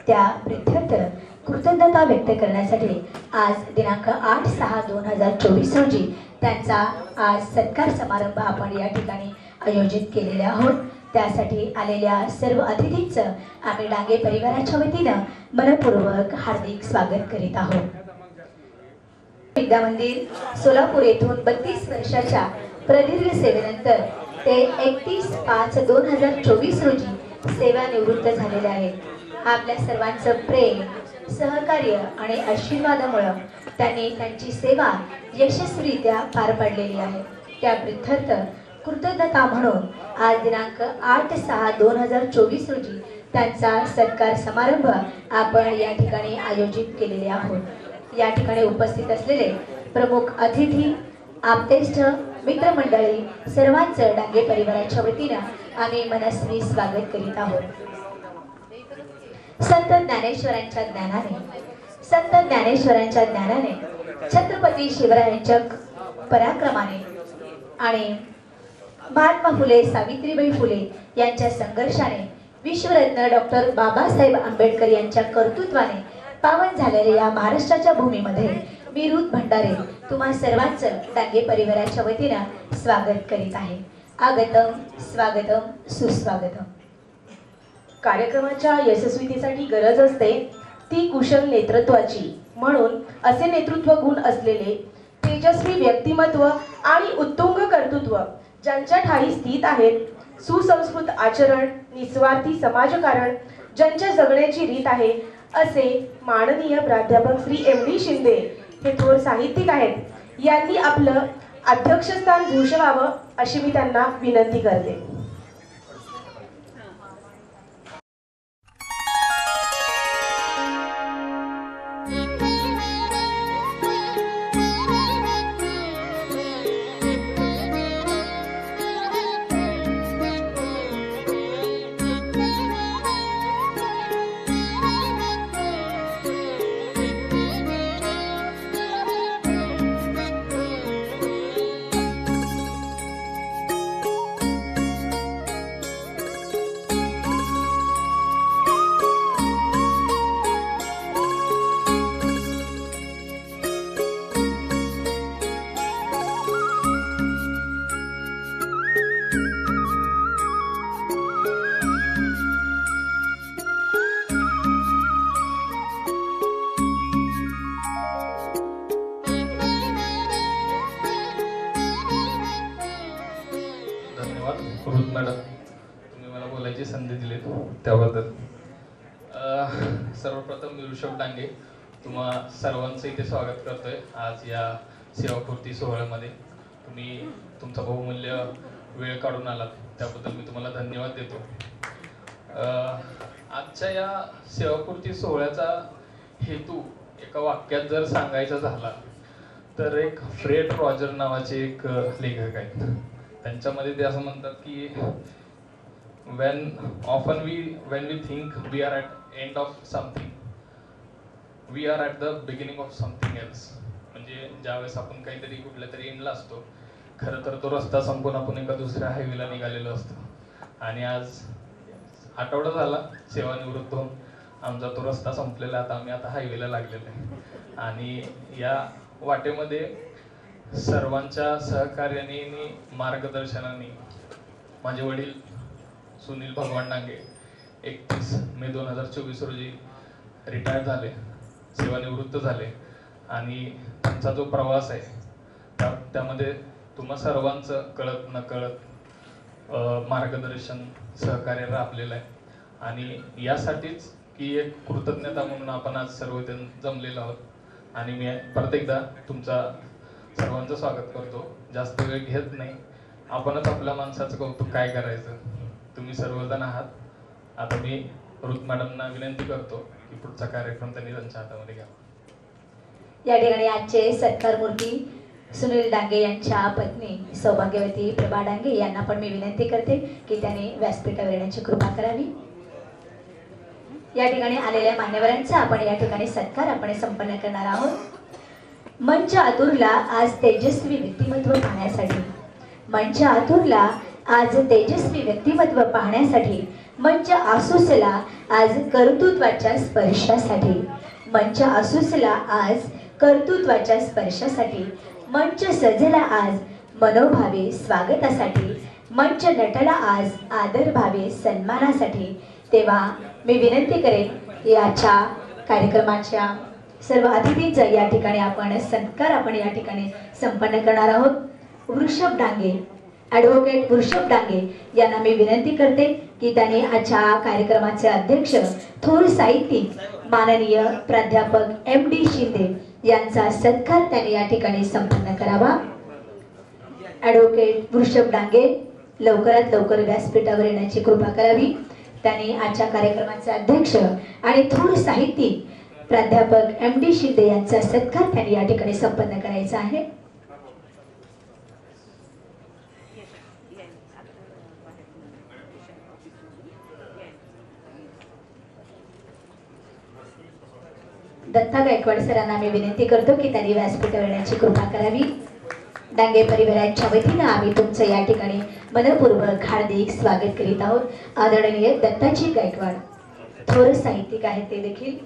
त्या प्रीत्यर्थ कृतज्ञता व्यक्त करण्यासाठी आज दिनांक 8/6/2024 रोजी त्यांचा आज सत्कार समारंभ आपण या ठिकाणी आयोजित केलेले आहोत। त्यासाठी आलेल्या सर्व अतिथींचं आम्ही डांगे परिवाराच्या वतीनं मनपूर्वक हार्दिक स्वागत करीत आहोत। विद्या मंदिर सोलापूर येथून 32 वर्षाच्या प्रदीर्घ सेवेनंतर ते 31/5/2024 रोजी सेवानिवृत्त झालेले आहेत। आपल्या सर्वांचं प्रेम, सहकार्य आणि आशीर्वादामुळे त्यांनी त्यांची सेवा यशस्वीरित्या पार पाडलेली आहे। त्या प्रीत्यर्थ कृतज्ञता म्हणून आज दिनांक 8/6/2024 रोजी त्यांचा सत्कार समारंभ आपण या ठिकाणी आयोजित केलेले आहोत। या ठिकाणी उपस्थित असलेले प्रमुख अतिथी, आप्तेष्ट, मित्रमंडळी सर्वांचं डांगे परिवाराच्या वतीनं आम्ही मनस्वी स्वागत करीत आहोत। संत ज्ञानेश्वरांच्या ज्ञानाने छत्रपती शिवरायांच्या पराक्रमाने आणि महात्मा फुले सावित्रीबाई फुले यांच्या संघर्षाने विश्वरत्न डॉक्टर बाबासाहेब आंबेडकर यांच्या कर्तृत्वाने पावन झालेल्या या महाराष्ट्राच्या भूमीमध्ये मी रुत भंडारे तुम्हा सर्वांचं डांगे परिवाराच्या वतीनं स्वागत करीत आहे। आगतम स्वागतम सुस्वागतम। कार्यक्रमाच्या यशस्वीतेसाठी गरज असते ती कुशल नेतृत्वाची, म्हणून असे नेतृत्व गुण असलेले तेजस्वी व्यक्तिमत्व आणि उत्तुंग कर्तृत्व ज्यांच्या ठाई स्थित आहेत, सुसंस्कृत आचरण, निस्वार्थी समाजकारण ज्यांच्या जगण्याची रीत आहे, असे माननीय प्राध्यापक श्री MD शिंदे हे थोर साहित्यिक आहेत। यांनी आपलं अध्यक्षस्थान भूषवावं अशी मी त्यांना विनंती करते। संधी दिली त्याबद्दल सर्वप्रथम मी ऋषभ डांगे तुम्हा सर्वांचं इथे स्वागत करतोय। आज या सेवापूर्ती सोहळ्यामध्ये तुम्ही तुमचा बहुमूल्य वेळ काढून आलात त्याबद्दल मी तुम्हाला धन्यवाद देतो। आजच्या या सेवापूर्ती सोहळ्याचा हेतू एका वाक्यात जर सांगायचा झाला तर एक फ्रेड रॉजर नावाचे एक लेखक आहेत, त्यांच्यामध्ये ते असं म्हणतात की when we think we are at end of something, we are at the beginning of something else. म्हणजे ज्यावेळेस आपण काहीतरी कुठल्या तरी एंडला असतो, खरं तर तो रस्ता संपून आपण एका दुसऱ्या हायवेला निघालेलो असतो। आणि आज आठवडा झाला सेवानिवृत्त होऊन आमचा तो रस्ता संपलेला, आता हायवेला लागलेलो आहे। आणि या वाटेमध्ये सर्वांच्या सहकार्याने आणि मार्गदर्शनाने माझे वडील सुनील भगवान डांगे 31 मे 2024 रोजी रिटायर झाले, सेवानिवृत्त झाले। आणि त्यांचा जो प्रवास आहे त्यामध्ये तुम्हा सर्वांचं कळत नकळत मार्गदर्शन, सहकार्य लाभलेलं आहे। आणि यासाठीच की एक कृतज्ञता म्हणून आपण आज सर्वजण जमलेलो आहोत। आणि मी परत एकदा तुमचा सर्वांचं स्वागत करतो। जास्त वेळ घेत नाही, आपणच आपल्या माणसाचं कौतुक काय करायचं, तुम्ही सर्वजण आहात। आता मी रुत मॅडमना विनंती करतो की पुढचा कार्यक्रम त्यांनी त्यांच्या हातामध्ये घ्यावा। या ठिकाणी आजचे सत्कार मूर्ती सुनील डांगे यांच्या पत्नी सौभाग्यवती प्रभा डांगे यांना पण मी विनंती करते की त्यांनी व्यासपीठावर येण्याची कृपा करावी। या ठिकाणी आलेल्या मान्यवरांचा आपण या ठिकाणी सत्कार आपण संपन्न करणार आहोत। मंच आतुरला आज तेजस्वी व्यक्तिमत्व पाहण्यासाठी, मंच आतुरला आज तेजस्वी व्यक्तिमत्व पाहण्यासाठी मंच आसूसला आज कर्तृत्वाच्या स्पर्शासाठी, मंच आसूसला आज कर्तृत्वाच्या स्पर्शासाठी, मंच सजला आज मनोभावे स्वागतासाठी, मंच नटला आज आदरभावे सन्मानासाठी। तेव्हा मी विनंती करेन याच्या कार्यक्रमाच्या सर्व अतिथींचा या ठिकाणी आपण सत्कार आपण या ठिकाणी संपन्न करणार आहोत। वृषभ डांगे, ॲडव्होकेट वृषभ डांगे यांना मी विनंती करते की त्यांनी आजच्या कार्यक्रमाचे अध्यक्ष थोर साहित्यिक माननीय प्राध्यापक MD शिंदे यांचा सत्कार त्यांनी या ठिकाणी संपन्न करावा। ॲडव्होकेट वृषभ डांगे लवकरात लवकर व्यासपीठावर येण्याची कृपा करावी। त्यांनी आजच्या कार्यक्रमाचे अध्यक्ष आणि थोर साहित्यिक प्राध्यापक MD शिंदे यांचा सत्कार त्यांनी या ठिकाणी संपन्न करायचा आहे। दत्ता गायकवाड सरांना मी विनंती करतो की त्यांनी व्यासपीठावर येण्याची कृपा करावी। डांगे परिवाराच्या वतीने आम्ही तुमचं या ठिकाणी मनपूर्वक हार्दिक स्वागत करीत आहोत। आदरणीय दत्ताजी गायकवाड थोर साहित्यिक आहेत ते देखील।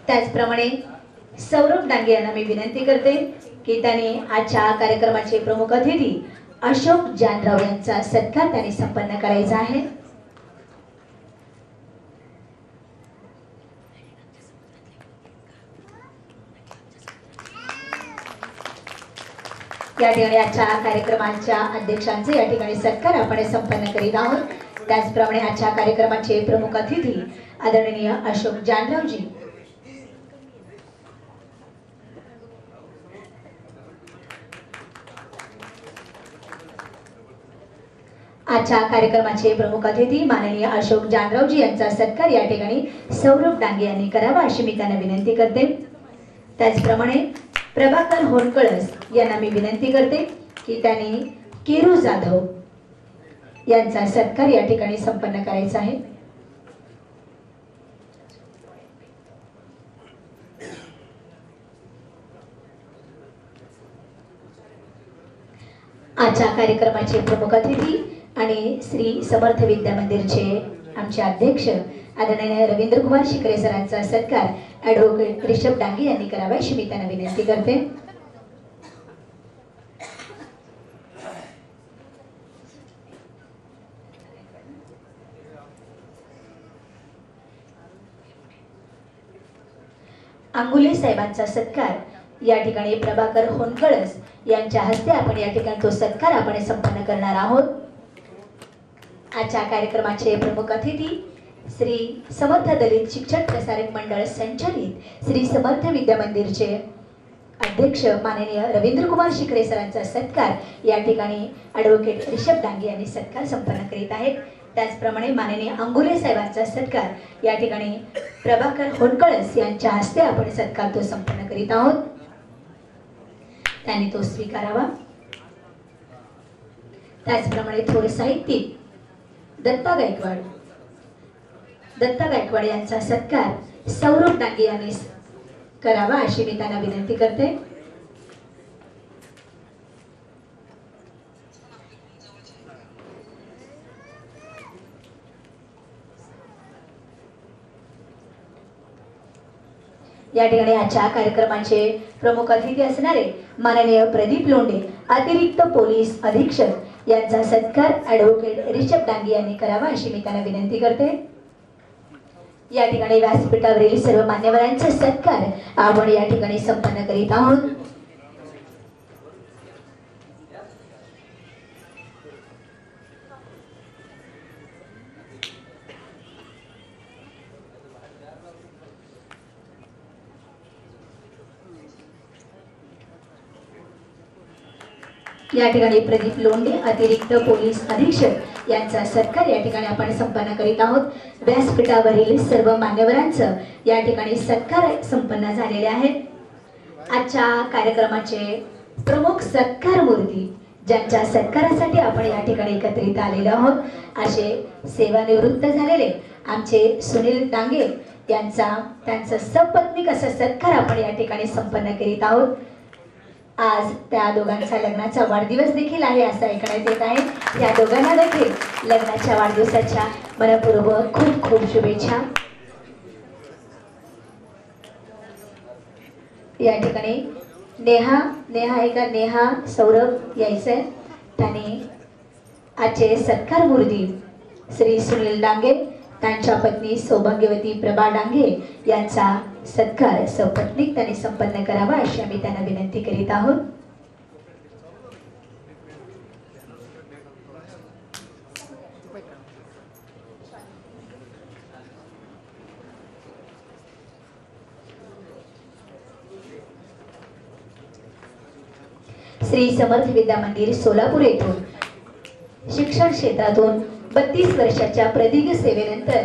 त्याचप्रमाणे सौरभ डांगे यांना मी विनंती करते की त्यांनी आजच्या कार्यक्रमाचे प्रमुख अतिथी अशोक जानराव यांचा सत्कार त्यांनी संपन्न करायचा आहे। या ठिकाणी आजच्या कार्यक्रमाच्या अध्यक्षांचे या ठिकाणी सत्कार आपण संपन्न करीत आहोत। त्याचप्रमाणे आजच्या कार्यक्रमाचे प्रमुख अतिथी आदरणीय अशोक जानरावजी आजच्या कार्यक्रमाचे प्रमुख अतिथी माननीय अशोक जानरावजी यांचा सत्कार या ठिकाणी सौरभ डांगे यांनी करावा अशी मी त्यांना विनंती करते। त्याचप्रमाणे प्रभाकर होनकळस यांना मी विनंती करते की त्यांनी केरू जाधव यांचा सत्कार या ठिकाणी संपन्न करायचा आहे। आजच्या कार्यक्रमाचे प्रमुख अतिथी आणि श्री समर्थ विद्या मंदिरचे आमचे अध्यक्ष आदरणीय रवींद्र कुमार शिकरे सरांचा सत्कार ॲडव्होकेट ऋषभ डांगे यांनी करावा अशी मी त्यांना विनंती करते। अंगुले साहेबांचा सत्कार या ठिकाणी प्रभाकर होनकळस यांच्या हस्ते आपण या ठिकाणी तो सत्कार आपण संपन्न करणार आहोत। आजच्या कार्यक्रमाचे प्रमुख अतिथी श्री समर्थ दलित शिक्षण प्रसारक मंडळ संचालित श्री समर्थ विद्या मंदिरचे अध्यक्ष माननीय रवींद्र कुमार शिकरे सरांचा सत्कार या ठिकाणी ॲडव्होकेट ऋषभ डांगे यांनी सत्कार संपन्न करीत आहेत। त्याचप्रमाणे माननीय अंगुले साहेबांचा सत्कार या ठिकाणी प्रभाकर होनकळस यांच्या हस्ते आपण सत्कार तो संपन्न करीत आहोत। त्यांनी तो स्वीकारावा। त्याचप्रमाणे थोर साहित्यिक दत्ता गायकवाड यांचा सत्कार सौरभ डांगे यांनी करावा अशी मी त्यांना विनंती करते। या ठिकाणी आजच्या कार्यक्रमाचे प्रमुख अतिथी असणारे माननीय प्रदीप लोंढे अतिरिक्त पोलीस अधीक्षक यांचा सत्कार ॲडव्होकेट ऋषभ डांगे यांनी करावा अशी मी त्यांना विनंती करते। या ठिकाणी व्यासपीठावरील सर्व मान्यवरांचे सत्कार आपण या ठिकाणी संपन्न करीत आहोत। या ठिकाणी प्रदीप लोंढे अतिरिक्त पोलीस अधीक्षक यांचा सत्कार या ठिकाणी आपण संपन्न करीत आहोत। व्यासपीठावरील सर्व मान्यवरांचं या ठिकाणी सत्कार संपन्न झालेले आहेत। आजच्या कार्यक्रमाचे प्रमुख सत्कार मूर्ती ज्यांच्या सत्कारासाठी आपण या ठिकाणी एकत्रित आलेलो आहोत असे सेवानिवृत्त झालेले आमचे सुनील डांगे त्यांचा सपत्नीक असा सत्कार आपण या ठिकाणी संपन्न करीत आहोत। आज त्या दोघांचा लग्नाचा वाढदिवस देखील आहे असं ऐकण्यात येत आहे। या दोघांना देखील लग्नाच्या वाढदिवसाच्या मनपूर्वक खूप खूप शुभेच्छा। या ठिकाणी नेहा सौरभ यायचंय, त्यांनी आजचे सत्कार मूर्ती श्री सुनील डांगे त्यांच्या पत्नी सौभाग्यवती प्रभा डांगे यांचा सत्कार सपत्नीक त्यांनी संपन्न करावा अशी आम्ही त्यांना विनंती करीत आहोत। श्री समर्थ विद्या मंदिर सोलापूर येथून शिक्षण क्षेत्रातून 32 वर्षाच्या प्रदीर्घ सेवेनंतर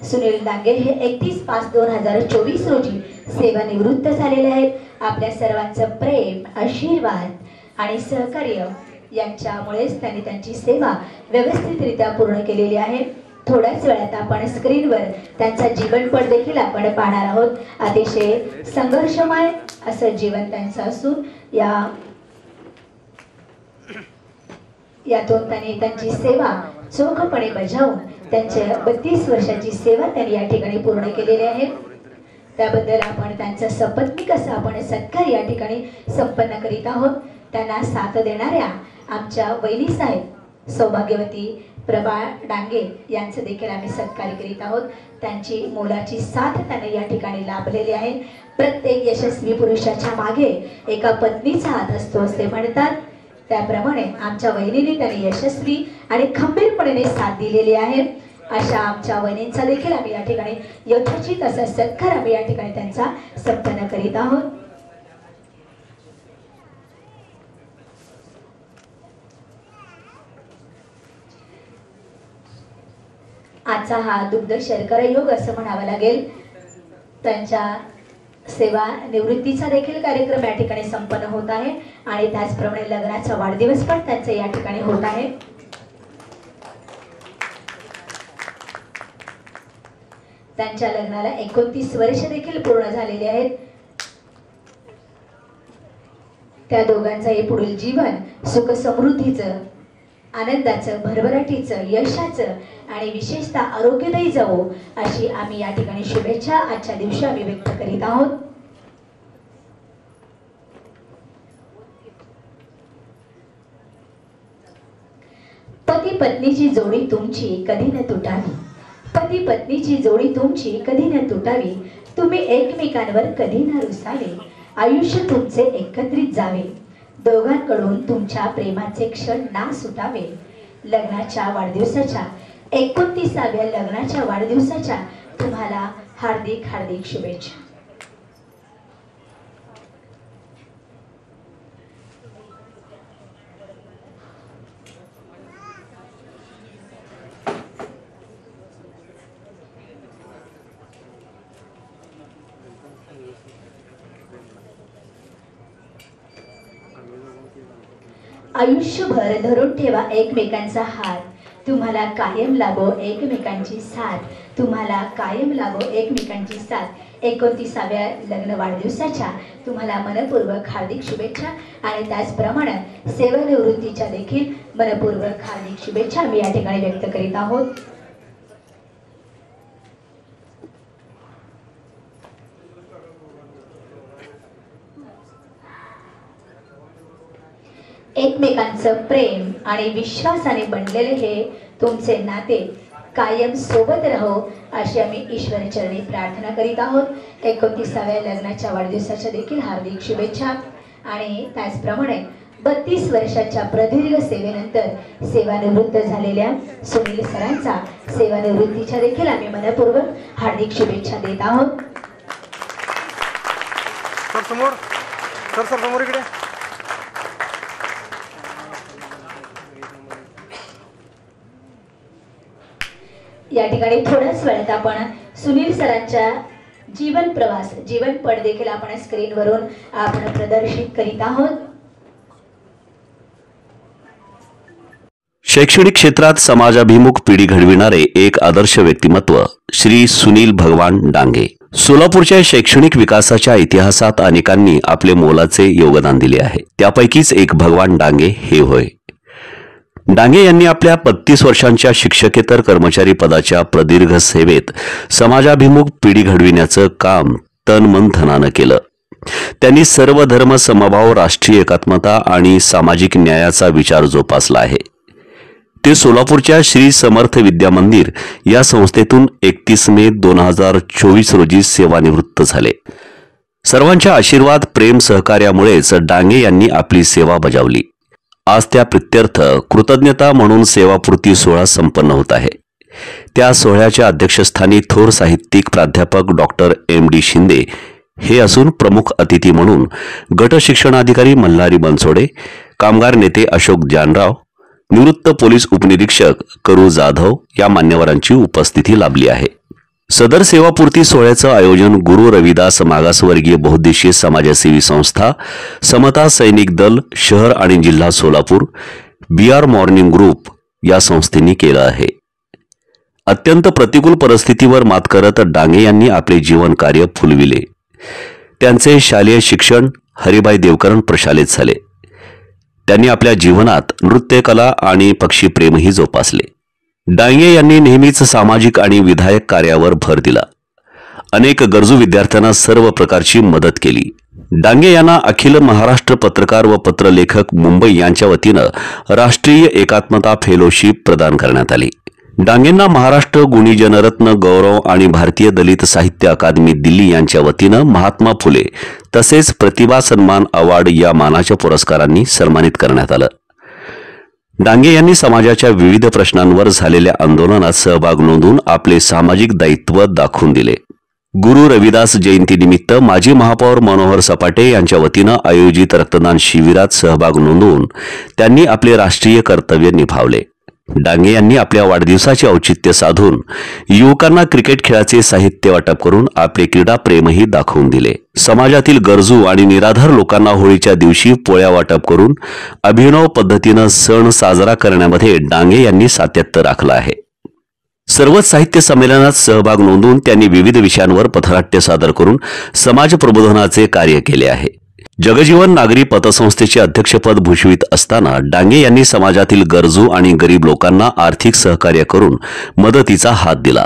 सुनील डांगे हे 31/5/2024 रोजी सेवानिवृत्त झालेले आहेत। आपल्या सर्वांचं प्रेम, आशीर्वाद आणि सहकार्य यांच्यामुळेच त्यांनी त्यांची सेवा व्यवस्थितरित्या पूर्ण केलेली आहे। थोड्याच वेळात आपण स्क्रीनवर त्यांचा जीवनपट देखील आपण पाहणार आहोत। अतिशय संघर्षमय असं जीवन त्यांचं असून यातून त्यांनी त्यांची सेवा चोखपणे बजावून त्यांच्या 32 वर्षाची सेवा त्यांनी या ठिकाणी पूर्ण केलेली आहे। त्याबद्दल आपण त्यांचा सपत्नीक असा आपण सत्कार या ठिकाणी संपन्न करीत आहोत। त्यांना साथ देणाऱ्या आमच्या वहिनी साहेब सौभाग्यवती प्रभा डांगे यांचं देखील आम्ही सत्कार करीत आहोत। त्यांची मोलाची साथ त्यांना या ठिकाणी लाभलेली आहे। प्रत्येक यशस्वी पुरुषाच्या मागे एका पत्नीचा हात असतो असे म्हणतात, त्याप्रमाणे आमच्या वहिनीने त्यांनी यशस्वी आणि खंबीरपणे साथ दिलेली आहे। अशा आमच्या वहिनींचा देखील आम्ही या ठिकाणी यथोचित असा सत्कार आम्ही या ठिकाणी त्यांचा संपन्न करीत आहोत। आजचा हा दुग्ध शर्करा योग असं म्हणावा लागेल। त्यांच्या सेवा निवृत्तीचा देखील कार्यक्रम या ठिकाणी संपन्न होत आहे आणि त्याचप्रमाणे लग्नाचा वाढदिवस पण त्यांचा या ठिकाणी होत आहे। त्यांच्या लग्नाला 29 वर्ष देखील पूर्ण झालेली आहेत। त्या दोघांचं हे पुढील जीवन सुख समृद्धीचं, आनंदाचं, भरभराटीचं, यशाचं आणि विशेषतः आरोग्यदायी जावो अशी आम्ही या ठिकाणी शुभेच्छा आजच्या दिवशी आम्ही व्यक्त करीत आहोत। पती पत्नीची जोडी तुमची कधी न तुटावी, पती पत्नीची जोडी तुमची कधी न तुटावी, तुम्ही एकमेकांवर कधी न रुसावे, आयुष्य तुमचे एकत्रित जावे, दोघांकडून तुमच्या प्रेमाचे क्षण ना सुटावे। लग्नाच्या वाढदिवसाच्या 29व्या लग्नाच्या वाढदिवसाच्या तुम्हाला हार्दिक हार्दिक शुभेच्छा। आयुष्यभर धरून ठेवा एकमेकांचा हात, तुम्हाला कायम लाभो एकमेकांची साथ, तुम्हाला कायम लाभो एकमेकांची साथ। 29व्या लग्न वाढदिवसाच्या तुम्हाला मनपूर्वक हार्दिक शुभेच्छा आणि त्याचप्रमाणे सेवानिवृत्तीच्या देखील मनपूर्वक हार्दिक शुभेच्छा मी या ठिकाणी व्यक्त करीत आहोत। एकमेकांचं प्रेम आणि विश्वासाने बनलेले हे तुमचे नाते कायम सोबत राहो अशी आम्ही ईश्वरचरणी प्रार्थना करीत आहोत। 29व्या लग्नाच्या वाढदिवसाच्या देखील हार्दिक शुभेच्छा आणि त्याचप्रमाणे 32 वर्षाच्या प्रदीर्घ सेवेनंतर सेवानिवृत्त झालेल्या सुनील सरांचा सेवानिवृत्तीच्या देखील आम्ही मनपूर्वक हार्दिक शुभेच्छा देत आहोत। समोर इकडे या ठिकाणी थोड्याच वेळात आपण सुनील सरांच्या जीवन प्रवास जीवनपट देखील आपण स्क्रीनवरून आपण प्रदर्शित करीत आहोत। शैक्षणिक क्षेत्रात समाजाभिमुख पिढी घडविणारे एक आदर्श व्यक्तिमत्व श्री सुनील भगवान डांगे. सोलापूरच्या शैक्षणिक विकासाच्या इतिहासात अनेकांनी आपले मोलाचे योगदान दिले आहे. त्यापैकीच एक भगवान डांगे हे होय. डांगे यांनी आपल्या 35 वर्षांच्या शिक्षकेतर कर्मचारी पदाच्या प्रदीर्घ सेवेत समाजाभिमुख पिढी घडविण्याचं काम तन मन धनानं केलं. त्यांनी सर्व धर्म समभाव, राष्ट्रीय एकात्मता आणि सामाजिक न्यायाचा विचार जोपासला आहे. ते सोलापूरच्या श्री समर्थ विद्या मंदिर या संस्थेतून 31 मे 2024 रोजी सेवानिवृत्त झाले. सर्वांच्या आशीर्वाद, प्रेम, सहकार्यामुळेच डांगे यांनी आपली सेवा बजावली. आज त्या प्रित्यर्थ कृतज्ञता म्हणून सेवापूर्ती सोहळा संपन्न होत आहे. त्या सोहळ्याच्या अध्यक्षस्थानी थोर साहित्यिक प्राध्यापक डॉक्टर MD शिंदे हे असून प्रमुख अतिथी म्हणून गट शिक्षणाधिकारी मल्हारी बनसोडे, कामगार नेते अशोक जानराव, निवृत्त पोलीस उपनिरीक्षक करू जाधव या मान्यवरांची उपस्थिती लाभली आहे. सदर सेवापूर्ती सोहळ्याचं आयोजन गुरु रविदास मागासवर्गीय बहुउद्देशीय समाजसेवी संस्था, समता सैनिक दल शहर आणि जिल्हा सोलापूर, BR मॉर्निंग ग्रुप या संस्थेने केलं आहे. अत्यंत प्रतिकूल परिस्थितीवर मात करत डांगे यांनी आपले जीवन कार्य फुलविले. त्यांचे शालेय शिक्षण हरिभाई देवकरण प्रशालेत झाले. त्यांनी आपल्या जीवनात नृत्यकला आणि पक्षीप्रेमही जोपासले. डांगे यांनी नेहमीच सामाजिक आणि विधायक कार्यावर भर दिला. अनेक गरजू विद्यार्थ्यांना सर्व प्रकारची मदत केली. डांगे यांना अखिल महाराष्ट्र पत्रकार व पत्रलेखक मुंबई यांच्या वतीनं राष्ट्रीय एकात्मता फेलोशिप प्रदान करण्यात आली. डांगेंना महाराष्ट्र गुणी जनरत्न गौरव आणि भारतीय दलित साहित्य अकादमी दिल्ली यांच्या वतीनं महात्मा फुले तसेच प्रतिभा सन्मान अवॉर्ड या मानाच्या पुरस्कारांनी सन्मानित करण्यात आलं. डांगे यांनी समाजाच्या विविध प्रश्नांवर झालेल्या आंदोलनात सहभाग नोंदवून आपले सामाजिक दायित्व दाखवून दिले. गुरु रविदास जयंतीनिमित्त माजी महापौर मनोहर सपाटे यांच्या वतीनं आयोजित रक्तदान शिबिरात सहभाग नोंदवून त्यांनी आपले राष्ट्रीय कर्तव्य निभावले. डांगे यांनी आपल्या वाढदिवसाचे औचित्य साधून युवकांना क्रिकेट खेळाचे साहित्य वाटप करून आपले क्रीडा प्रेमही दाखवून दिले. समाजातील गरजू आणि निराधार लोकांना होळीच्या दिवशी पोळ्या वाटप करून अभिनव पद्धतीनं सण साजरा करण्यामध्ये डांगे यांनी सातत्य राखलं आहे. सर्वच साहित्य संमेलनात सहभाग नोंदवून त्यांनी विविध विषयांवर पथनाट्य सादर करून समाज प्रबोधनाचे कार्य केले आहे. जगजीवन नागरी पतसंस्थेचे अध्यक्षपद भूषवित असताना डांगे यांनी समाजातील गरजू आणि गरीब लोकांना आर्थिक सहकार्य करून मदतीचा हात दिला.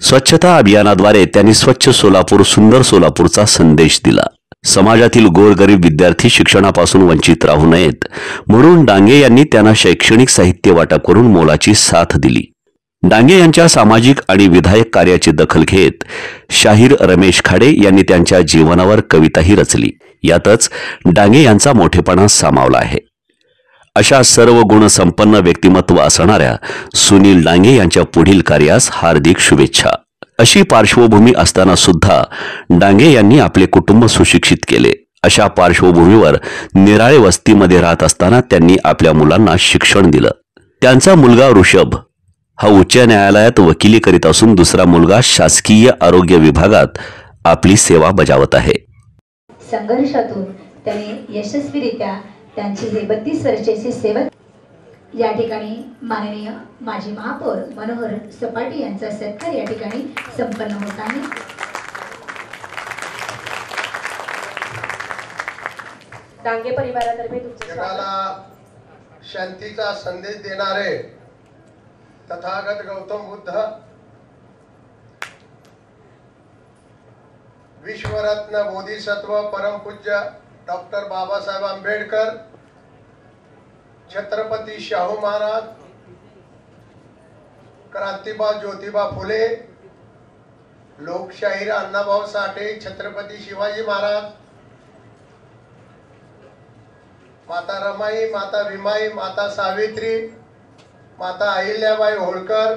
स्वच्छता अभियानाद्वारे त्यांनी स्वच्छ सोलापूर सुंदर सोलापूरचा संदेश दिला. समाजातील गोरगरीब विद्यार्थी शिक्षणापासून वंचित राहू नयेत म्हणून डांगे यांनी त्यांना शैक्षणिक साहित्य वाटप करून मोलाची साथ दिली. डांगे यांच्या सामाजिक आणि विधायक कार्याची दखल घेत शाहीर रमेश खाडे यांनी त्यांच्या जीवनावर कविताही रचली. यातच डांगे यांचा मोठेपणा सामावला आहे. अशा सर्व गुणसंपन्न व्यक्तिमत्व असणाऱ्या सुनील डांगे यांच्या पुढील कार्यास हार्दिक शुभेच्छा. अशी पार्श्वभूमी असताना सुद्धा डांगे यांनी आपले कुटुंब सुशिक्षित केले. अशा पार्श्वभूमीवर निराळे वस्तीमध्ये राहत असताना त्यांनी आपल्या मुलांना शिक्षण दिलं. त्यांचा मुलगा ऋषभ हा उच्च न्यायालयात वकिली करीत असून दुसरा मुलगा शासकीय आरोग्य विभागात आपली सेवा बजावत आहे. संघर्षातून त्याने यशस्वीरित्या त्यांची 32 वर्षाची सेवा. या ठिकाणी माननीय माजी महापौर मनोहर सपाटे यांचा सत्कार या ठिकाणी संपन्न होत आहे. डांगे परिवारातर्फे तुमचे जगाला शांतीचा संदेश देणारे तथागत गौतम बुद्ध, विश्वरत्न बोधिसत्व परमपूज्य डॉक्टर बाबासाहेब आंबेडकर, छत्रपती शाहू महाराज, क्रांतिबाज ज्योतिबा फुले, लोकशाहीर अण्णाभाऊ साठे, छत्रपती शिवाजी महाराज, माता रमाई, माता भीमाई, माता सावित्री, माता अहिल्याबाई होळकर,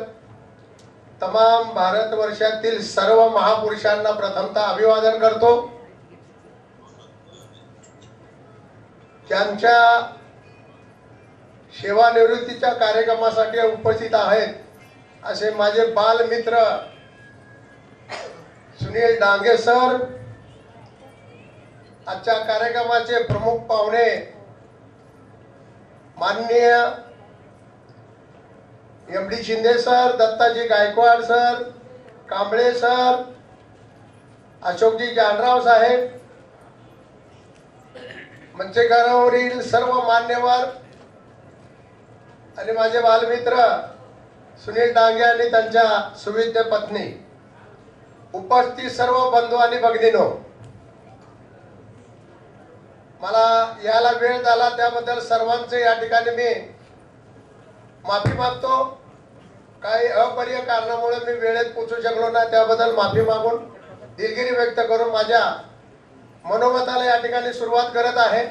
तमाम भारतवर्षातील सर्व महापुरुषांना प्रथमतः अभिवादन करतो. ज्यांच्या सेवानिवृत्तीच्या कार्यक्रमासाठी उपस्थित आहेत असे माझे बालमित्र सुनील डांगे सर, आजच्या कार्यक्रमाचे प्रमुख पाहुणे माननीय MD Shinde sir, Dattaji Gaikwad sir, Kamble sir, Ashokji Janrao साहेब, मंचेकरावरील सर्व मान्यवर आणि माझे बालमित्र सुनील डांगे आणि त्यांच्या सुविद्य पत्नी, उपस्थित सर्व बंधू आणि भगिनींनो, मला याला वेळ झाला त्याबद्दल सर्वांचे या ठिकाणी मी माफी मागतो. काही अपरिय कारणामुळे मी वेळेत पोहोचू शकलो नाही, त्याबद्दल माफी मागून दिलगिरी व्यक्त करून माझ्या मनोमताला या ठिकाणी सुरुवात करत आहे.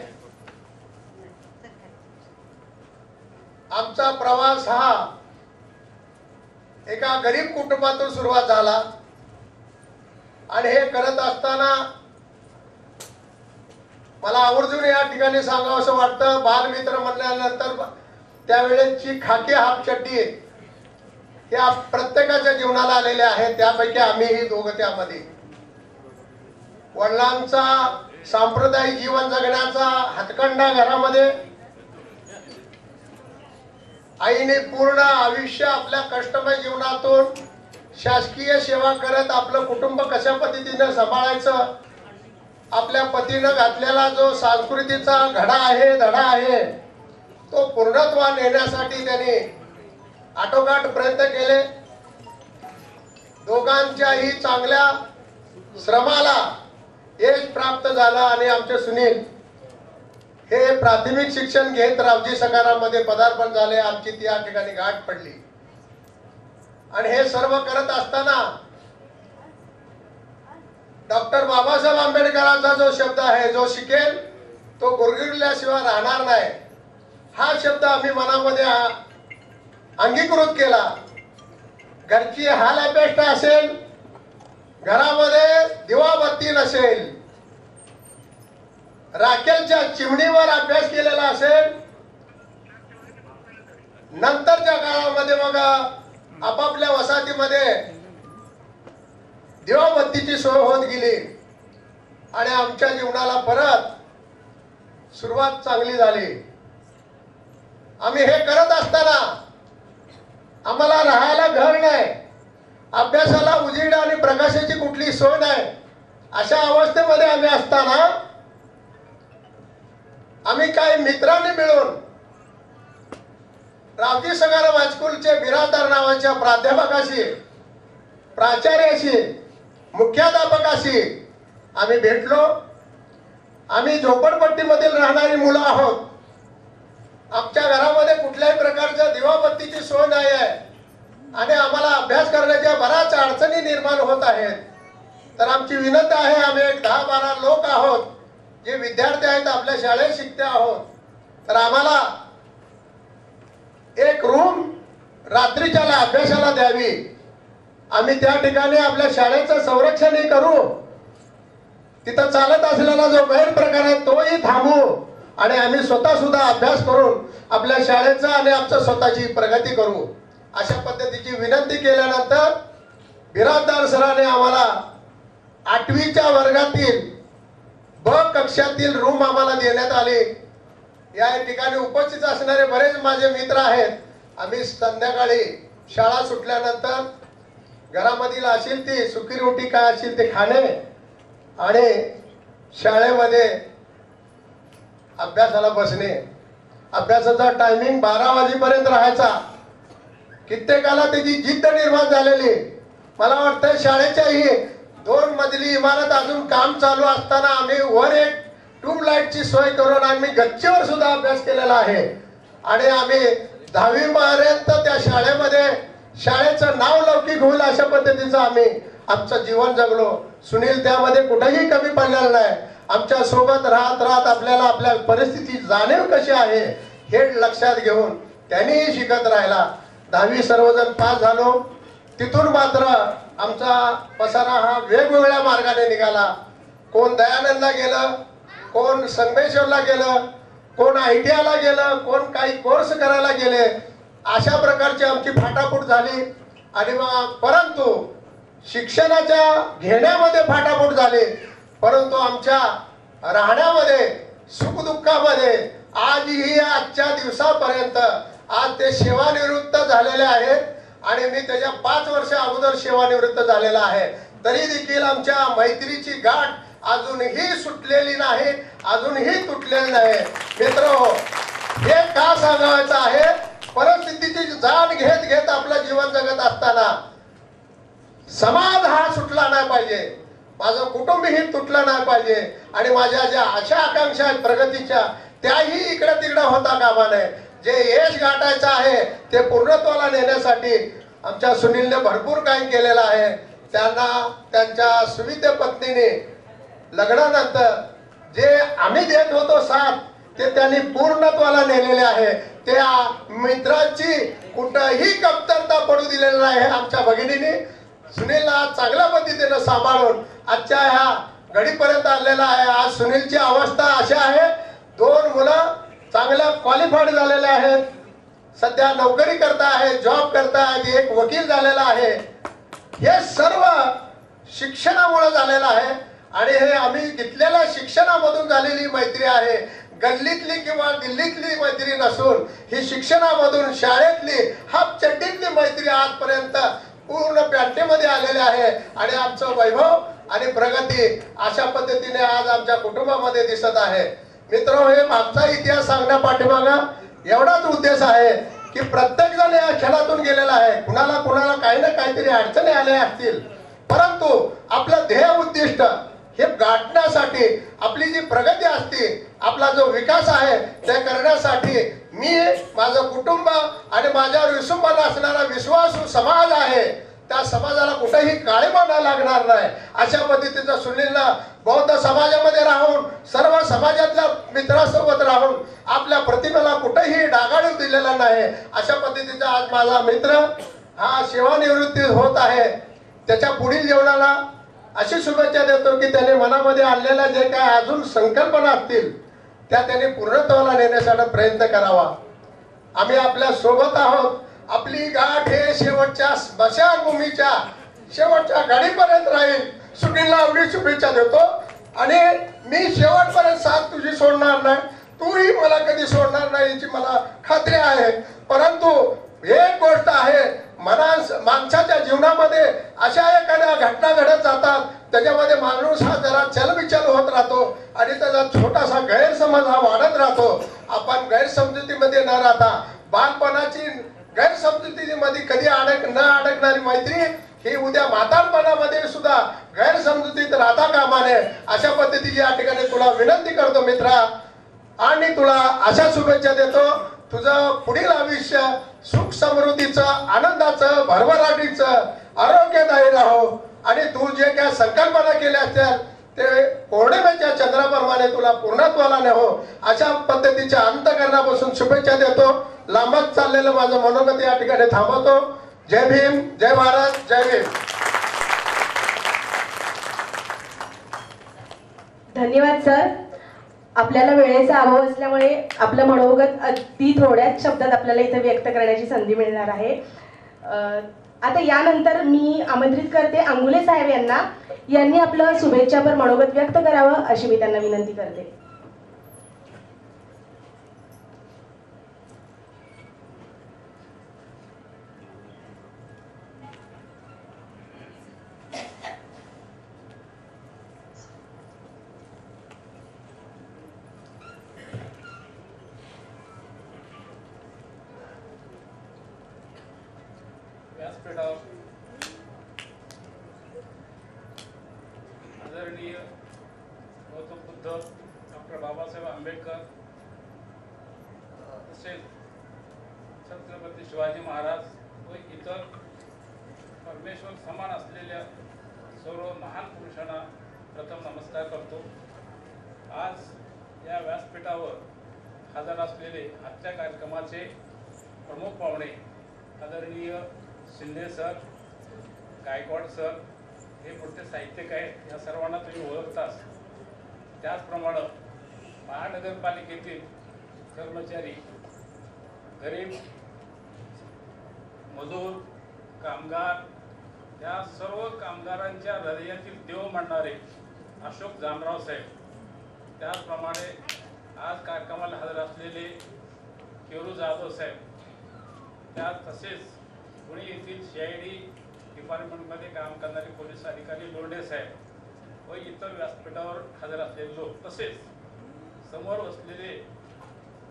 आमचा प्रवास हा एका गरीब कुटुंबातून सुरुवात झाला आणि हे करत असताना मला आवर्जून या ठिकाणी सांगावं असं वाटतं, बालमित्र म्हणल्यानंतर त्यावेळेची खाकी हाफ चड्डी या प्रत्येकाच्या जीवनाला आलेल्या आहेत. त्यापैकी आम्हीही दोघं त्यामध्ये. वडिलांचा सांप्रदायिक जीवन जगण्याचा हातखंडा घरामध्ये, आईने पूर्ण आयुष्य आपल्या कष्टमय जीवनातून शासकीय सेवा करत आपलं कुटुंब कशा पद्धतीने सांभाळायचं, आपल्या पतीनं घातलेला जो संस्कृतीचा धडा आहे तो पूर्णत्वास नेण्यासाठी त्यांनी आटोकाट प्रयत्न केले. दोघांच्याही चांगल्या श्रमाला यश प्राप्त झालं आणि आमचे सुनील हे प्राथमिक शिक्षण घेत रावजी सकारामध्ये पदार्पण झाले. आमची ती या ठिकाणी गाठ पडली आणि हे सर्व करत असताना डॉक्टर बाबासाहेब आंबेडकरांचा जो शब्द आहे, जो शिकेल तो गुरगुरल्याशिवाय राहणार नाही, हा शब्द आम्ही मनामध्ये अंगीकृत केला. घरची हालअपेष्टा असेल, घरामध्ये दिवाबत्ती नसेल, राखेलच्या चिमणीवर अभ्यास केलेला असेल, नंतरच्या काळामध्ये मग आपापल्या वसाहतीमध्ये दिवाबत्तीची सोय होत गेली आणि आमच्या जीवनाला परत सुरुवात चांगली झाली. आम्ही हे करत असताना आम्हाला राहायला घर नाही, अभ्यासाला उजेड आणि प्रकाशाची कुठली सोय नाही, अशा अवस्थेमध्ये आम्ही असताना आम्ही काही मित्रांनी मिळून रावजी सकाराम हायस्कूलचे बिराददार नावाच्या प्राध्यापकाशी, प्राचार्याशी, मुख्याध्यापकाशी आम्ही भेटलो. आम्ही झोपडपट्टीमधील राहणारी मुलं आहोत. आमच्या घरामध्ये कुठल्याही प्रकारच्या दिवाबत्तीची सोय नाही आहे आणि आम्हाला अभ्यास करण्याच्या बऱ्याच अडचणी निर्माण होत आहेत. तर आमची विनंती आहे, आम्ही एक 10-12 लोक आहोत जे विद्यार्थी आहेत, आपल्या शाळेत शिकते आहोत, तर आम्हाला एक रूम रात्रीच्याला अभ्यासाला द्यावी. आम्ही त्या ठिकाणी आपल्या शाळेचं संरक्षणही करू, तिथं चालत असलेला जो गैरप्रकार आहे तोही थांबवू आणि आम्ही स्वतः सुद्धा अभ्यास करून आपल्या शाळेचा आणि आमच्या स्वतःची प्रगती करू. अशा पद्धतीची विनंती केल्यानंतर बिराददार सरांनी आम्हाला 8वीच्या वर्गातील ब कक्षातील रूम आम्हाला देण्यात आले. या ठिकाणी उपस्थित असणारे बरेच माझे मित्र आहेत. आम्ही संध्याकाळी शाळा सुटल्यानंतर घरामधील असेल ती सुकी रोटी काय असेल ते खाणे आणि शाळेमध्ये अभ्यासाला बसणे. अभ्यासाचा टायमिंग 12 वाजेपर्यंत राहायचा. कित्येकाला त्याची जिद्द निर्माण झालेली. मला वाटतं शाळेच्याही 2 मजली इमारत अजून काम चालू असताना आम्ही वर एक ट्यूबलाईटची सोय करून आम्ही गच्चीवर सुद्धा अभ्यास केलेला आहे आणि आम्ही 10वी पर्यंत त्या शाळेमध्ये शाळेचं नाव लौकिक होईल अशा पद्धतीचं आम्ही आमचं जीवन जगलो. सुनील त्यामध्ये कुठेही कमी पडलेला नाही. आमच्या सोबत राहत आपल्याला आपल्या परिस्थिती जाणीव कशी आहे हे लक्षात घेऊन त्यांनीही शिकत राहिला. 10वी सर्वजण पास झालो. तिथून मात्र आमचा पसारा हा वेगवेगळ्या मार्गाने निघाला. कोण दयानंदला गेलं, कोण संगमेश्वरला गेलं, कोण ITI ला गेलं, कोण काही कोर्स करायला गेले. अशा प्रकारची आमची फाटाफूट झाली आणि मग परंतु शिक्षणाच्या घेण्यामध्ये फाटाफूट झाली, परंतु आमच्या राहण्यामध्ये सुखदुःखामध्ये आजही आजच्या दिवसापर्यंत आज ते सेवानिवृत्त झालेले आहेत आणि मी त्याच्या 5 वर्ष अगोदर सेवानिवृत्त झालेला आहे. तरी देखील आमच्या मैत्रीची गाठ अजूनही सुटलेली नाही, अजूनही तुटलेली नाही. मित्रहो, हे का सांगायचं आहे? परिस्थितीची जाण घेत घेत आपलं जीवन जगत असताना समाज हा सुटला नाही पाहिजे, माझं कुटुंबही तुटलं नाही पाहिजे आणि माझ्या ज्या आशा आकांक्षा आहेत प्रगतीच्या त्याही इकडे तिकडे होता कामा नये. जे यश गाठायचं आहे ते पूर्णत्वाला नेण्यासाठी आमच्या सुनीलने भरपूर काही केलेलं आहे. त्यांना त्यांच्या सुविद्य पत्नीने लग्नानंतर जे आम्ही देत होतो साथ ते त्यांनी पूर्णत्वाला नेलेले आहे. त्या मित्राची कुठंही कमतरता पडू दिलेली नाही. आमच्या भगिनीने सुनीलला चांगल्या पद्धतीने सांभाळून आजच्या ह्या घडीपर्यंत आणलेला आहे. आज सुनीलची अवस्था अशी आहे, 2 मुलं चांगल्या क्वालिफाईड झालेले आहेत, सध्या नोकरी करता आहेत, जॉब करता आहेत, एक वकील झालेला आहे. हे सर्व शिक्षणामुळे झालेलं आहे आणि हे आम्ही घेतलेल्या शिक्षणामधून झालेली मैत्री आहे. गल्लीतली किंवा दिल्लीतली मैत्री नसून ही शिक्षणामधून शाळेतली हापचड्डीतली मैत्री आजपर्यंत पूर्ण पॅन्टीमध्ये आलेली आहे आणि आमचं वैभव आणि प्रगती अशा पद्धतीने आज आमच्या कुटुंबामध्ये दिसत आहे. मित्र, हे मागचा इतिहास सांगण्या पाठीमागा एवढाच उद्देश आहे की प्रत्येक जण या खेळातून गेलेला आहे. कुणाला काही ना काहीतरी अडचणी आल्या असतील, परंतु आपलं ध्येय उद्दिष्ट हे गाठण्यासाठी आपली जी प्रगती असते, आपला जो विकास आहे ते करण्यासाठी मी, माझं कुटुंब आणि माझ्यावर विसंबून असणारा विश्वासू समाज आहे त्या समाजाला कुठेही काळीमा न लागणार नाही अशा पद्धतीचं सुनीलनं बौद्ध समाजामध्ये राहून सर्व समाजातल्या मित्रासोबत राहून आपल्या प्रतिमेला कुठेही डागाळू दिलेला नाही. अशा पद्धतीचा आज माझा मित्र हा सेवानिवृत्ती होत आहे. त्याच्या पुढील जीवनाला अशी शुभेच्छा देतो की त्याने मनामध्ये आणलेल्या जे काय अजून संकल्पना असतील त्या त्याने पूर्णत्वाला नेण्यासाठी प्रयत्न करावा. आम्ही आपल्या सोबत आहोत. आपली गाठ हे शेवटच्या स्मशानभूमीच्या शेवटच्या गाडीपर्यंत राहील. सुनीलला एवढी शुभेच्छा देतो आणि मी शेवटपर्यंत साथ तुझी सोडणार नाही, तूही मला कधी सोडणार नाही याची मला खात्री आहे. परंतु एक गोष्ट आहे, माणसाच्या जीवनामध्ये अशा एखाद्या घटना घडत जातात त्याच्यामध्ये माणूस हा जरा चलबिचल होत राहतो आणि त्याचा छोटासा गैरसमज हा वाढत राहतो. आपण गैरसमजुतीमध्ये न राहता बालपणाची गैरसमजुतीमध्ये कधी न अडकणारी मैत्री ही उद्या म्हातारपणामध्ये सुद्धा गैरसमजुतीत राहता कामा नये अशा पद्धतीची या ठिकाणी तुला विनंती करतो मित्रा आणि तुला अशा शुभेच्छा देतो. तुझं पुढील आयुष्य सुख समृद्धीचं, आनंदाचं, भरभराटीचं, आरोग्यदायी राहो आणि तू जे काय संकल्पना केल्या असतील ते पौर्णिमेच्या चंद्राप्रमाणे तुला पूर्णत्वाला नेहो अशा पद्धतीच्या अंतकरणापासून शुभेच्छा देतो. लांबच चाललेलं माझं मनोगत या ठिकाणी थांबवतो. जय भीम, जय भारत, जय भीम. धन्यवाद सर. आपल्याला वेळेचा अभाव असल्यामुळे आपलं मनोगत अगदी थोड्याच शब्दात आपल्याला इथे व्यक्त करण्याची संधी मिळणार आहे. आता यानंतर मी आमंत्रित करते अंगुले साहेब यांनी आपलं शुभेच्छापर मनोगत व्यक्त करावं अशी मी त्यांना विनंती करते. व्यासपीठावर आदरणीय गौतम बुद्ध, डॉक्टर बाबासाहेब आंबेडकर तसेच छत्रपती शिवाजी महाराज व इतर परमेश्वर समान असलेल्या सर्व महान पुरुषांना प्रथम नमस्कार करतो. आज या व्यासपीठावर हजर असलेले आजच्या कार्यक्रमाचे प्रमुख पाहुणे आदरणीय शिंदे सर, गायकवाड सर हे मोठे साहित्यिक आहेत, या सर्वांना तुम्ही ओळखताच. त्याचप्रमाणे महानगरपालिकेतील कर्मचारी, गरीब, मजूर, कामगार या सर्व कामगारांच्या हृदयातील देव म्हणणारे अशोक जामराव साहेब, त्याचप्रमाणे आज कार्यक्रमाला हजर असलेले केरू जाधव साहेब, त्या तसेच पुणे येथील CID डिपार्टमेंटमध्ये काम करणारे पोलीस अधिकारी लोंढे साहेब व इतर व्यासपीठावर हजर असलेले लोक, तसेच समोर बसलेले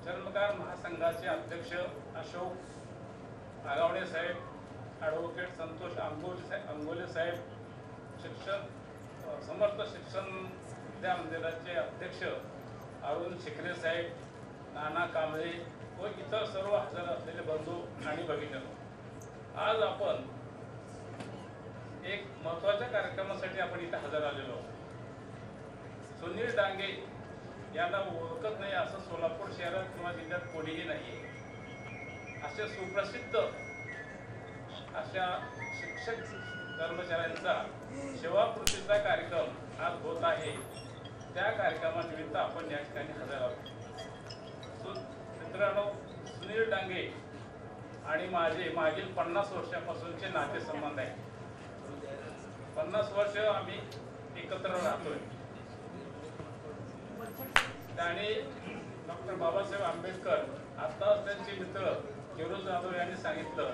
चर्मकार महासंघाचे अध्यक्ष अशोक आगावणे साहेब, ॲडव्होकेट संतोष अंगोले साहेब, समर्थ शिक्षण विद्या मंदिराचे अध्यक्ष अरुण शिकरे साहेब, नाना कांबळे व इतर सर्व हजर असलेले बंधू आणि भगिनींनो, आज आपण एक महत्त्वाच्या कार्यक्रमासाठी आपण इथे हजर आलेलो आहोत. सुनील डांगे यांना ओळखत नाही असं सोलापूर शहरात किंवा जिल्ह्यात कोणीही नाही. असे सुप्रसिद्ध अशा शिक्षक कर्मचाऱ्यांचा सेवाकृतीचा कार्यक्रम आज होत आहे. त्या कार्यक्रमानिमित्त आपण या ठिकाणी हजर आहोत. मित्रांनो, सुनील डांगे आणि माझे मागील 50 वर्षापासूनचे नातेसंबंध आहेत. 50 वर्ष आम्ही एकत्र राहतोय. त्याने डॉक्टर बाबासाहेब आंबेडकर, आता त्यांचे मित्र केरोज जाधव यांनी सांगितलं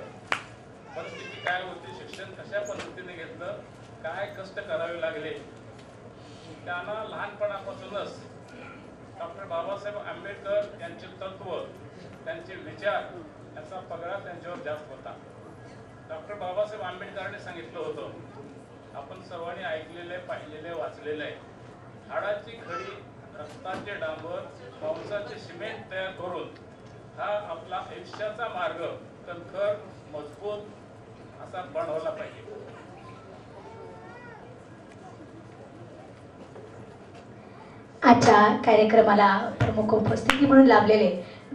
परिस्थिती काय होती, शिक्षण कशा पद्धतीने घेतलं, काय कष्ट करावे लागले. त्यांना लहानपणापासूनच डॉक्टर बाबासाहेब आंबेडकर यांचे तत्व, त्यांचे विचार याचा पगडा त्यांच्यावर जास्त होता. डॉक्टर बाबासाहेब आंबेडकरांनी सांगितलं होतं, आपण सर्वांनी ऐकलेले, पाहिलेले, वाचलेले आहे, हाडाची खडी, रक्ताचे डांबर, पावसाचे सिमेंट तयार करून हा आपला आयुष्याचा मार्ग कणखर, मजबूत असा बनवला पाहिजे. आजच्या कार्यक्रमाला प्रमुख उपस्थिती म्हणून लाभलेले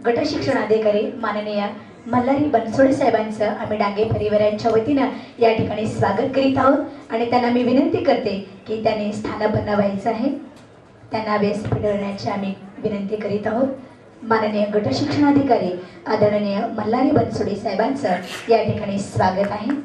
गट शिक्षणाधिकारी माननीय मल्हारी बनसोडे साहेबांचं आम्ही डांगे परिवारांच्या वतीनं या ठिकाणी स्वागत करीत आहोत आणि त्यांना मी विनंती करते की त्यांनी स्थानापन्न व्हायचं आहे. त्यांना व्यासपीठ करण्याची आम्ही विनंती करीत आहोत. माननीय गट शिक्षणाधिकारी आदरणीय मल्हारी बनसोडे साहेबांचं या ठिकाणी स्वागत आहे.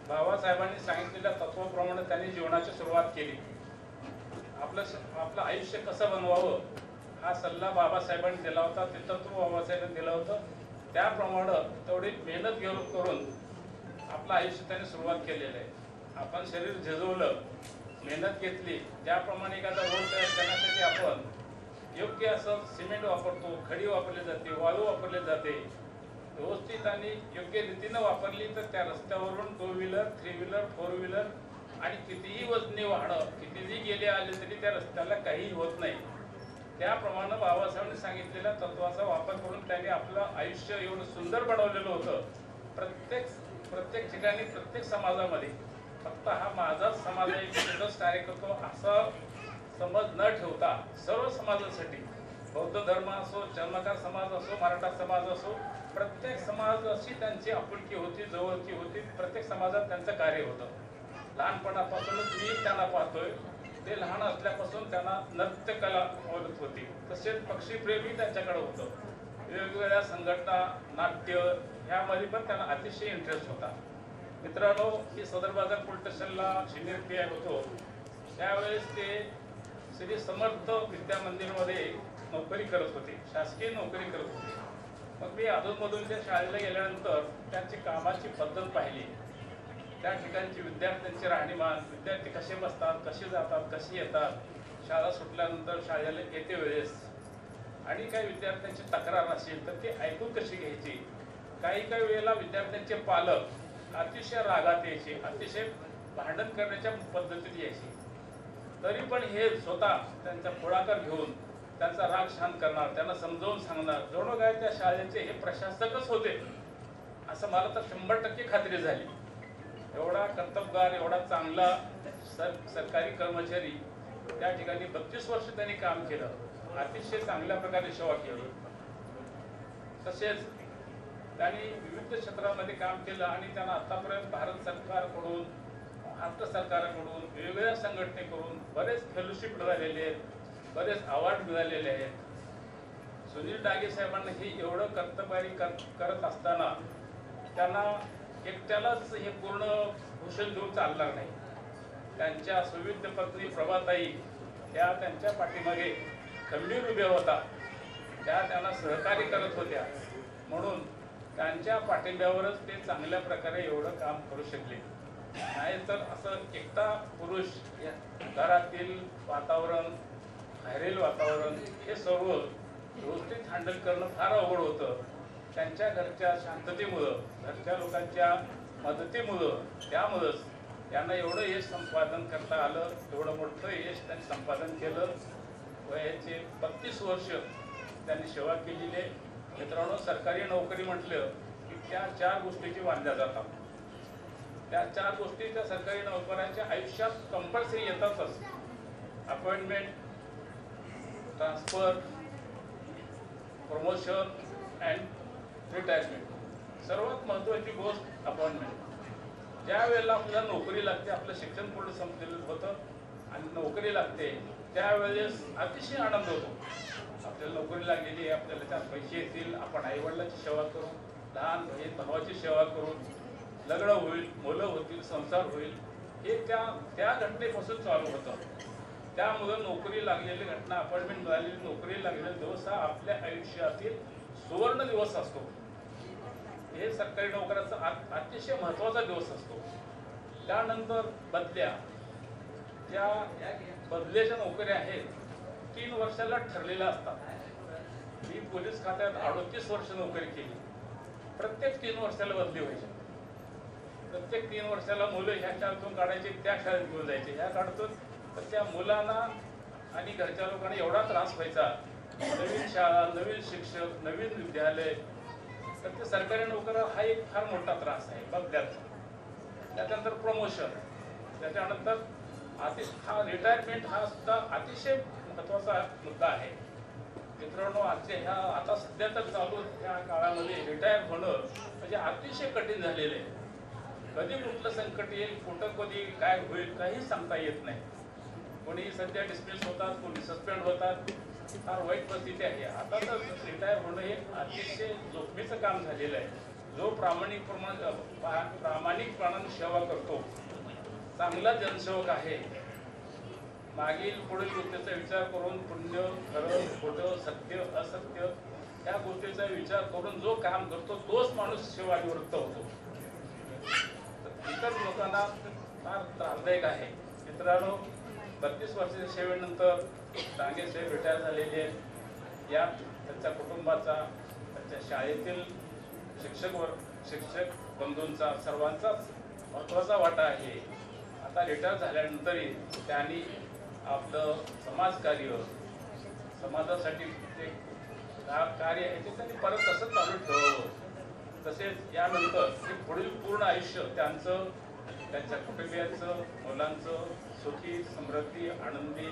बाबासाहेबांनी सांगितलेल्या तत्वाप्रमाणे त्यांनी जीवनाची सुरुवात केली. आपलं आयुष्य कसं बनवावं हा सल्ला बाबासाहेबांनी दिला होता, ते तत्व बाबासाहेबांनी दिलं होतं. त्याप्रमाणे तेवढी मेहनत करून आपलं आयुष्य त्यांनी सुरुवात केलेलं आहे. आपण शरीर झिजवलं, मेहनत घेतली, त्याप्रमाणे एखादा रोड तयार करण्यासाठी आपण योग्य असं सिमेंट वापरतो, खडी वापरली जाते, वाळू वापरली जाते. व्यवस्थित आणि योग्य रीतीनं वापरली तर त्या रस्त्यावरून 2 व्हीलर, 3 व्हीलर, 4 व्हीलर आणि कितीही वजनी वाहनं कितीही गेले आले तरी त्या रस्त्याला काही होत नाही. त्याप्रमाणे बाबासाहेबांनी सांगितलेल्या तत्वाचा वापर करून त्यांनी आपलं आयुष्य एवढं सुंदर बनवलेलं होतं. प्रत्येक ठिकाणी, प्रत्येक समाजामध्ये फक्त हा माझाच समाज आहे, मी कार्य करतो असा समज न ठेवता सर्व समाजासाठी, बौद्ध धर्म असो, चर्मकार समाज असो, मराठा समाज असो, प्रत्येक समाजाशी त्यांची आपुलकी होती, जवळकी होती. प्रत्येक समाजात त्यांचं कार्य होतं. लहानपणापासूनच मी त्यांना पाहतोय, ते लहान असल्यापासून त्यांना नृत्यकला आवडत होती. तसेच पक्षीप्रेमी त्यांच्याकडे होतं. वेगवेगळ्या संघटना, नाट्य ह्यामध्ये पण त्यांना अतिशय इंटरेस्ट होता. मित्रांनो, मी सदर बाजार पोलीस स्टेशनला सिनियर PI होतो. त्यावेळेस ते श्री समर्थ विद्या मंदिरमध्ये नोकरी करत होते, शासकीय नोकरी करत होते. मग मी अधूनमधून त्या शाळेला गेल्यानंतर त्यांची कामाची पद्धत पाहिली. त्या ठिकाणची विद्यार्थ्यांची राहणीमान, विद्यार्थी कसे बसतात, कसे जातात, कसे येतात, शाळा सुटल्यानंतर शाळेला येते वेळेस, आणि काही विद्यार्थ्यांची तक्रार असेल तर ती ऐकून कशी घ्यायची. काही वेळेला विद्यार्थ्यांचे पालक अतिशय रागात यायचे, अतिशय भांडण करण्याच्या पद्धतीत यायचे. तरी पण हे स्वतः त्यांचा पुढाकार घेऊन त्यांचा राग शांत करणार, त्यांना समजावून सांगणार. जणू काय त्या शाळेचे हे प्रशासकच होते असं मला तर 100% खात्री झाली. एवढा कर्तबगार, एवढा चांगला सरकारी कर्मचारी त्या ठिकाणी 32 वर्ष त्यांनी काम केलं, अतिशय चांगल्या प्रकारे सेवा केली. तसेच त्यांनी विविध क्षेत्रामध्ये काम केलं आणि त्यांना आतापर्यंत भारत सरकारकडून, महाराष्ट्र सरकारकडून, वेगवेगळ्या संघटनेकडून बरेच फेलोशिप मिळालेले आहेत, बरेच अवॉर्ड मिळालेले आहेत. सुनील डांगे साहेबांना हे एवढं कर्तबगारी करत असताना त्यांना एकट्यालाच हे पूर्ण भूषण देऊन चालणार नाही. त्यांच्या सुविद्य पत्नी प्रभाताई त्या त्यांच्या पाठीमागे खंबीर उभ्या होता, त्या त्यांना सहकार्य करत होत्या. म्हणून त्यांच्या पाठिंब्यावरच ते चांगल्या प्रकारे एवढं काम करू शकले. नाहीतर असं एकटा पुरुष घरातील वातावरण, बाहेरील वातावरण हे सर्व व्यवस्थित हँडल करणं फार अवघड होतं. त्यांच्या घरच्या शांततेमुळं, घरच्या लोकांच्या मदतीमुळं, त्यामुळंच त्यांना एवढं यश संपादन करता आलं. एवढं मोठं यश त्यांनी संपादन केलं. वयाचे 32 वर्ष त्यांनी सेवा केलेली आहे. मित्रांनो, सरकारी नोकरी म्हटलं की त्या 4 गोष्टीची वांध्या जातात. त्या 4 गोष्टी त्या सरकारी नोकऱ्यांच्या आयुष्यात कंपल्सरी येतातच. Appointment, transfer, promotion and retirement. सर्वात महत्त्वाची गोष्ट अपॉइंटमेंट. ज्या वेळेला आपल्याला नोकरी लागते, आपलं शिक्षण पूर्ण संपलेलं होतं आणि नोकरी लागते, त्यावेळेस अतिशय आनंद होतो. आपल्याला नोकरी लागलेली आहे, आपल्याला त्यात पैसे येतील, आपण आईवडिलांची सेवा करू, लहान बहीण भावाची सेवा करू, लग्न होईल, मुलं होतील, संसार होईल, हे त्या घटनेपासून चालू होतं. त्यामुळं नोकरी लागलेली घटना, अपॉइंटमेंट मिळालेली नोकरी लागलेला दिवस हा आपल्या आयुष्यातील सुवर्ण दिवस असतो. हे सरकारी नोकऱ्याचा अतिशय महत्त्वाचा दिवस असतो. त्यानंतर बदल्या, ज्या बदल्याच्या नोकऱ्या आहेत 3 वर्षाला ठरलेल्या असतात. मी पोलीस खात्यात 38 वर्ष नोकरी केली. प्रत्येक 3 वर्षाला बदली व्हायची. प्रत्येक 3 वर्षाला मुलं ह्या शाळेतून काढायचे, त्या शाळेत घेऊन जायचे. ह्या काढतोच तर त्या मुलांना आणि घरच्या लोकांना एवढा त्रास व्हायचा. नवीन शाळा, नवीन शिक्षक, नवीन विद्यालय, तर ते सरकारी नोकऱ्या हा एक फार मोठा त्रास आहे बदल्याचा. त्याच्यानंतर प्रमोशन, त्याच्यानंतर हा रिटायरमेंट हा सुद्धा अतिशय महत्त्वाचा मुद्दा आहे. मित्रांनो, आजच्या आता सध्या तर चालू ह्या काळामध्ये रिटायर होणं म्हणजे अतिशय कठीण झालेलं आहे. कधी कुठलं संकट येईल, कुठं कधी काय होईल काही सांगता येत नाही. कोणी सध्या डिसमिस होतात, कोणी सस्पेंड होतात, फार वाईट परिस्थिती आहे. आता तर रिटायर होणं हे अतिशय जोखमीचं काम झालेलं आहे. जो प्रामाणिकपणाने सेवा करतो, चांगला जनसेवक आहे, मागील पुढील गोष्टीचा विचार करून पुण्य, खरं, खोटं, सत्य, असत्य या गोष्टीचा विचार करून जो काम करतो तोच माणूस सेवानिवृत्त होतो. इतर लोकांना फार त्रासदायक आहे. मित्रांनो, 32 वर्षाच्या सेवेनंतर डांगे साहेब रिटायर झालेले आहेत. यात त्यांच्या कुटुंबाचा, त्यांच्या शाळेतील शिक्षक बंधूंचा, सर्वांचाच महत्त्वाचा वाटा आहे. आता रिटायर झाल्यानंतरही त्यांनी आपलं समाजकार्य, समाजासाठी जे कार्य आहे ते त्यांनी परत तसंच चालू ठेवावं. तसेच यानंतर हे पुढील पूर्ण आयुष्य त्यांचं, त्यांच्या कुटुंबियांचं, मुलांचं सुखी, समृद्धी, आनंदी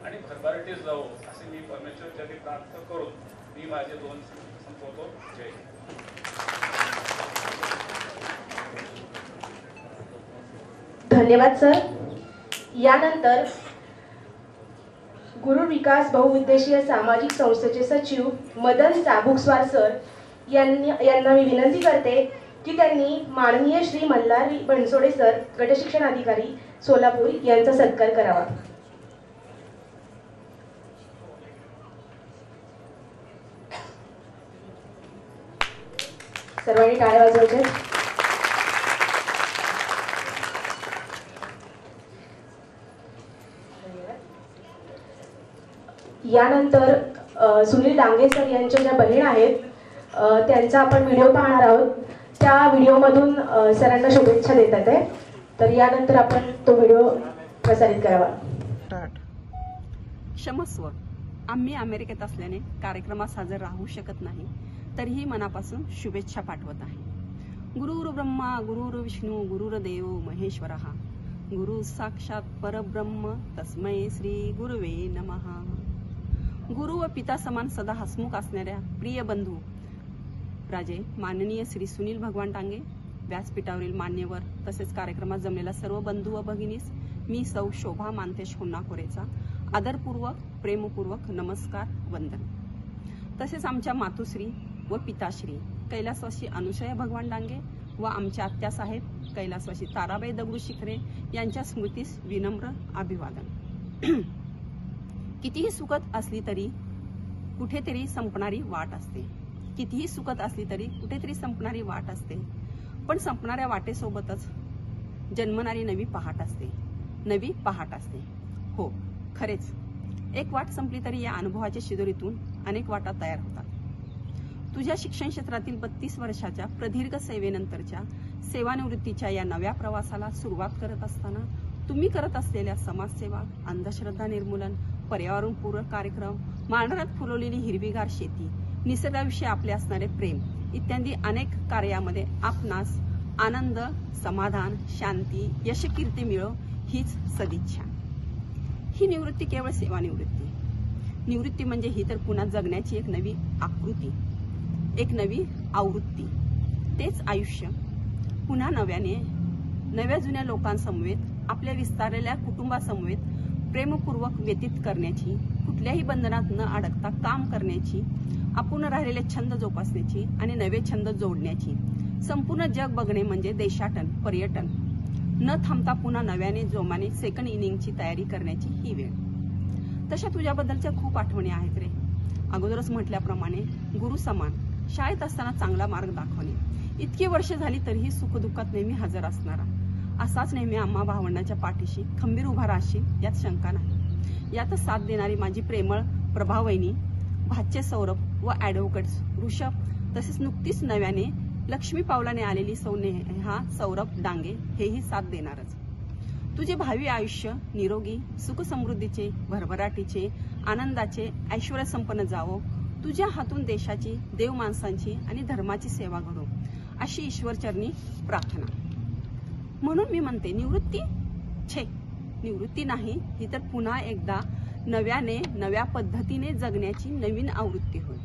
आणि भरभराटीत जावं असे मी परमेश्वरच्या प्रार्थना करून मी माझे 2 संपवतो. जय हिंद. धन्यवाद सर. यानंतर गुरु विकास बहुउद्देशीय सामाजिक संस्थेचे सचिव मदन चाबुकस्वार सर यांना मी विनंती करते की त्यांनी माननीय श्री मल्हारी बनसोडे सर, गटशिक्षण अधिकारी सोलापूर यांचा सत्कार करावा. सर्वांनी टाळ्या वाजवायच्या. यानंतर सुनील डांगे सर यांच्या ज्या बहीण आहेत त्यांचा आपण व्हिडिओ पाहणार आहोत. त्या व्हिडिओमधून सरांना शुभेच्छा देतात आहे. तर यानंतर आपण तो व्हिडिओ प्रसारित करावा. क्षमस्व, आम्ही अमेरिकेत असल्याने कार्यक्रमास हजर राहू शकत नाही, तरीही मनापासून शुभेच्छा पाठवत आहे. गुरुर्ब्रह्मा गुरुर्विष्णू गुरुर्देव महेश्वरः गुरु साक्षात परब्रह्म तस्मै श्री गुरुवे नमः. गुरु व पिता समान सदा हसमुख असणाऱ्या प्रिय बंधू राजे माननीय श्री सुनील भगवान डांगे, व्यासपीठावरील मान्यवर तसेच कार्यक्रमात जमलेल्या सर्व बंधू व भगिनीस मी सौ शोभा मानतेश होन्नाकोरेचा आदरपूर्वक प्रेमपूर्वक नमस्कार वंदन. तसेच आमच्या मातुश्री व पिताश्री कैलासवासी अनुसया भगवान डांगे व आमच्या आत्यासाहेब कैलासवासी ताराबाई दगडू शिखरे यांच्या स्मृतीस विनम्र अभिवादन. कितीही सुखत असली तरी कुठेतरी संपणारी वाट असते. कितीही सुखत असली तरी कुठेतरी संपणारी वाट असते. पण संपणाऱ्या वाटेसोबतच जन्मणारी नवी पहाट असते. नवी पहाट असते. हो, खरेच एक वाट संपली तरी या अनुभवाच्या शिदोरीतून अनेक वाटा तयार होतात. तुझ्या शिक्षण क्षेत्रातील 32 वर्षाच्या प्रदीर्घ सेवेनंतरच्या सेवानिवृत्तीच्या या नव्या प्रवासाला सुरुवात करत असताना तुम्ही करत असलेल्या समाजसेवा, अंधश्रद्धा निर्मूलन, पर्यावरणपूरक कार्यक्रम, मांडरात फुलवलेली हिरवीगार शेती, निसर्गाविषयी आपले असणारे प्रेम इत्यादी अनेक कार्यामध्ये आपणास आनंद, समाधान, शांती, यशकीर्ती मिळो हीच सदिच्छा. ही निवृत्ती केवळ सेवानिवृत्ती. निवृत्ती म्हणजे ही तर पुन्हा जगण्याची एक नवी आकृती, एक नवी आवृत्ती. तेच आयुष्य पुन्हा नव्याने नव्या जुन्या लोकांसमवेत आपल्या विस्तारलेल्या कुटुंबासमवेत प्रेमपूर्वक व्यतीत करण्याची, कुठल्याही बंधनात न अडकता काम करण्याची, अपूर्ण राहिलेले छंद जोपासण्याची आणि नवे छंद जोडण्याची, संपूर्ण जग बघणे म्हणजे देशाटन, पर्यटन, न थांबता पुन्हा नव्याने जोमाने सेकंड इनिंगची तयारी करण्याची ही वेळ. तशा तुझ्याबद्दलच्या खूप आठवणी आहेत रे. अगोदरच म्हटल्याप्रमाणे गुरु समान शाळेत असताना चांगला मार्ग दाखवणे, इतकी वर्ष झाली तरीही सुखदुःखात नेहमी हजर असणारा, असाच नेहमी आम्हा भावंडांच्या पाठीशी खंबीर उभा राहशील यात शंका नाही. यातच साथ देणारी माझी प्रेमळ प्रभावहिनी, भाचे सौरभ व ॲडव्होकेट्स ऋषभ, तसेच नुकतीच नव्याने लक्ष्मी पावलाने आलेली नेहा सौरभ डांगे हेही साथ देणारच. तुझे भावी आयुष्य निरोगी, सुख समृद्धीचे, भरभराटीचे, आनंदाचे, ऐश्वर्य संपन्न जावो. तुझ्या हातून देशाची, देव माणसांची आणि धर्माची सेवा घडो अशी ईश्वरचरणी प्रार्थना. म्हणून मी म्हणते निवृत्ती निवृत्ती नाही, ही तर पुन्हा एकदा नव्याने नव्या पद्धतीने जगण्याची नवीन आवृत्ती होय.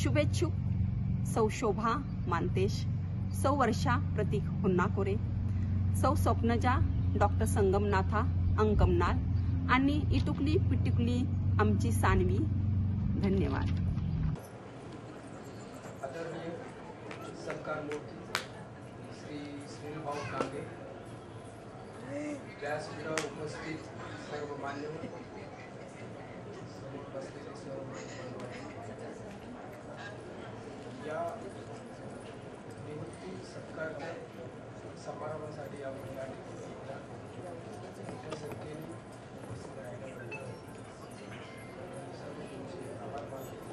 शुभेच्छुक सौ शोभा मानतेश, सौ वर्षा प्रतीक होन्नाकोरे, सौ स्वप्नजा डॉक्टर संगमनाथा अंकमनाल आणि इटुकली पिटुकली आमची सानवी. धन्यवाद. आदरणीय सरकार मूर्ती श्री सुनील भाऊ डांगे, व्यासपीठावर उपस्थित सर्व मान्यवर, उपस्थित सर्व या निवृत्ती सत्कारच्या समारंभासाठी आपण या मोठ्या संख्येने उपस्थित राहिल्याबद्दल सर्व तुमचे आभार मानतो.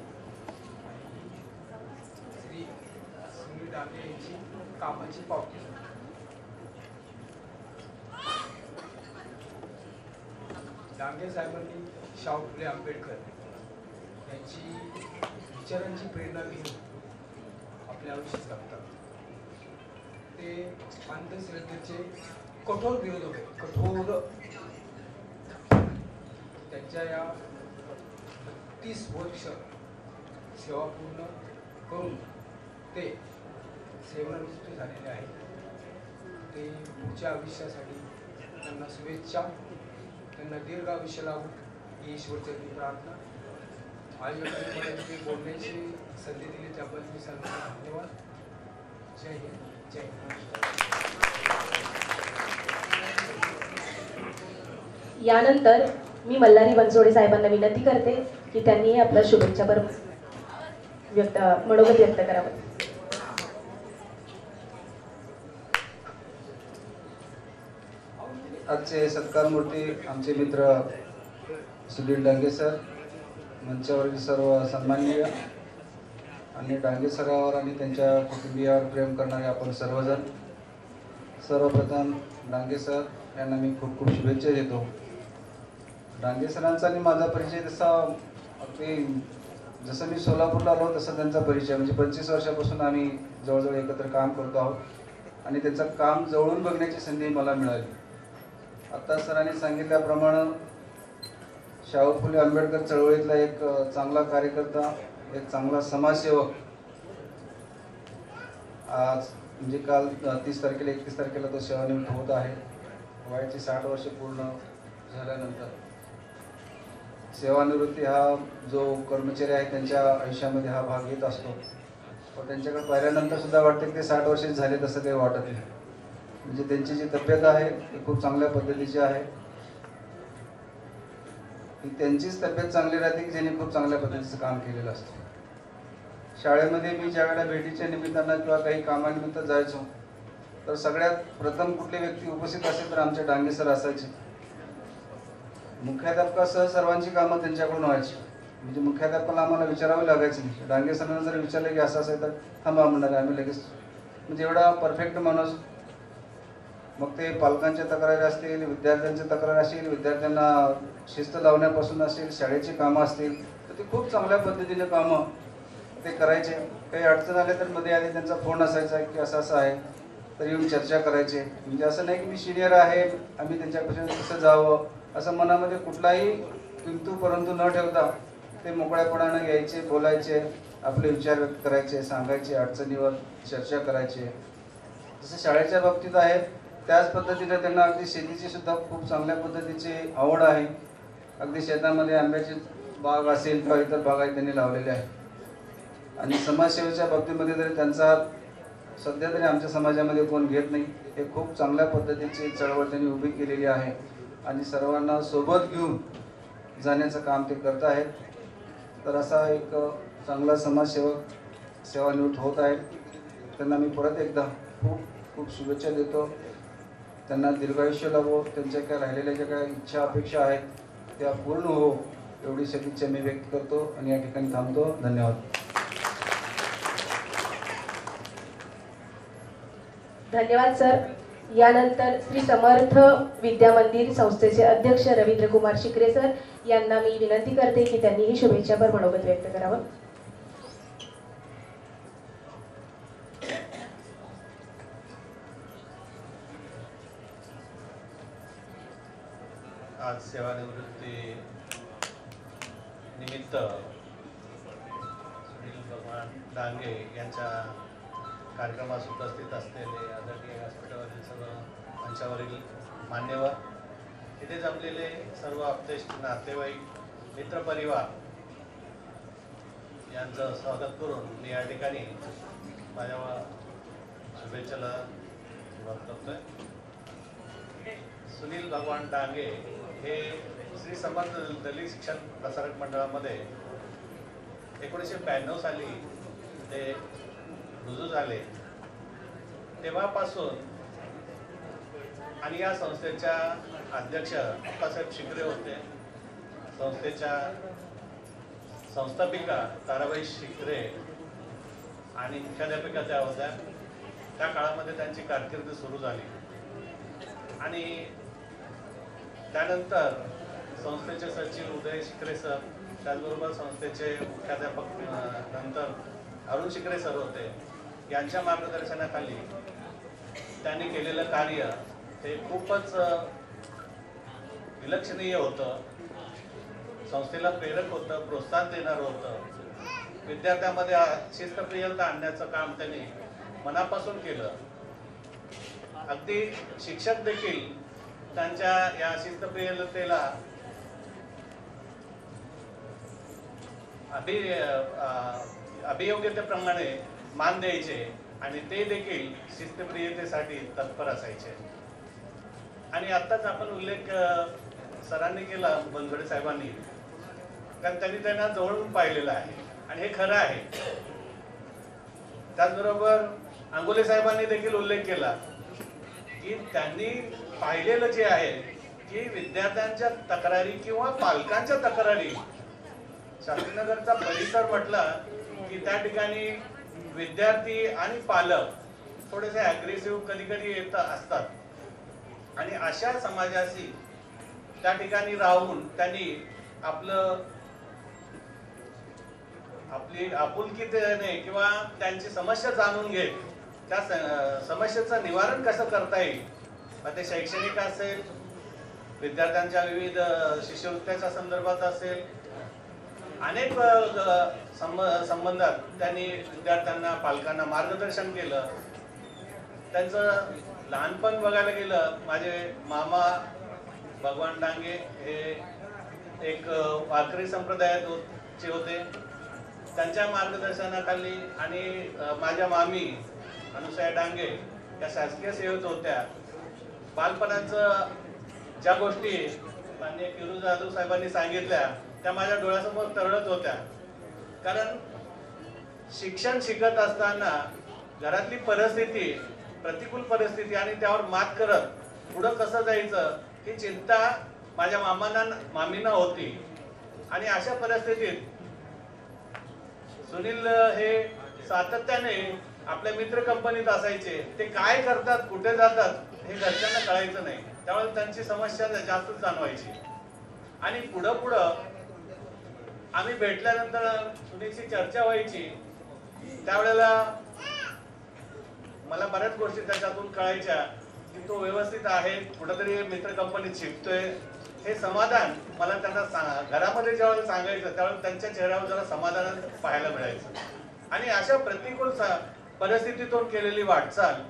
श्री सुनील डांगे यांची कामाची पावती. डांगे साहेबांनी शाहू फुले आंबेडकर यांची विचारांची प्रेरणा घेऊन आपले आयुष्य जगतात. ते अंधश्रद्धेचे कठोर विरोध होते. कठोर त्यांच्या या 30 वर्ष सेवा पूर्ण करून ते सेवानिवृत्त झालेले आहेत. ते पुढच्या आयुष्यासाठी त्यांना शुभेच्छा, त्यांना दीर्घ आयुष्य लाभो ही ईश्वरचरणी प्रार्थना. आयोजकांनी मला इथे बोलण्याची संधी दिली त्याबद्दल मी सर्वांना धन्यवाद. जय हिंद, जय महाराष्ट्र. यानंतर मी मल्हारी बनसोडे साहेबांना विनंती करते की त्यांनी आपल्या शुभेच्छापर मनोगत व्यक्त करावं. आजचे सत्कारमूर्ती आमचे मित्र सुनील डांगे सर, मंचावरील सर्व सन्माननीय आणि डांगे सरावर आणि त्यांच्या कुटुंबियावर प्रेम करणारे आपण सर्वजण, सर्वप्रथम डांगे सर यांना मी खूप खूप शुभेच्छा देतो. डांगे सरांचा आणि माझा परिचय तसा अगदी जसं मी सोलापूरला आलो तसं त्यांचा परिचय, म्हणजे 25 वर्षापासून आम्ही जवळजवळ एकत्र काम करतो आहोत आणि त्यांचं काम जवळून बघण्याची संधी मला मिळाली. आता सरांनी सांगितल्याप्रमाणे शाहू फुले आंबेडकर चळवळीतला एक चांगला कार्यकर्ता, एक चांगला समाजसेवक आज म्हणजे काल 30 तारखेला 31 तारखेला तो सेवानिवृत्त होत आहे. वयाची 60 वर्षे पूर्ण झाल्यानंतर सेवानिवृत्ती हा जो कर्मचारी आहे त्यांच्या आयुष्यामध्ये हा भाग येत असतो. पण त्यांच्याकडे पाहिल्यानंतर सुद्धा वाटतं की ते 60 वर्षे झाले तसं काही वाटत नाही. म्हणजे त्यांची जी तब्येत आहे ती खूप चांगल्या पद्धतीची आहे. की त्यांचीच तब्येत चांगली राहते की ज्यांनी खूप चांगल्या पद्धतीचं काम केलेलं असतं. शाळेमध्ये मी ज्या वेळेला भेटीच्या निमित्तानं किंवा काही कामानिमित्त जायचो तर सगळ्यात प्रथम कुठली व्यक्ती उपस्थित असेल तर आमचे डांगे सर असायचे. मुख्याध्यापकासह सर्वांची कामं त्यांच्याकडून व्हायची. म्हणजे मुख्याध्यापकाला आम्हाला विचारावं लागायचं नाही. डांगे सरांना जर विचारलं की असं असेल तर थांबा म्हणणार आम्ही लगेच. म्हणजे एवढा परफेक्ट माणूस. मग ते पालकांच्या तक्रारी असतील, विद्यार्थ्यांच्या तक्रारी असतील, विद्यार्थ्यांना शिस्त लावण्यापासून असेल, शाळेची कामं असतील तर ते खूप चांगल्या पद्धतीने कामं ते करायचे. काही अडचण आले तर मध्ये आधी त्यांचा फोन असायचा की असं असं आहे तर येऊन चर्चा करायचे. म्हणजे असं नाही की मी सिनियर आहे आम्ही त्यांच्यापासून कसं जावं असं मनामध्ये कुठलाही किंतु परंतु न ठेवता ते मोकळ्यापणानं यायचे, बोलायचे, आपले विचार व्यक्त करायचे, सांगायचे, अडचणीवर चर्चा करायचे. जसं शाळेच्या बाबतीत आहे त्याच पद्धतीने त्यांना अगदी शेतीची सुद्धा खूप चांगल्या पद्धतीची आवड आहे. अगदी शेतामध्ये आंब्याची बाग असेल किंवा इतर बागाही त्यांनी लावलेल्या आहे. आणि समाजसेवेच्या बाबतीमध्ये तरी त्यांचा सध्या तरी आमच्या समाजामध्ये कोण घेत नाही. हे खूप चांगल्या पद्धतीची चळवळ त्यांनी उभी केलेली आहे आणि सर्वांना सोबत घेऊन जाण्याचं काम ते करत आहेत. तर असा एक चांगला समाजसेवक सेवानिवृत्त होत आहेत. त्यांना मी परत एकदा खूप खूप शुभेच्छा देतो. त्यांना दीर्घायुष्य लाभो, त्यांच्या काय राहिलेल्या ज्या काही इच्छा अपेक्षा आहेत त्या पूर्ण हो एवढी सदिच्छा मी व्यक्त करतो आणि या ठिकाणी थांबतो. धन्यवाद. धन्यवाद सर. यानंतर श्री समर्थ विद्या मंदिर संस्थेचे अध्यक्ष रवींद्र कुमार शिकरे सर यांना मी विनंती करते की त्यांनी ही शुभेच्छापर मनोगत व्यक्त करावं. आज सेवानिवृत्ती निमित्त सुनील भगवान डांगे यांच्या कार्यक्रमास उपस्थित असलेले आदरणीय व्यासपीठावरील सर्व मंचावरील मान्यवर, इथे जमलेले सर्व आप्तेष्ट नातेवाईक, मित्रपरिवार यांचं स्वागत करून मी या ठिकाणी माझ्या शुभेच्छेला सुरुवात करतोय. सुनील भगवान डांगे हे श्री समर्थ दलित शिक्षण प्रसारक मंडळामध्ये 1992 साली ते रुजू झाले. तेव्हापासून आणि या संस्थेच्या अध्यक्ष अप्पासाहेब शिकरे होते. संस्थेच्या संस्थापिका ताराबाई शिकरे आणि मुख्याध्यापिका त्या होत्या. त्या काळामध्ये त्यांची कारकीर्द सुरू झाली आणि त्यानंतर संस्थेचे सचिव उदय शिकरे सर, त्याचबरोबर संस्थेचे मुख्याध्यापक नंतर अरुण शिकरे सर होते. यांच्या मार्गदर्शनाखाली त्यांनी केलेलं कार्य हे खूपच विलक्षणीय होतं. संस्थेला प्रेरक होतं, प्रोत्साहन देणारं होतं. विद्यार्थ्यांमध्ये शिस्तप्रियता आणण्याचं काम त्यांनी मनापासून केलं. अगदी शिक्षक देखील त्यांच्या या शिस्तप्रियतेला अभियोग्यतेप्रमाणे मान द्यायचे आणि ते देखील शिस्तप्रियतेसाठी तत्पर असायचे. आणि आत्ताच आपण उल्लेख सरांनी केला बनसोडे साहेबांनी, कारण त्यांनी त्यांना जवळून पाहिलेलं आहे आणि हे खरं आहे. त्याचबरोबर अंगोले साहेबांनी देखील उल्लेख केला की त्यांनी पाहिलेलं जे आहे की विद्यार्थ्यांच्या तक्रारी किंवा पालकांच्या तक्रारी, शास्त्रीनगरचा परिसर म्हटला की त्या ठिकाणी विद्यार्थी आणि पालक थोडेसे ॲग्रेसिव्ह कधी कधी येत असतात आणि अशा समाजाशी त्या ठिकाणी राहून त्यांनी आपलं आपली आपुलकीने किंवा त्यांची समस्या जाणून घेत त्या समस्येचं निवारण कसं करता येईल, मग ते शैक्षणिक असेल, विद्यार्थ्यांच्या विविध शिष्यवृत्त्याच्या संदर्भात असेल, अनेक संबंधात त्यांनी विद्यार्थ्यांना पालकांना मार्गदर्शन केलं. त्यांचं लहानपण बघायला गेलं, माझे मामा भगवान डांगे हे एक वारकरी संप्रदायाचे होते. त्यांच्या मार्गदर्शनाखाली आणि माझ्या मामी अनुसया डांगे या शासकीय सेवेत होत्या. बालपणाचं ज्या गोष्टी माननीय किरू जाधव साहेबांनी सांगितल्या त्या माझ्या डोळ्यासमोर तरळत होत्या. कारण शिक्षण शिकत असताना घरातली परिस्थिती, प्रतिकूल परिस्थिती आणि त्यावर मात करत पुढं कसं जायचं ही चिंता माझ्या मामींना होती. आणि अशा परिस्थितीत सुनील हे सातत्याने आपल्या मित्र कंपनीत असायचे. ते काय करतात, कुठे जातात हे घरच्यांना कळायचं नाही. त्यामुळे त्यांची समस्या जास्तच जाणवायची. आणि पुढं आम्ही भेटल्यानंतर सुनीलची चर्चा व्हायची. त्यावेळेला मला बऱ्याच गोष्टी त्याच्यातून कळायच्या की तो व्यवस्थित आहे, कुठेतरी मित्र कंपनीत शिकतोय. हे समाधान मला त्यांना घरामध्ये ज्यावेळेला सांगायचं त्यावेळेला त्यांच्या चेहऱ्यावर जरा समाधान पाहायला मिळायचं. आणि अशा प्रतिकूल परिस्थितीतून केलेली वाटचाल,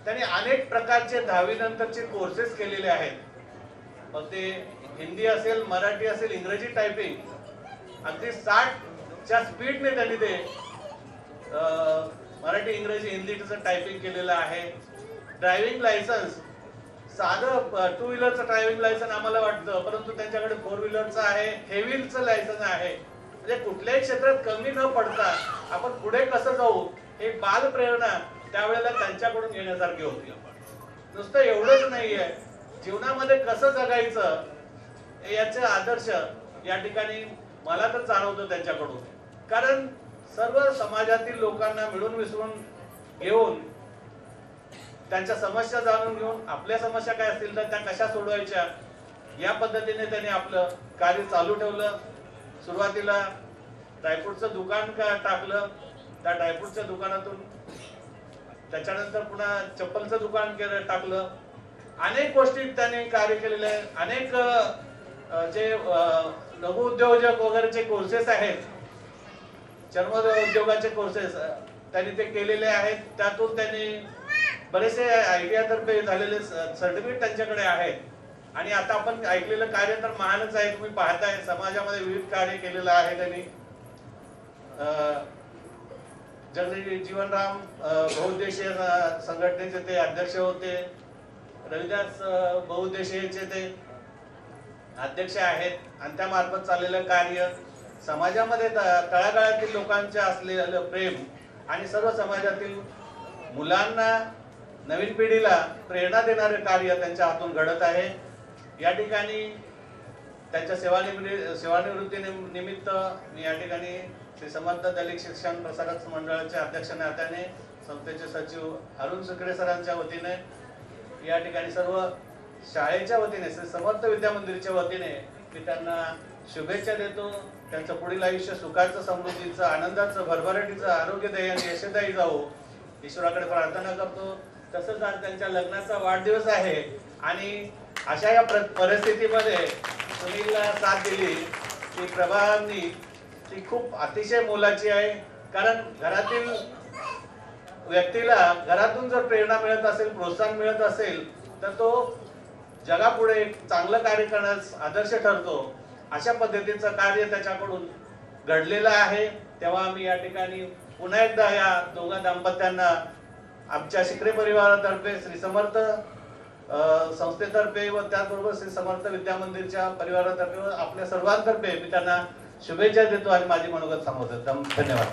त्यांनी अनेक प्रकारचे 10वी नंतरचे कोर्सेस केलेले आहेत. मग ते हिंदी असेल, मराठी असेल, इंग्रजी टायपिंग, अगदी 60च्या स्पीडने त्यांनी ते मराठी, इंग्रजी, हिंदीचं टायपिंग केलेलं आहे. ड्रायव्हिंग लायसन्स, साधं 2 व्हीलरचं ड्रायव्हिंग लायसन्स आम्हाला वाटतं, परंतु त्यांच्याकडे 4 व्हीलरचं आहे, हेवी व्हीलचं लायसन्स आहे. म्हणजे कुठल्याही क्षेत्रात कमी न पडता आपण पुढे कसं जाऊ हे बाल प्रेरणा त्यावेळेला त्यांच्याकडून घेण्यासारखी होती. नुसतं एवढंच नाहीये, जीवनामध्ये कसं जगायचं याचे आदर्श या ठिकाणी मला तर जाणवतं त्यांच्याकडून. कारण सर्व समाजातील लोकांना मिळून मिसळून घेऊन, त्यांच्या समस्या जाणून घेऊन, आपल्या समस्या काय असतील तर त्या कशा सोडवायच्या या पद्धतीने त्यांनी आपलं कार्य चालू ठेवलं. सुरुवातीला ड्रायफ्रूटचं दुकान टाकलं. त्या ड्रायफ्रूटच्या दुकानातून त्याच्यानंतर पुन्हा चप्पलचं दुकान टाकलं. अनेक गोष्टी त्यांनी कार्य केलेले आहेत. अनेक जे लघु उद्योजक वगैरेचे कोर्सेस आहेत, चर्म उद्योगाचे कोर्सेस त्यांनी ते केलेले आहेत. त्यातून त्यांनी बरेचसे आयडिया तर्फे झालेले सर्टिफिकेट त्यांच्याकडे आहेत. आणि आता आपण ऐकलेलं कार्य तर महानच आहे. तुम्ही पाहताय समाजामध्ये विविध कार्य केलेलं आहे त्यांनी. जगदीश जीवनराम बहुउद्देशीय संघटनेचे ते अध्यक्ष होते. रविदास बहुउद्देशीयचे ते अध्यक्ष आहेत. आणि त्यामार्फत चाललेलं कार्य समाजामध्ये तळागाळातील लोकांच्या असलेलं प्रेम आणि सर्व समाजातील मुलांना, नवीन पिढीला प्रेरणा देणारे कार्य त्यांच्या हातून घडत आहे. या ठिकाणी त्यांच्या सेवानिवृत्ती निमित्त मी या ठिकाणी श्री समर्थ दलित शिक्षण प्रसारक मंडळाचे अध्यक्ष नात्याने, संस्थेचे सचिव अरुण सुकडे सरांच्या वतीने, या ठिकाणी सर्व शाळेच्या वतीने, श्री समर्थ विद्या मंदिरच्या वतीने मी त्यांना शुभेच्छा देतो. त्यांचं पुढील आयुष्य सुखाचं, समृद्धीचं, आनंदाचं, भरभराटीचं, आरोग्यदायी आणि यशदायी जावो ईश्वराकडे प्रार्थना करतो. तसंच आज त्यांच्या लग्नाचा वाढदिवस आहे आणि अशा या परिस्थितीमध्ये सुनीलला साथ दिली ती प्रभावांनी, ती खूप अतिशय मोलाची आहे. कारण घरातील व्यक्तीला घरातून जर प्रेरणा मिळत असेल, प्रोत्साहन मिळत असेल तर तो जगापुढे एक चांगलं कार्य करण्यास आदर्श ठरतो. अशा पद्धतीचं कार्य त्याच्याकडून घडलेलं आहे. तेव्हा आम्ही या ठिकाणी पुन्हा एकदा या दोघा दाम्पत्यांना आमच्या शिकरे परिवारातर्फे, श्री समर्थ संस्थेतर्फे व त्याचबरोबर श्री समर्थ विद्या मंदिरच्या परिवारातर्फे व आपल्या सर्वांतर्फे मी त्यांना शुभेच्छा देतो आणि माझी मनोगत सांगतो. धन्यवाद.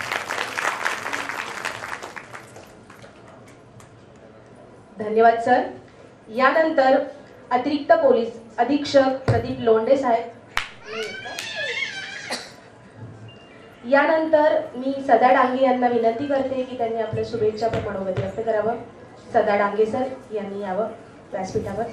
धन्यवाद सर. यानंतर अतिरिक्त पोलीस अधीक्षक प्रदीप लोंढे साहेब. यानंतर मी सदा डांगे यांना विनंती करते की त्यांनी आपल्या शुभेच्छा मनोगत व्यक्त करावं. सदा डांगे सर यांनी यावं व्यासपीठावर.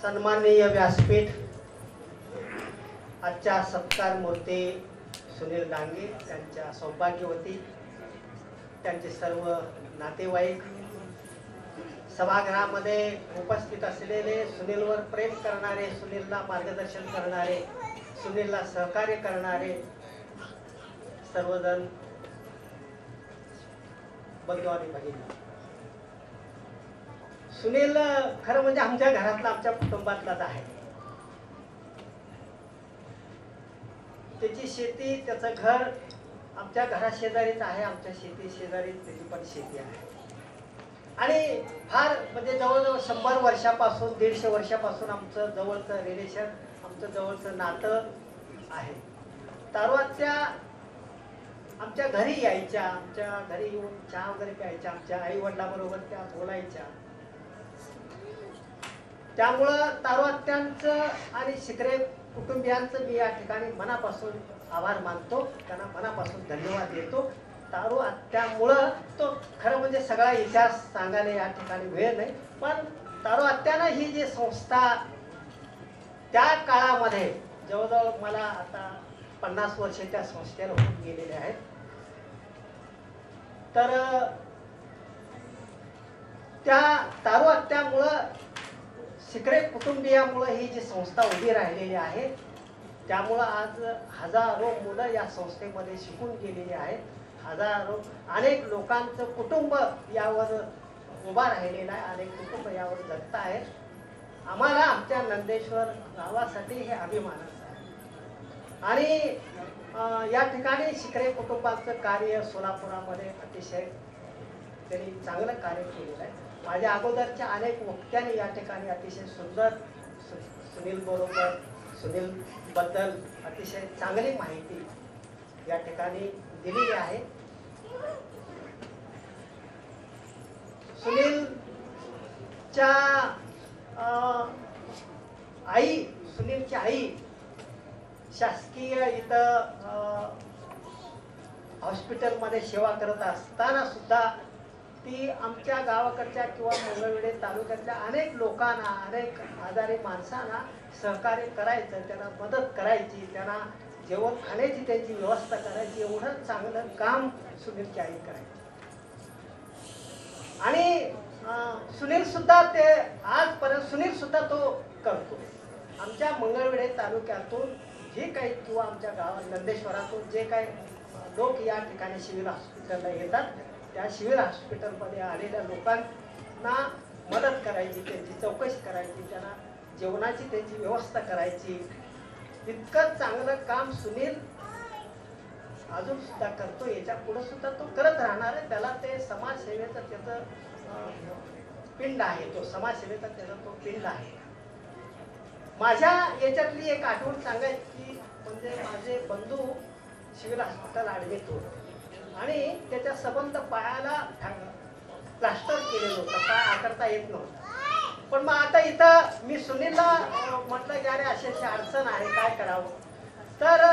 सन्माननीय व्यासपीठ, आजच्या सत्कार मूर्ती सुनील डांगे, त्यांच्या सौभाग्यवती, त्यांचे सर्व नातेवाईक, सभागृहामध्ये उपस्थित असलेले, सुनीलवर प्रेम करणारे, सुनीलला मार्गदर्शन करणारे, सुनीलला सहकार्य करणारे सर्वजण बंधू आणि भगिनी. सुनील खरं म्हणजे आमच्या घरातला, आमच्या कुटुंबातलाच आहे. त्याची शेती, त्याचं घर आमच्या घराशेजारीच आहे. आमच्या शेती शेजारीच त्याची पण शेती आहे. आणि फार म्हणजे जवळजवळ 100 वर्षापासून 150 वर्षापासून आमचं जवळचं रिलेशन, आमचं जवळचं नातं आहे. तारुआत्या आमच्या घरी यायच्या, आमच्या घरी येऊन चहा वगैरे प्यायच्या, आमच्या आई वडिलांबरोबर त्या बोलायच्या. त्यामुळं तारुआत्यांचं आणि शिकरे कुटुंबियांचं मी या ठिकाणी मनापासून आभार मानतो, त्यांना मनापासून धन्यवाद देतो. तारुआत्यामुळं तो खरं म्हणजे सगळा इतिहास सांगायला या ठिकाणी वेळ नाही, पण तारुआत्यानं ही जी संस्था त्या काळामध्ये जवळजवळ मला आता 50 वर्ष त्या संस्थेला होऊन गेलेले आहेत. तर त्या तारुआत्यामुळं, शिकरे कुटुंबियामुळं ही जी संस्था उभी राहिलेली आहे. त्यामुळं आज हजारो मुलं या संस्थेमध्ये शिकून गेलेली आहेत. हजारो अनेक लोकांचं कुटुंब यावर उभा राहिलेलं आहे, अनेक कुटुंब यावर जगत आहेत. आम्हाला आमच्या नंदेश्वर गावासाठी हे अभिमानाचं आहे. आणि या ठिकाणी शिकरे कुटुंबाचं कार्य सोलापुरामध्ये अतिशय त्यांनी चांगलं कार्य केलेलं आहे. माझ्या अगोदरच्या अनेक वक्त्यांनी या ठिकाणी अतिशय सुंदर सुनील बरोबर, सुनील बद्दल अतिशय चांगली माहिती या ठिकाणी दिलेली आहे. सुनीलच्या आई, सुनीलची आई शासकीय इथं हॉस्पिटलमध्ये सेवा करत असताना सुद्धा ती आमच्या गावाकडच्या किंवा मंगळवेढे तालुक्यातल्या अनेक लोकांना, अनेक आजारी माणसांना सहकार्य करायचं, त्यांना मदत करायची, त्यांना जेवण खाण्याची त्यांची व्यवस्था करायची. एवढं चांगलं काम सुनीलची आई करायची. आणि सुनील सुद्धा ते आजपर्यंत सुनील सुद्धा तो करतो. आमच्या मंगळवेढे तालुक्यातून जे काही किंवा आमच्या गावात नंदेश्वरातून जे काही लोक या ठिकाणी सिव्हिल हॉस्पिटलला येतात, त्या सिव्हिल हॉस्पिटलमध्ये आलेल्या लोकांना मदत करायची, त्यांची चौकशी करायची, त्यांना जेवणाची त्यांची व्यवस्था करायची. इतकं चांगलं काम सुनील अजून सुद्धा करतो. याच्या पुढे सुद्धा तो करत राहणार आहे. त्याला ते समाजसेवेचं त्याचं पिंड आहे, तो समाजसेवेचा त्याचा तो पिंड आहे. माझ्या याच्यातली एक आठवण सांगायची म्हणजे माझे बंधू सिव्हिल हॉस्पिटल ॲडमिट होते आणि त्याच्या संबंध पायाला प्लास्टर केलेलं होतं, पाय आकारता येत नव्हता. पण मग आता इथं मी सुनीलला म्हटलं की अरे अशी अडचण आहे, काय करावं. तर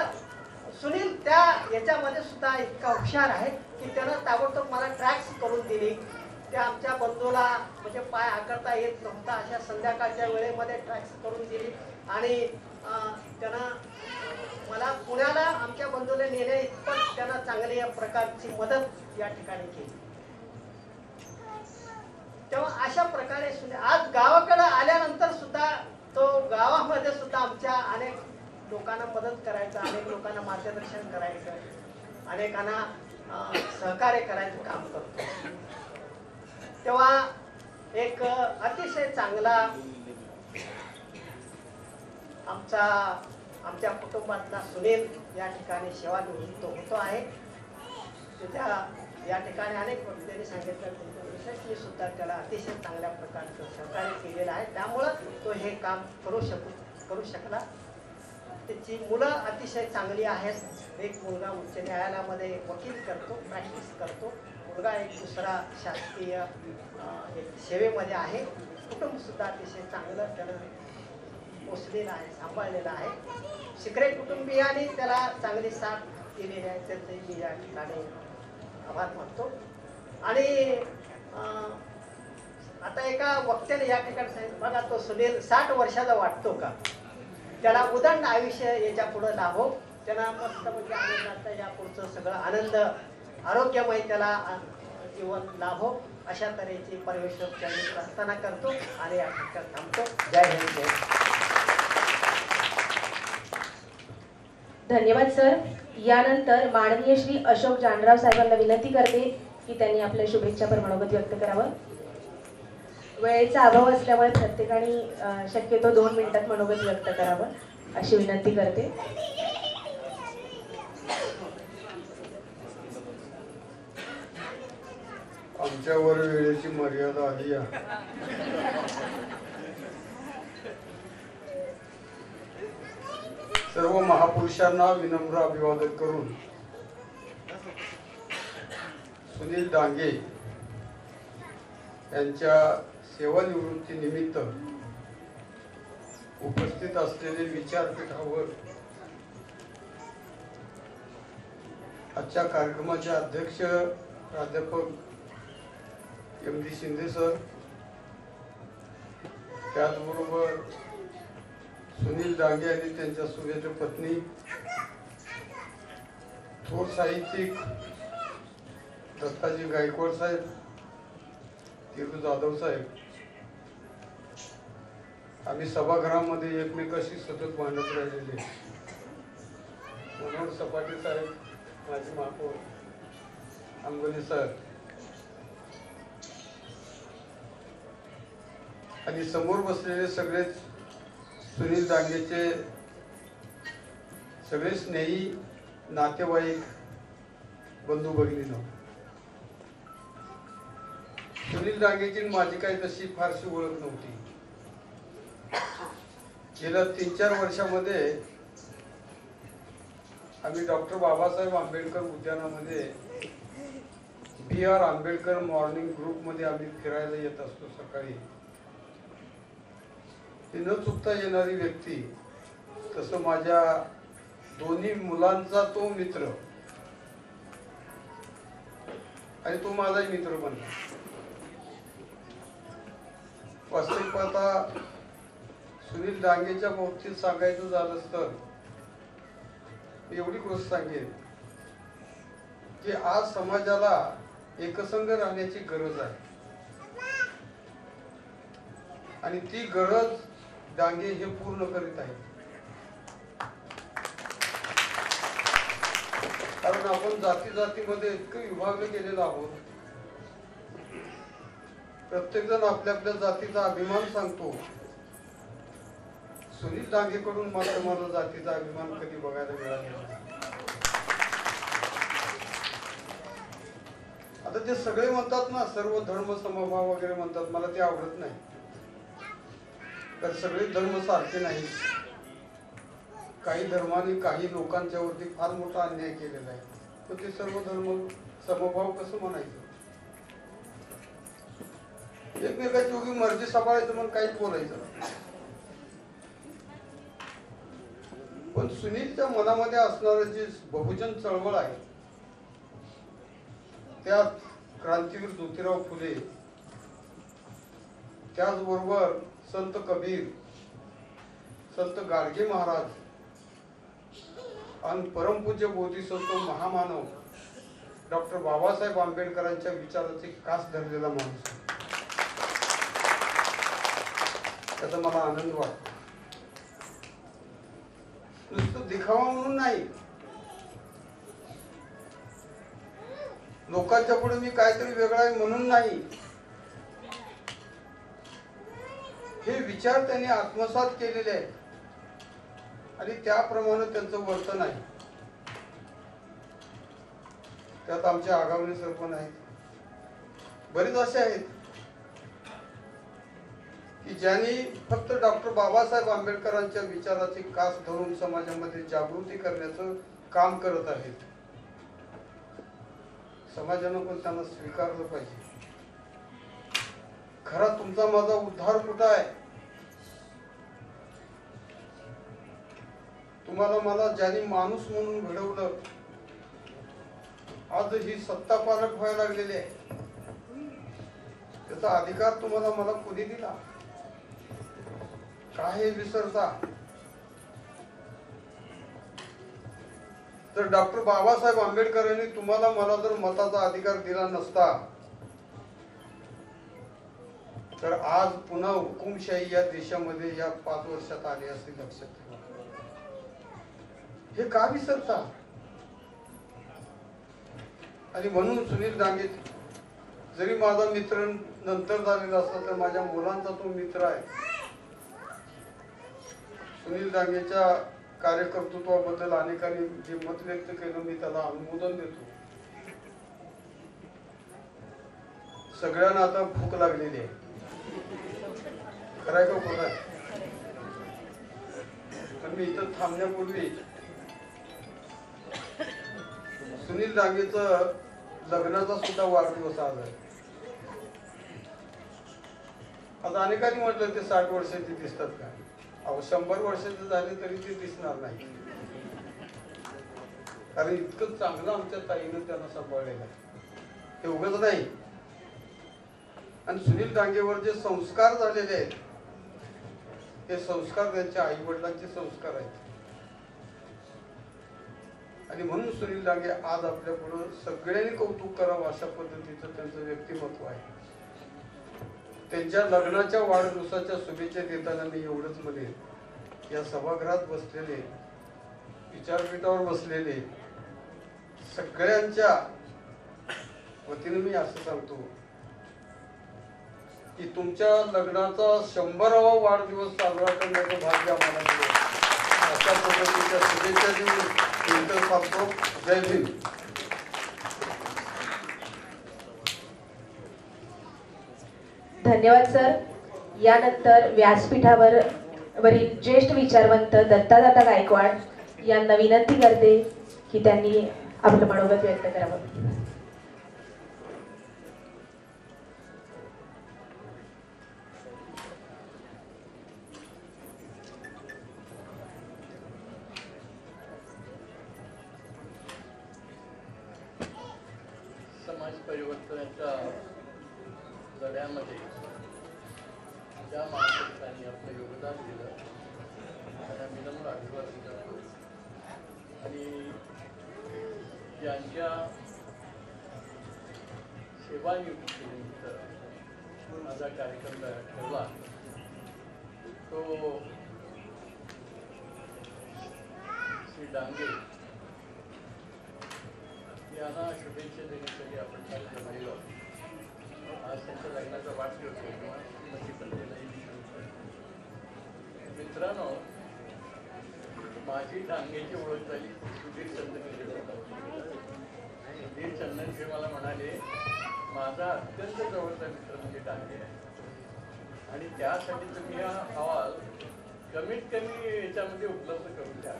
सुनील त्या याच्यामध्ये सुद्धा इतका हुशार आहे की त्यानं ताबडतोब मला ट्रॅक्स करून दिली. त्या आमच्या बंधूला म्हणजे पाय आकारता येत नव्हता, अशा संध्याकाळच्या वेळेमध्ये ट्रॅक्स करून दिली. आणि त्यानं मला पुण्याला आमच्या बंधूला नेण्या इतपत त्यानं चांगल्या प्रकारची मदत या ठिकाणी केली. तेव्हा अशा प्रकारे आज गावाकडे आल्यानंतर सुद्धा तो गावामध्ये सुद्धा आमच्या अनेक लोकांना मदत करायचं, अनेक लोकांना मार्गदर्शन करायचं, अनेकांना सहकार्य करायचं काम करतो. तेव्हा एक अतिशय चांगला आमच्या कुटुंबातला सुनील या ठिकाणी सेवानिवृत्त होतो आहे. त्याच्या या ठिकाणी अनेक व्यक्तींनी सांगितलं मी सुद्धा त्याला अतिशय चांगल्या प्रकारचं सहकार्य केलेलं आहे. त्यामुळं तो हे काम करू शकला. त्याची मुलं अतिशय चांगली आहेत. एक मुलगा उच्च न्यायालयामध्ये वकील करतो, प्रॅक्टिस करतो. मुलगा एक दुसरा शासकीय एक सेवेमध्ये आहे. कुटुंब सुद्धा अतिशय चांगलं त्यानं पोचलेलं आहे, सांभाळलेलं आहे. शिकरे कुटुंबियांनी त्याला चांगली साथ दिलेली आहे, त्यांचे मी या ठिकाणी आभार मानतो. आणि आता एका वक्त्याने या ठिकाणी सांगितलं बघा तो सुनील 60 वर्षाचा वाटतो का, त्याला उदंड आयुष्य याच्या पुढे लाभो, त्यांना मस्त म्हणजे आनंदाचा या पुढचं सगळं आनंद आरोग्यमय त्याला जीवन लाभो अशा तऱ्हेची परमेश्वरच्या मी प्रार्थना करतो आणि या ठिकाणी थांबतो. जय हिंद जय. धन्यवाद सर. यानंतर माननीय श्री अशोक जानराव साहेबांना विनंती करते की त्यांनी आपल्या शुभेच्छापर मनोगत व्यक्त करावं. वेळेचा अभाव असल्यामुळे प्रत्येकाने शक्यतो 2 मिनिटात मनोगत व्यक्त करावं अशी विनंती करते. आमच्यावर वेळेची मर्यादा आली आहे. सर्व महापुरुषांना विनम्र अभिवादन करून सुनील डांगे यांच्या सेवानिवृत्ती निमित्त उपस्थित असलेले विचारपीठावर आजच्या कार्यक्रमाचे अध्यक्ष प्राध्यापक MD शिंदे सर, त्याचबरोबर सुनील डांगे आणि त्यांच्या सुनेत्र पत्नी, थोर साहित्यिक दत्ताजी गायकवाड साहेब, तिरू जाधव साहेब, आम्ही सभागृहामध्ये एकमेकाशी सतत भांडत राहिलेले, मनोहर सपाटे साहेब, माजी महापौर अंगोले साहेब आणि समोर बसलेले सगळेच सुनील डांगेचे सगळे स्नेही नातेवाईक बंधू भगिनींनो, सुनील डांगेची माझी काही तशी फारशी ओळख नव्हती. गेल्या 3-4 वर्षामध्ये आम्ही डॉक्टर बाबासाहेब आंबेडकर उद्यानामध्ये BR आंबेडकर मॉर्निंग ग्रुप मध्ये आम्ही फिरायला येत असतो सकाळी. ती न चुकता येणारी व्यक्ती, तसं माझ्या दोन्ही मुलांचा तो मित्र आणि तो माझाही मित्र बनला. वास्तविक पाहता सुनील डांगेच्या बाबतीत सांगायचं झालंच तर एवढी गोष्ट सांगेन की आज समाजाला एकसंघ राहण्याची गरज आहे आणि ती गरज डांगे हे पूर्ण करीत आहेत. कारण आपण जाती जातीमध्ये इतकं विभागले गेलेलो आहोत. प्रत्येक जण आपल्या आपल्या जातीचा अभिमान सांगतो. सुनील डांगेकडून मात्र मला जातीचा अभिमान कधी बघायला मिळाला नाही. आता ते सगळे म्हणतात ना सर्व धर्म समभाव वगैरे म्हणतात, मला ते आवडत नाही. तर सगळे धर्म सारखे नाही. काही धर्माने काही लोकांच्या वरती फार मोठा अन्याय केलेला आहे. तर ते सर्व धर्म समभाव कसं म्हणायचं? एकमेकाची उगी मर्जी सांभाळायचं म्हणून काहीच बोलायचं. पण सुनीलच्या मनामध्ये असणारी जी बहुजन चळवळ आहे, त्यात क्रांतीवीर ज्योतिराव फुले, त्याचबरोबर संत कबीर, संत गाडगे महाराज आणि परमपूज्य बोधिसत्व महामानव डॉक्टर बाबासाहेब आंबेडकरांच्या विचाराचे कास धरलेला माणूस, त्याचा मला आनंद वाटतो. नुसतं दिखावा म्हणून नाही, लोकांच्या पुढे मी काहीतरी वेगळा आहे म्हणून नाही, हे विचार त्यांनी आत्मसात केलेले आहेत आणि त्याप्रमाणे त्यांचं वर्तन आहे. त्यात आमचे आगावणे सर पण आहेत, बरेच असे आहेत की ज्यांनी फक्त डॉक्टर बाबासाहेब आंबेडकरांच्या विचाराची कास धरून समाजामध्ये जागृती करण्याचं काम करत आहेत. समाजानं पण त्यांना स्वीकारलं पाहिजे. खरा तुमचा माझा उद्धार कुठं आहे? तुम्हाला मला ज्यांनी माणूस म्हणून घडवलं, आज ही सत्ता पालक व्हायला लागलेली आहे. त्याचा अधिकार तुम्हाला मला कोणी दिला? काय हे विसरता? तर डॉक्टर बाबासाहेब आंबेडकरांनी तुम्हाला मला जर मताचा अधिकार दिला नसता तर आज पुन्हा हुकुमशाही या देशामध्ये या 5 वर्षात आली असती. लक्षात ठेवा. हे का विसरता? आणि म्हणून सुनील डांगे जरी माझा मित्र नंतर झालेला असला तर माझ्या मुलांचा तो मित्र आहे. सुनील डांगेच्या कार्यकर्तृत्वाबद्दल अनेकांनी जे मत व्यक्त केलं मी त्याला अनुमोदन देतो. सगळ्यांना आता भूक लागलेली आहे. खरंय का खोटं आहे? पण मी इथं थांबण्यापूर्वी सुनील डांगेचं लग्नाचा सुद्धा वाढदिवस आज आहे. आता अनेकांनी म्हटलं ते 60 वर्षाचे दिसतात का? अहो 100 वर्षाचे झाले तरी ते दिसणार नाही. कारण इतकं चांगलं आमच्या ताईनं त्यांना सांभाळलेलं आहे. हे उगाच नाही. आणि सुनील डांगेवर जे संस्कार झालेले आहेत ते संस्कार त्यांच्या आई वडिलांचे संस्कार आहेत. आणि म्हणून सुनील डांगे आज आपल्या पुढे सगळ्यांनी कौतुक करावं अशा पद्धतीचं त्यांचं व्यक्तिमत्व आहे. त्यांच्या लग्नाच्या वाढदिवसाच्या शुभेच्छा देताना मी एवढंच म्हणेन, या सभागृहात बसलेले, विचारपीठावर बसलेले सगळ्यांच्या वतीने मी असं सांगतो की तुमच्या लग्नाचा 100वा वाढदिवस साजरा करण्याचं भाग्य आम्हाला मिळेल. अशा पद्धतीच्या शुभेच्छा देऊन इंटर करतो. जय भीम. धन्यवाद सर. यानंतर व्यासपीठावर वरील ज्येष्ठ विचारवंत दत्तादादा गायकवाड यांना विनंती करते की त्यांनी आपलं मनोगत व्यक्त करावं. समाज परिवर्तनाच्या लढ्यामध्ये ज्या महापुरुषांनी आपलं योगदान दिलं त्यांना विनम्र अभिवादन करतो. आणि ज्यांच्या सेवानिवृत्तीनिमित्त माझा कार्यक्रम ठरला तो श्री डांगे यांना शुभेच्छा देण्यासाठी आपण कार्यक्रम राहिलो. आज त्यांच्या लग्नाचा वाढदिवस किंवा मित्रांनो, माझी डांगेची ओळख झाली सुधीर चंदनखेडे. सुधीर चंदनखेडे मला म्हणाले माझा अत्यंत जवळचा मित्र म्हणजे डांगे आहे आणि त्यासाठी तुम्ही हा अहवाल कमीत कमी याच्यामध्ये उपलब्ध करून द्या.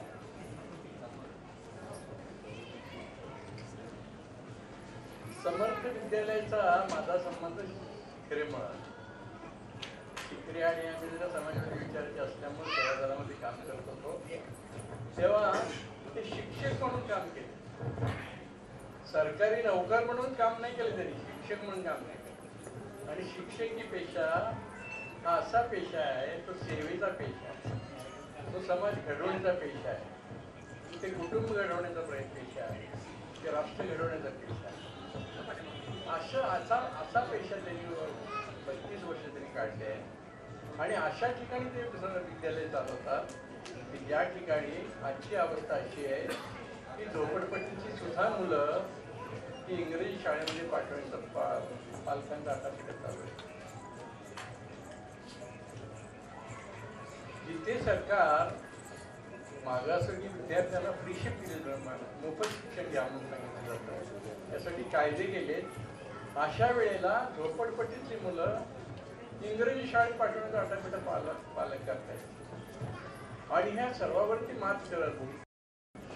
समर्थ विद्यालयाचा माझा संबंध खरे मुळात शिकरी आणि आम्ही जरा समाजाचे विचाराचे असल्यामुळे सेवादलामध्ये काम करत होतो तेव्हा ते शिक्षक म्हणून काम केले. सरकारी नोकर म्हणून काम नाही केले तरी शिक्षक म्हणून काम नाही केलं. आणि शिक्षक ही पेशा हा असा पेशा आहे, तो सेवेचा पेशा आहे, तो समाज घडवण्याचा पेशा आहे, ते कुटुंब घडवण्याचा पेशा आहे, ते राष्ट्र घडवण्याचा पेशा आहे. असा पेशा त्यांनी 35 वर्ष त्यांनी काढले आहे. आणि अशा ठिकाणी ते विद्यालय चालवतात की ज्या ठिकाणी आजची अवस्था अशी आहे की झोपडपट्टीची सुद्धा मुलं ती इंग्रजी शाळेमध्ये पाठवण्याचा पालकांचा आता शिकत चालू आहे. जिथे सरकार मागासवर्गीय विद्यार्थ्यांना फ्रीशिप दिले, मोफत शिक्षण घ्या म्हणून सांगितलं जातं, त्यासाठी कायदे केले. अशा वेळेला झोपडपट्टीची मुलं इंग्रजी शाळेत पाठवण्याचा आटापिटा पालक करतायत. आणि ह्या सर्वांवरती मात करत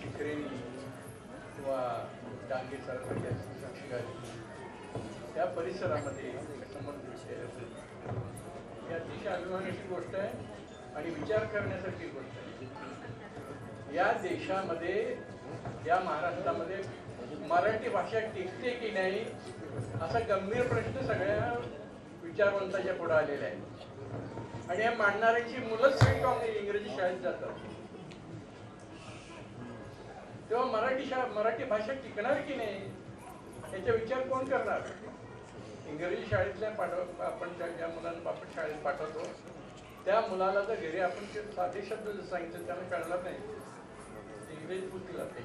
शिकरेनी किंवा डांगे सारख्या शिक्षकांनी त्या परिसरामध्ये समर्थ ही अतिशय अभिमानाची गोष्ट आहे आणि विचार करण्यासारखी गोष्ट आहे. या देशामध्ये, या महाराष्ट्रामध्ये मराठी भाषा टिकते की नाही असा गंभीर प्रश्न सगळ्या विचारवंताच्या पुढे आलेले आहेत आणि या मांडणाऱ्यांची मुलंच सगळी इंग्रजी शाळेत जातात. तेव्हा मराठी भाषा टिकणार की नाही याचा विचार कोण करणार? इंग्रजी शाळेतल्या आपण ज्या मुलांना आपण शाळेत पाठवतो त्या मुलाला जर घरी आपण ते साधे शब्द जर सांगितलं त्यांना कळणार नाही. इंग्रजी पुरती लागते.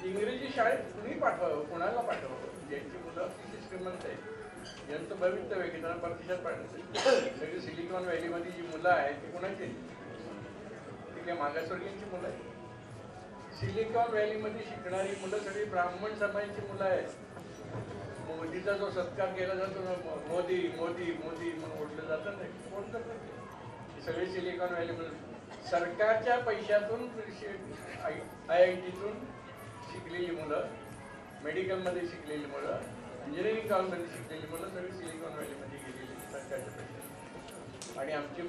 इंग्रजी शाळेत कुणी पाठवावं, कुणाला पाठवावं? ज्यांची मुलं अतिशय श्रीमंत आहे, यांचं भवितव्य आहे की त्यांना परदेशात पाठवायचं. सगळी सिलिकॉन व्हॅलीमध्ये जी मुलं आहेत ती कुणाची? ती काही मागासवर्गीयांची मुलं आहेत. सिलिकॉन व्हॅलीमध्ये शिकणारी मुलं सगळी ब्राह्मण समाजाची मुलं आहेत. मोदीचा जो सत्कार केला जातो ना, मोदी मोदी मोदी म्हणून ओढलं जातं नाही, कोण करत? सगळे सिलिकॉन व्हॅलीमध्ये सरकारच्या पैशातून IITतून शिकलेली मुलं, मेडिकलमध्ये शिकलेली मुलं, इंजिनिअरिंग कॉलेजमध्ये शिकलेली मुलं सगळी सिलिकॉन व्हॅलीमध्ये गेलेली सरकारच्या पैशात. आणि आमची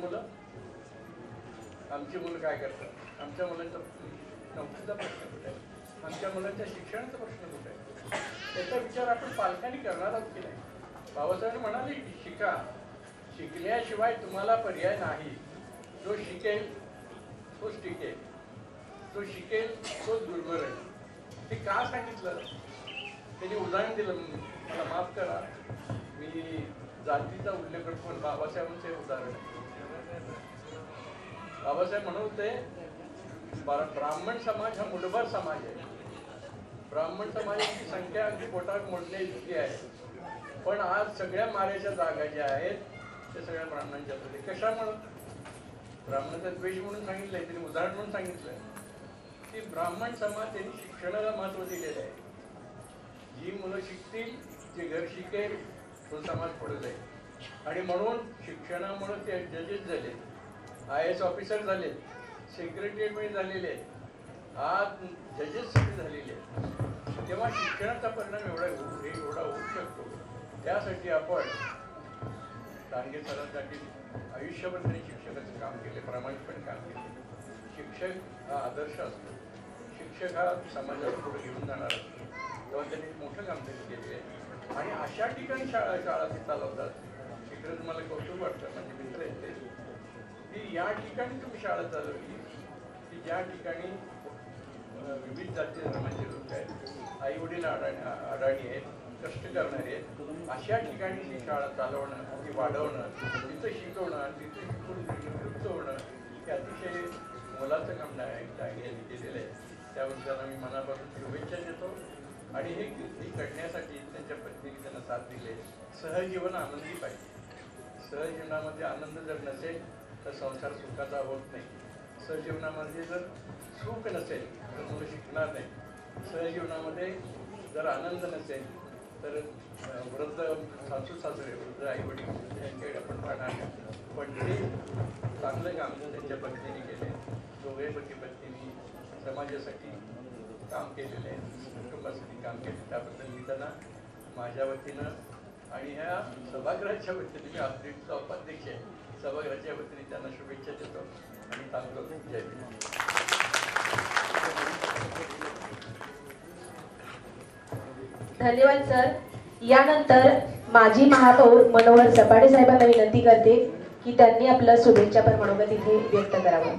मुलं काय करतात? आमच्या मुलांचा नोकरीचा प्रश्न कुठे आहे? आमच्या मुलांच्या शिक्षणाचा प्रश्न कुठे आहे? त्याचा विचार आपण पालकांनी करणार आहोत की नाही? बाबासाहेब म्हणाले की शिका, शिकल्याशिवाय तुम्हाला पर्याय नाही. जो शिकेल तोच टिकेल, जो शिकेल तोच दुर्बल आहे. ते का सांगितलं? त्यांनी उदाहरण दिलं. मला माफ करा, मी जातीचा उल्लेख करतो पण बाबासाहेबांचे उदाहरण आहे. बाबासाहेब म्हणत होते ब्राह्मण समाज हा मुठभर समाज आहे. ब्राह्मण समाजाची संख्या अगदी पोटात मोडणे इतकी आहे, पण आज सगळ्या माऱ्याच्या जागा ज्या आहेत त्या सगळ्या ब्राह्मणांच्या होते. कशामुळं? ब्राह्मणाचा द्वेष म्हणून सांगितलंय, त्यांनी उदाहरण म्हणून सांगितलंय की ब्राह्मण समाज त्यांनी शिक्षणाला महत्व दिलेलं आहे. जी मुलं शिकतील, जे घर शिकेल तो समाज पुढे जाईल. आणि म्हणून शिक्षणामुळे ते जजेस झाले, IAS ऑफिसर झाले, सेक्रेटरीमध्ये झालेले आहेत, आज जजेस झालेले आहेत. तेव्हा शिक्षणाचा परिणाम एवढा होऊ शकतो. त्यासाठी आपण डांगे सरांसाठी आयुष्यभर त्यांनी शिक्षकाचं काम केले, प्रामाणिकपणे काम केले. शिक्षक हा आदर्श असतो, शिक्षक हा समाजाला पुढे घेऊन जाणार असतो. तेव्हा त्यांनी मोठं काम त्यांनी केले आहे. आणि अशा ठिकाणी शाळा ते चालवतात. इकडे तुम्हाला कौतुक वाटतं, म्हणजे मित्र येते की या ठिकाणी तुम्ही शाळा चालवली की ज्या ठिकाणी विविध जाती धर्माचे लोक आहेत, आई वडील अडाणी आहेत, कष्ट करणारे आहेत. अशा ठिकाणी ही शाळा चालवणं, ती वाढवणं, तिथं शिकवणं, तिथं शिकून निवृत्त होणं हे अतिशय मोलाचं काम यांनी केलेलं आहे. त्याबद्दल आम्ही मनापासून शुभेच्छा देतो. आणि हे कीर्ती करण्यासाठी त्यांच्या पत्नीने त्यांना साथ दिले. सहजीवन आनंदी पाहिजे. सहजीवनामध्ये आनंद जर नसेल तर संसार सुखाचा होत नाही. सहजीवनामध्ये जर सुख नसेल तर मुलं शिकणार नाही. सहजीवनामध्ये जर आनंद नसेल तर वृद्ध सासू सासरे, वृद्ध आई वडील यांच्याकडे आपण राहणार नाही. पण ते चांगलं काम त्यांच्या पत्नीने केले. दोघे पती पत्नीने समाजासाठी काम केलेलं आहे, कुटुंबासाठी काम केले. त्याबद्दल मी त्यांना माझ्या वतीनं आणि ह्या सभागृहाच्या वतीने, मी आफरीचा उपाध्यक्ष आहे, सभागृहाच्या वतीने त्यांना शुभेच्छा देतो आणि सांगतो जय भीम. धन्यवाद सर. यानंतर माजी महापौर मनोहर सपाटे साहेबांना विनंती करते की त्यांनी आपलं शुभेच्छापर मनोगत इथे व्यक्त करावं.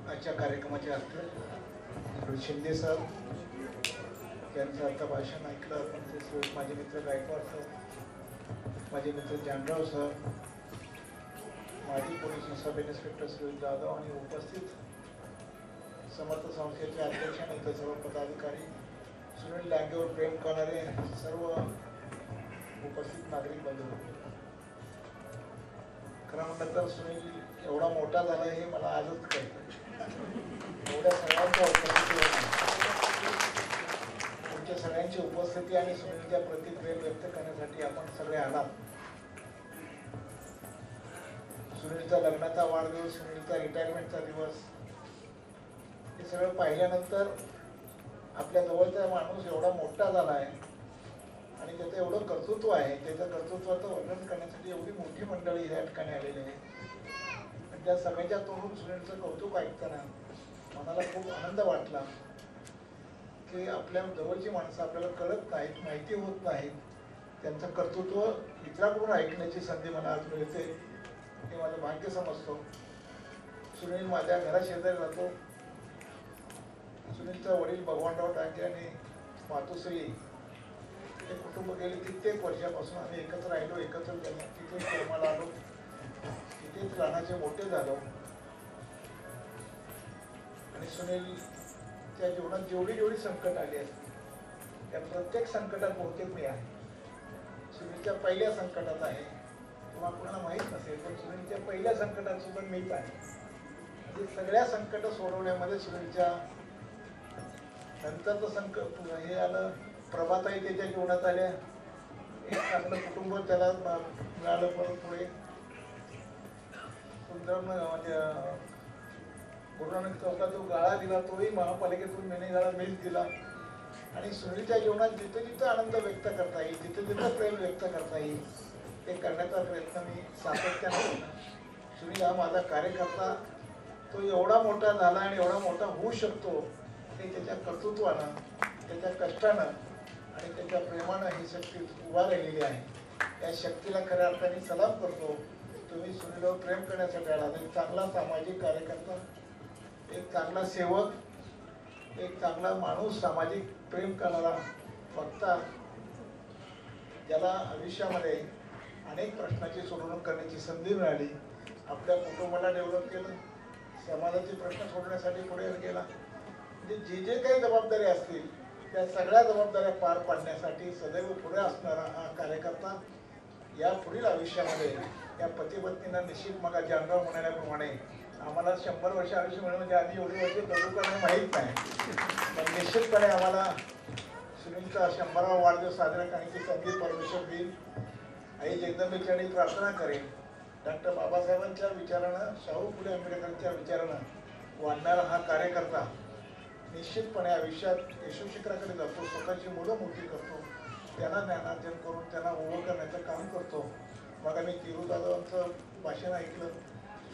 आजच्या कार्यक्रमाचे अध्यक्ष शिंदे सर यांचं आता भाषण ऐकलं आपण. ते माझे मित्र गायकवाड सर, माझे मित्र जानराव सर, माजी police sub inspector Sunil Jadhav आणि उपस्थित समर्थ संस्थेचे अध्यक्ष आणि इतर सर्व पदाधिकारी, सुनील डांगेवर प्रेम करणारे सर्व उपस्थित नागरिक बंधू. खरं म्हटलं तर सुनील एवढा मोठा झाला हे मला आजच कळतं. एवढ्या सगळ्यांच्या तुमच्या सगळ्यांची उपस्थिती आणि सुनीलच्या प्रति प्रेम व्यक्त करण्यासाठी आपण सगळे आलात. सुनीलचा लग्नाचा वाढदिवस, सुनीलचा रिटायरमेंटचा दिवस, हे सगळं पाहिल्यानंतर आपल्या जवळचा माणूस एवढा मोठा झाला आहे आणि त्याचं एवढं कर्तृत्व आहे, त्याच्या कर्तृत्वाचं वर्णन करण्यासाठी एवढी मोठी मंडळी या ठिकाणी आलेली आहे. त्या सभेच्या तोंडून सुनीलचं कौतुक ऐकताना मनाला खूप आनंद वाटला की आपल्या जवळची माणसं आपल्याला कळत नाहीत, माहिती होत नाहीत, त्यांचं कर्तृत्व इतरांकडून ऐकण्याची संधी मला आज मिळते हे माझं भाग्य समजतो. सुनील माझ्या घराशेजारी राहतो. सुनीलचा वडील भगवानराव डांगे आणि मातोश्री हे कुटुंब गेले कित्येक वर्षापासून आम्ही एकत्र राहिलो, एकत्र गेलो, तिथेच जन्माला आलो, तिथेच लहानाचे मोठे झालो. आणि सुनीलच्या जीवनात जेवढी संकट आली आहेत त्या प्रत्येक संकटात बहुतेक मी आहे. सुनीलच्या पहिल्या संकटात आहे, तुम्हाला कोणाला माहीत नसेल पण सुनीलच्या पहिल्या संकटात सुद्धा मीच आहे. म्हणजे सगळ्या संकट सोडवण्यामध्ये सुनीलच्या नंतरचं संकट हे आलं. प्रभाताई त्याच्या जीवनात आल्या, एक चांगलं कुटुंब त्याला मिळालं. परत पुढे सुंदर म्हणजे गुरुनानक चौकात जो गाळा दिला तोही महापालिकेतून मेनेगाळा मिल दिला. आणि सुनीलच्या जीवनात जिथं जिथं आनंद व्यक्त करता येईल, जिथं जिथं प्रेम व्यक्त करता येईल ते करण्याचा प्रयत्न मी सातत्याने केला. सुनील हा माझा कार्यकर्ता, तो एवढा मोठा झाला आणि एवढा मोठा होऊ शकतो हे त्याच्या कर्तृत्वानं, त्याच्या कष्टानं आणि त्याच्या प्रेमानं ही शक्ती उभा राहिलेली आहे. या शक्तीला खऱ्या अर्थाने सलाम करतो. तुम्ही सुनीलवर प्रेम करण्यासाठी आला. एक चांगला सामाजिक कार्यकर्ता, एक चांगला सेवक, एक चांगला माणूस, सामाजिक प्रेम करणारा वक्ता, ज्याला आयुष्यामध्ये अनेक प्रश्नाची सोडवणूक करण्याची संधी मिळाली. आपल्या कुटुंबाला डेव्हलप केलं, समाजाचे प्रश्न सोडवण्यासाठी पुढे गेला. म्हणजे जे काही जबाबदारी असतील त्या सगळ्या जबाबदाऱ्या पार पाडण्यासाठी सदैव पुढे असणारा हा कार्यकर्ता या पुढील आयुष्यामध्ये या पतिपत्नींना निश्चित मग जानराव म्हणाल्याप्रमाणे आम्हाला 100 वर्ष आयुष्य मिळणं म्हणजे आम्ही एवढी वर्ष जगू करणं माहीत नाही, पण निश्चितपणे आम्हाला सुनीलचा 100वा वाढदिवस साजरा करण्याची संधी परमेश्वर देईल. आई जगदंबेची प्रार्थना करेन. डॉक्टर बाबासाहेबांच्या विचारानं, शाहू फुले आंबेडकरांच्या विचारानं वाढणारा हा कार्यकर्ता निश्चितपणे आयुष्यात यशू शिखराकडे जातो. स्वतःची मुलं मोठी करतो, त्यांना ज्ञानार्जन करून त्यांना उभं करण्याचं काम करतो. मग आम्ही तिरुदादांचं भाषण ऐकलं.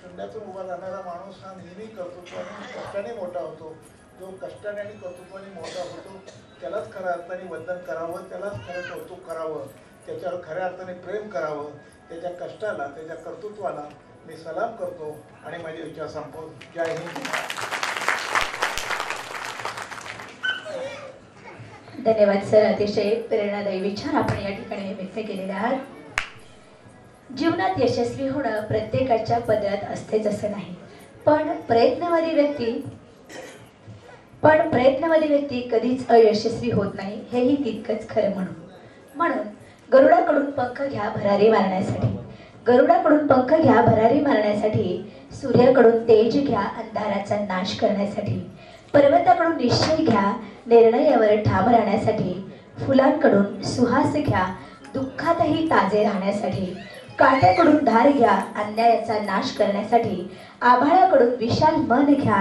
शून्यातून उभा राहणारा माणूस हा नेहमी कर्तृत्वाने कष्टाने मोठा होतो. जो कष्टाने आणि कर्तृत्वाने मोठा होतो त्यालाच खऱ्या अर्थाने वंदन करावं, त्यालाच खरं कौतुक करावं, त्याच्यावर खऱ्या अर्थाने प्रेम करावं. त्याच्या कष्टाला, त्याच्या कर्तृत्वाला मी सलाम करतो आणि माझे विचार संपवतो. जय हिंद. धन्यवाद सर. अतिशय प्रेरणादायी विचार आपण या ठिकाणी व्यक्त केलेले आहात. जीवनात यशस्वी होणं प्रत्येकाच्या पदरात असतेच असं नाही, पण प्रयत्नवादी व्यक्ती कधीच अयशस्वी होत नाही हेही तितकंच खरं. म्हणून गरुडाकडून पंख घ्या भरारी मारण्यासाठी, सूर्याकडून तेज घ्या अंधाराचा नाश करण्यासाठी, पर्वताकडून निश्चय घ्या निर्णयावर ठाम राहण्यासाठी, फुलांकडून सुहास घ्या दुःखातही ताजे राहण्यासाठी, काट्याकडून धार घ्या अन्यायाचा नाश करण्यासाठी, आभाळाकडून विशाल मन घ्या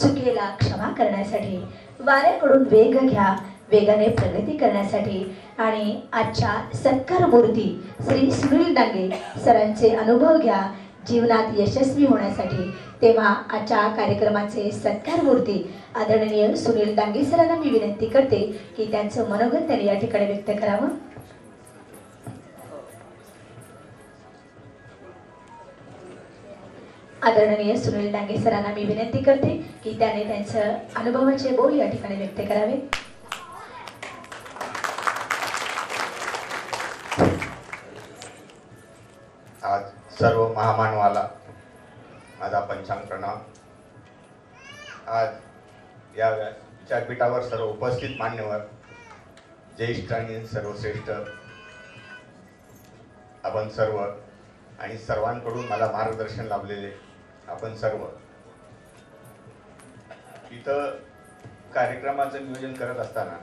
चुकेला क्षमा करण्यासाठी, वाऱ्याकडून वेग घ्या वेगाने प्रगती करण्यासाठी आणि आजच्या सत्कार मूर्ती श्री सुनील डांगे सरांचे अनुभव घ्या जीवनात यशस्वी होण्यासाठी. तेव्हा आजच्या कार्यक्रमाचे सत्कार मूर्ती आदरणीय सुनील डांगे सरांना मी विनंती करते की त्यांचं मनोगत त्यांनी या ठिकाणी व्यक्त करावं. आदरणीय सुनील डांगे सरांना मी विनंती करते की त्याने त्यांचं अनुभवाचे बोल या ठिकाणी व्यक्त करावे. आज सर्व महामानवाला माझा पंचांग प्रणाम. आज या विचारपीठावर सर्व उपस्थित मान्यवर, ज्येष्ठ आणि सर्वश्रेष्ठ आपण सर्व आणि सर्वांकडून मला मार्गदर्शन लाभलेले आपण सर्व, इथं कार्यक्रमाचं नियोजन करत असताना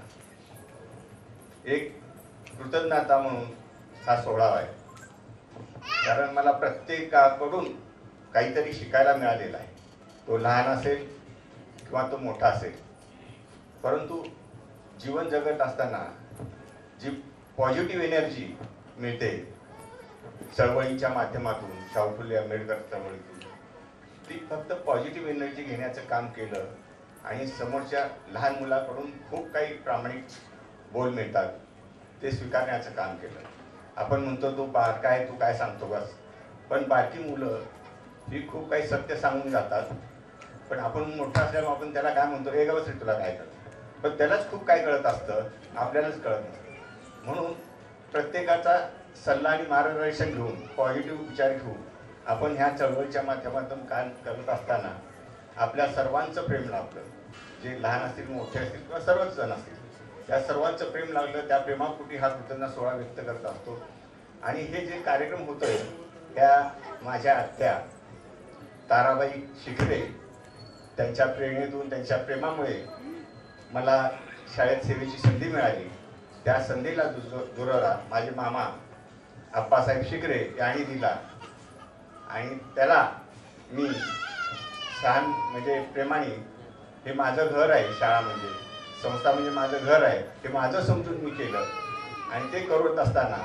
एक कृतज्ञता म्हणून हा सोहळा आहे. कारण मला प्रत्येकाकडून काहीतरी शिकायला मिळालेलं आहे. तो लहान असेल किंवा तो मोठा असेल, परंतु जीवन जगत असताना जी पॉझिटिव्ह एनर्जी मिळते चळवळीच्या माध्यमातून, शाहू फुले आंबेडकर चळवळीतून, ती फक्त पॉझिटिव्ह एनर्जी घेण्याचं काम केलं आणि समोरच्या लहान मुलाकडून खूप काही प्रामाणिक बोल मिळतात ते स्वीकारण्याचं काम केलं. आपण म्हणतो तो बारका आहे, तू काय सांगतो बस, पण बारकी मुलं ही खूप काही सत्य सांगून जातात. पण आपण मोठा असल्यामुळे आपण त्याला काय म्हणतो, ए गवस रे तुला काय कळतं, पण त्यालाच खूप काय कळत असतं, आपल्यालाच कळत नसतं. म्हणून प्रत्येकाचा सल्ला आणि मार्गदर्शन घेऊन पॉझिटिव्ह विचार घेऊन आपण ह्या चळवळीच्या माध्यमातून काम करत असताना आपल्या सर्वांचं प्रेम लाभलं. जे लहान असतील, मोठे असतील किंवा सर्वच जण असतील, त्या सर्वांचं प्रेम लागलं. त्या प्रेमापोटी हा कृतज्ञता सोहळा व्यक्त करत असतो. आणि हे जे कार्यक्रम होतोय त्या माझ्या आत्या ताराबाई शिखरे त्यांच्या प्रेरणेतून, त्यांच्या प्रेमामुळे मला शाळेत सेवेची संधी मिळाली. त्या संधीला दुरावा माझे मामा आप्पासाहेब शिखरे यांनी दिला आणि त्याला मी छान म्हणजे प्रेमाने, हे माझं घर आहे, शाळा म्हणजे संस्था म्हणजे माझं घर आहे, हे माझं समजून मी केलं. आणि ते करत असताना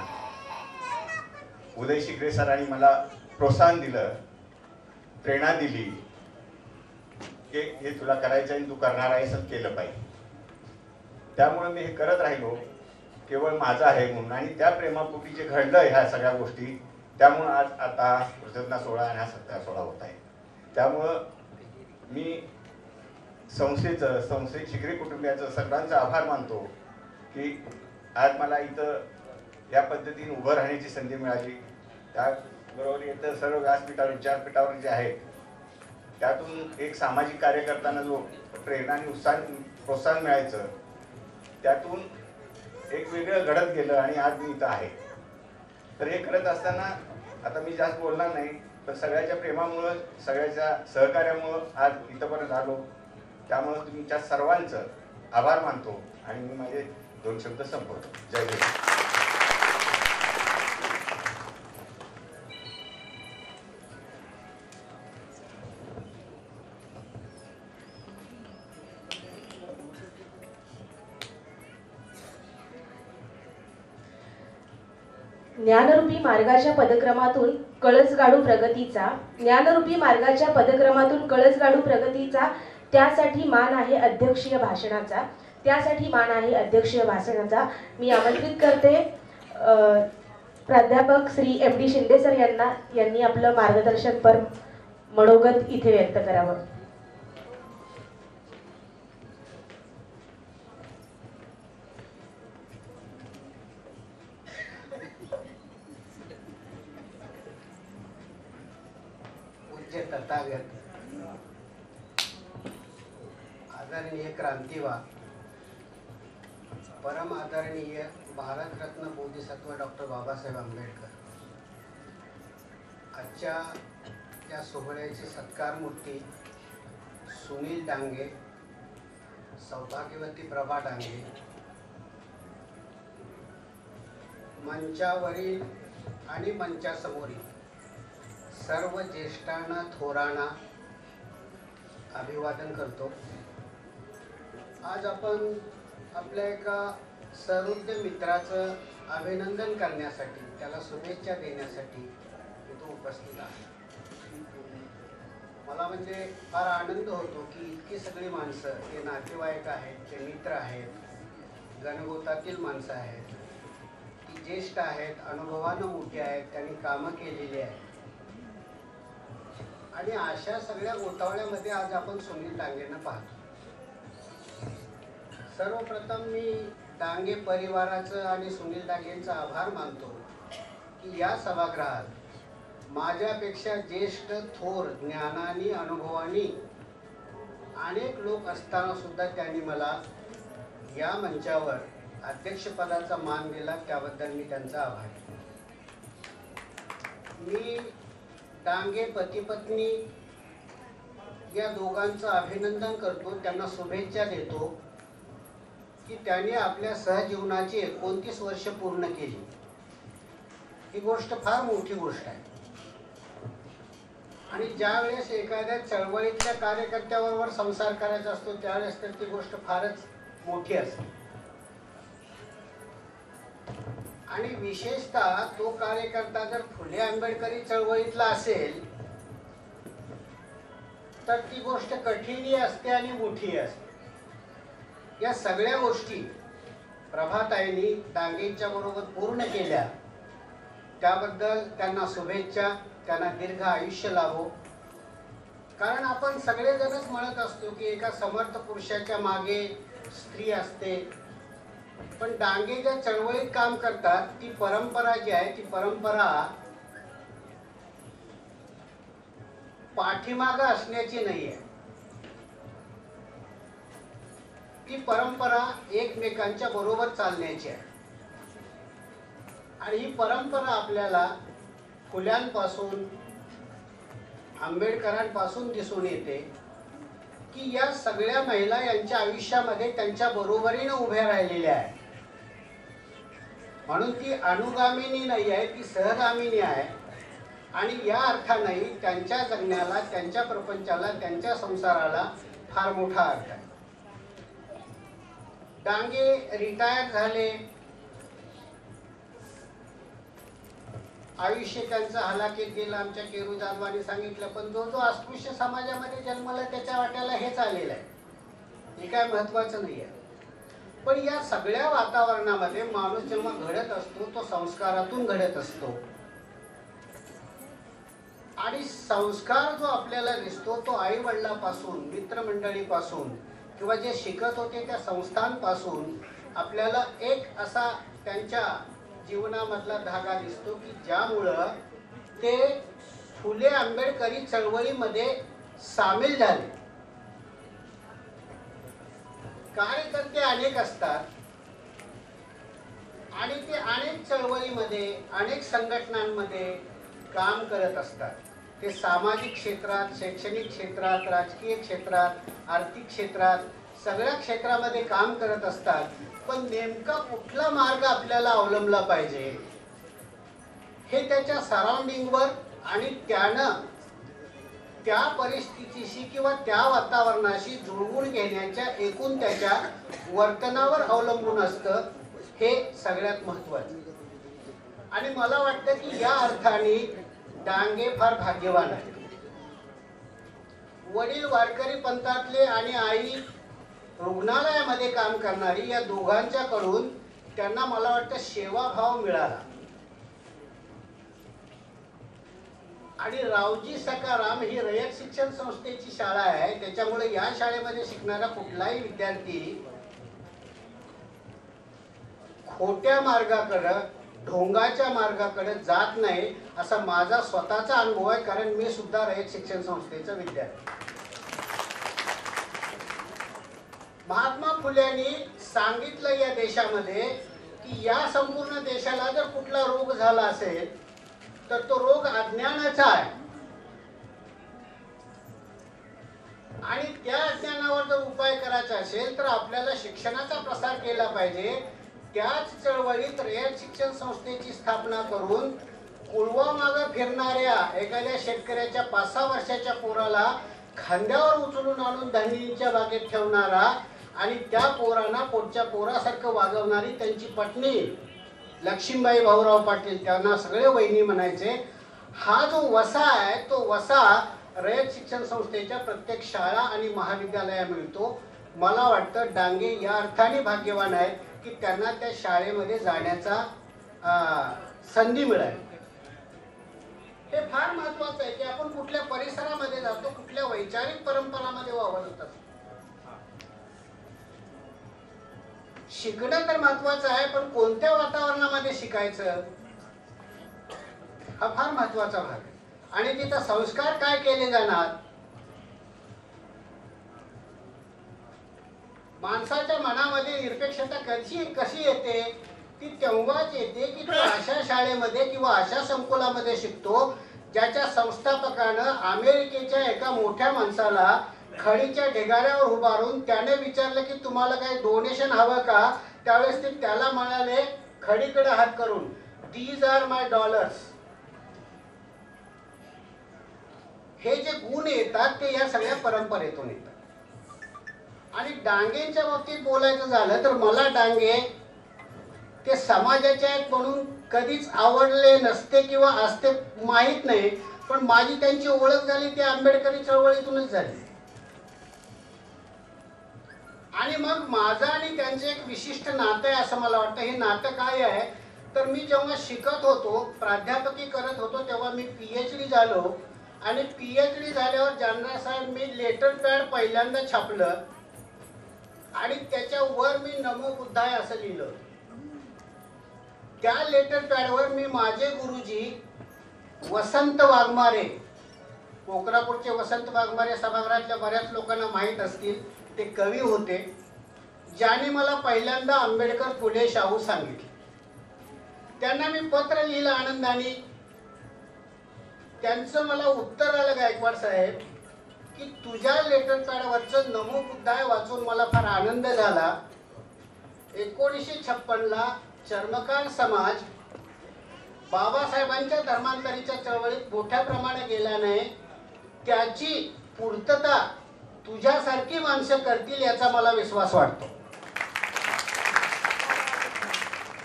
उदय शिखरे सरांनी मला प्रोत्साहन दिलं, प्रेरणा दिली की हे तुला करायचं आहे, तू करणार आहेस, केलं पाहिजे. त्यामुळे मी हे करत राहिलो, केवळ माझं आहे म्हणून. आणि त्या प्रेमापोटी जे घडलं ह्या सगळ्या गोष्टी, त्यामुळं आज आता कृतज्ञता सोहळा आणि हा सत्कार सोहळा होत आहे. त्यामुळं मी संस्थेत शिखरे कुटुंबियाचं सगळ्यांचा आभार मानतो की आज मला इथं या पद्धतीने उभं राहण्याची संधी मिळाली. त्याबरोबर इथं सर्व व्यासपीठावर, विचारपीठावर जे आहेत त्यातून एक सामाजिक कार्य करताना जो प्रेरणा आणि उत्साह प्रोत्साहन मिळायचं, त्यातून एक वेगळं घडत गेलं आणि आज मी इथं आहे. तर हे करत असताना आता मी जास्त बोलणार नाही, पण सगळ्याच्या प्रेमामुळं, सगळ्याच्या सहकार्यामुळं आज इथंपर्यंत आलो. त्यामुळं तुमच्या सर्वांचं आभार मानतो आणि मी माझे 2 शब्द संपवतो. जय हिंद. ज्ञानरूपी मार्गाच्या पदक्रमातून कळसगाडू प्रगतीचा, ज्ञानरूपी मार्गाच्या पदक्रमातून कळसगाडू प्रगतीचा, त्यासाठी मान आहे अध्यक्षीय भाषणाचा, त्यासाठी मान आहे अध्यक्षीय भाषणाचा. मी आमंत्रित करते प्राध्यापक श्री MD शिंदे सर यांनी आपलं मार्गदर्शनपर मनोगत इथे व्यक्त करावं. तथागत आदरणीय क्रांतिवाद, परम आदरणीय भारतरत्न बोधिसत्व डॉक्टर बाबासाहेब आंबेडकर, आजच्या या सोहळ्याची सत्कारमूर्ती सुनील डांगे, सौभाग्यवती प्रभा डांगे, मंचावरील आणि मंचासमोरील सर्व ज्येष्ठांना, थोरांना अभिवादन करतो. आज आपण आपल्या एका सहृदय मित्राचं अभिनंदन करण्यासाठी, त्याला शुभेच्छा देण्यासाठी इथं उपस्थित आहे. मला म्हणजे फार आनंद होतो की इतकी सगळी माणसं, ते नातेवाईक आहेत, ते मित्र आहेत, गणगोतातील माणसं आहेत, ती ज्येष्ठ आहेत, अनुभवानं मोठी आहेत, त्यांनी कामं केलेली आहेत. आणि अशा सगळ्या गोतावळ्यामध्ये आज आपण सुनील डांगेंना पाहतो. सर्वप्रथम मी डांगे परिवाराचं आणि सुनील डांगेंचा आभार मानतो की या सभागृहात माझ्यापेक्षा ज्येष्ठ, थोर, ज्ञानानी, अनुभवानी अनेक लोक असताना सुद्धा त्यांनी मला या मंचावर अध्यक्षपदाचा मान दिला. त्याबद्दल मी त्यांचा आभारी. मी डांगे पती पत्नी या दोघांचं अभिनंदन करतो, त्यांना शुभेच्छा देतो की त्यांनी आपल्या सहजीवनाची 29 वर्ष पूर्ण केली. ही गोष्ट फार मोठी गोष्ट आहे. आणि ज्या वेळेस एखाद्या चळवळीतल्या कार्यकर्त्याबरोबर संसार करायचा असतो त्यावेळेस तर ती गोष्ट फारच मोठी असते. आणि विशेषतः तो कार्यकर्ता जर फुले आंबेडकरी चळवळीतला असेल तर ती गोष्ट कठीणही असते आणि मोठी असते। या सगळ्या गोष्टी प्रभाताईंनी डांगेंच्या बरोबर पूर्ण केल्या, त्याबद्दल त्यांना शुभेच्छा, त्यांना दीर्घ आयुष्य लाभो। कारण आपण सगळेजणच म्हणत असतो की एका समर्थ पुरुषाच्या मागे स्त्री असते, पण डांगे ज्या चळवळीत काम करतात ती परंपरा जी आहे ती परंपरा पाठीमागं असण्याची नाहीये, ती परंपरा एकमेकांच्या बरोबर चालण्याची आहे। आणि ही परंपरा आपल्याला फुल्यांपासून आंबेडकरांपासून दिसून येते की या सगळ्या महिला यांच्या आयुष्यामध्ये त्यांच्या बरोबरीने उभ्या राहिलेल्या आहेत। म्हणून ती अनुगामिनी नाही आहे, ती सहगामिनी आहे। आणि या अर्थाने त्यांच्या जगण्याला, त्यांच्या प्रपंचाला, त्यांच्या संसाराला फार मोठा अर्थ आहे। डांगे रिटायर झाले, आयुष्य त्यांचं हलाखीत गेलं, आमच्या केरू जाधवांनी सांगितलं, पण जो जो अस्पृश्य समाजामध्ये जन्मला त्याच्या वाट्याला हेच आलेलं आहे, हे काय महत्वाचं नाही आहे। पण या सगळ्या वातावरणामध्ये माणूस जेव्हा घडत असतो तो संस्कारातून घडत असतो, आणि संस्कार जो आपल्याला दिसतो तो आई वडिलांपासून, मित्रमंडळीपासून किंवा जे शिकत होते त्या संस्थांपासून आपल्याला एक असा त्यांच्या जीवनामधला धागा दिसतो की ज्यामुळं ते फुले आंबेडकरी चळवळीमध्ये सामील झाले। कार्यकर्ते अनेक असतात आणि ते अनेक चळवळीमध्ये, अनेक संघटनांमध्ये काम करत असतात। ते सामाजिक क्षेत्रात, शैक्षणिक क्षेत्रात, राजकीय क्षेत्रात, आर्थिक क्षेत्रात, सगळ्या क्षेत्रामध्ये काम करत असतात। पण नेमका कुठला मार्ग आपल्याला अवलंबला पाहिजे हे त्याच्या सराउंडिंगवर आणि त्यानं त्या परिस्थितीशी किंवा त्या वातावरणाशी जुळवून घेण्याच्या एकूण त्याच्या वर्तनावर अवलंबून असतं, हे सगळ्यात महत्त्वाचं। आणि मला वाटतं की या अर्थाने डांगे फार भाग्यवान आहेत। वडील वारकरी पंथातले आणि आई रुग्णालयामध्ये काम करणारी, या दोघांच्याकडून त्यांना मला वाटतं सेवाभाव मिळाला। आणि रावजी सखाराम ही रयत शिक्षण संस्थेची शाळा आहे, त्याच्यामुळे या शाळेमध्ये शिकणारा कुठलाही विद्यार्थी खोट्या मार्गाकडे, ढोंगाच्या मार्गाकडे जात नाही, असा माझा स्वतःचा अनुभव आहे। कारण मी सुद्धा रयत शिक्षण संस्थेचा विद्यार्थी। महात्मा फुल्यांनी सांगितलं या देशामध्ये की या संपूर्ण देशाला जर कुठला रोग झाला असेल तर तो रोग अज्ञानाचा आहे, आणि त्या अज्ञानावर जर उपाय करायचा असेल तर आपल्याला शिक्षणाचा प्रसार केला पाहिजे। त्याच चळवळीत रयत शिक्षण संस्थेची स्थापना करून कुळवा मागं फिरणाऱ्या एखाद्या शेतकऱ्याच्या 5-6 वर्षाच्या पोराला खांद्यावर उचलून आणून धान्याच्या बागेत ठेवणारा आणि त्या पोरांना पोटच्या पोरासारखं वागवणारी त्यांची पत्नी लक्ष्मीबाई भाऊराव पाटील, त्यांना सगळे वहिनी म्हणायचे, हा जो वसा आहे तो वसा रयत शिक्षण संस्थेच्या प्रत्येक शाळा आणि महाविद्यालया मिळतो। मला वाटतं डांगे या अर्थाने भाग्यवान आहेत की त्यांना त्या शाळेमध्ये जाण्याचा संधी मिळाली। हे फार महत्वाचं आहे की आपण कुठल्या परिसरामध्ये जातो, कुठल्या वैचारिक परंपरामध्ये वावरत असतो। शिकणं तर महत्वाचं आहे, पण कोणत्या वातावरणामध्ये शिकायचं हा फार महत्वाचा भाग आहे। आणि तिथं संस्कार काय केले जाणार, माणसाच्या मनामध्ये निरपेक्षता कशी येते, ती तेव्हाच येते की तो अशा शाळेमध्ये किंवा अशा संकुलामध्ये शिकतो ज्याच्या संस्थापकानं अमेरिकेच्या एका मोठ्या माणसाला खडीच्या ढिगाऱ्यावर उभारून त्याने विचारलं की तुम्हाला काही डोनेशन हवं का, त्यावेळेस ते त्याला म्हणाले खडीकडे हात करून, दीज आर माय डॉलर्स। हे जे गुण येतात ते या सगळ्या परंपरेतून येतात। आणि डांगेंच्या बाबतीत बोलायचं झालं तर मला डांगे ते समाजाचे आहेत म्हणून कधीच आवडले नसते किंवा असते माहीत नाही, पण माझी त्यांची ओळख झाली ती आंबेडकरी चळवळीतूनच झाली. आणि मग माझं आणि त्यांचं एक विशिष्ट नातं आहे असं मला वाटतं. हे नातं काय आहे तर मी जेव्हा शिकत होतो, प्राध्यापकी करत होतो, तेव्हा मी PhD झालो. आणि PhD झाल्यावर जानरा साहेब मी लेटर पॅड पहिल्यांदा छापलं आणि त्याच्यावर मी नमो बुद्धाय असं लिहिलं. त्या लेटर पॅडवर मी माझे गुरुजी वसंत वाघमारे, कोकरापूरचे वसंत वाघमारे सभागृहातल्या बऱ्याच लोकांना माहीत असतील, ते कवी होते, ज्याने मला पहिल्यांदा आंबेडकर फुले शाहू सांगितले. त्यांना मी पत्र लिहिलं आनंदाने. त्यांचं मला उत्तर आलं गायकवाड साहेब की तुझ्या लेटर पॅडवरचं नमो बुद्धाय वाचून मला फार आनंद झाला. 1956ला चर्मकार समाज बाबासाहेबांच्या धर्मांतरीच्या चळवळीत मोठ्या प्रमाणात गेला नाही, त्याची पूर्तता तुझ्यासारखी माणसं करतील याचा मला विश्वास वाटतो.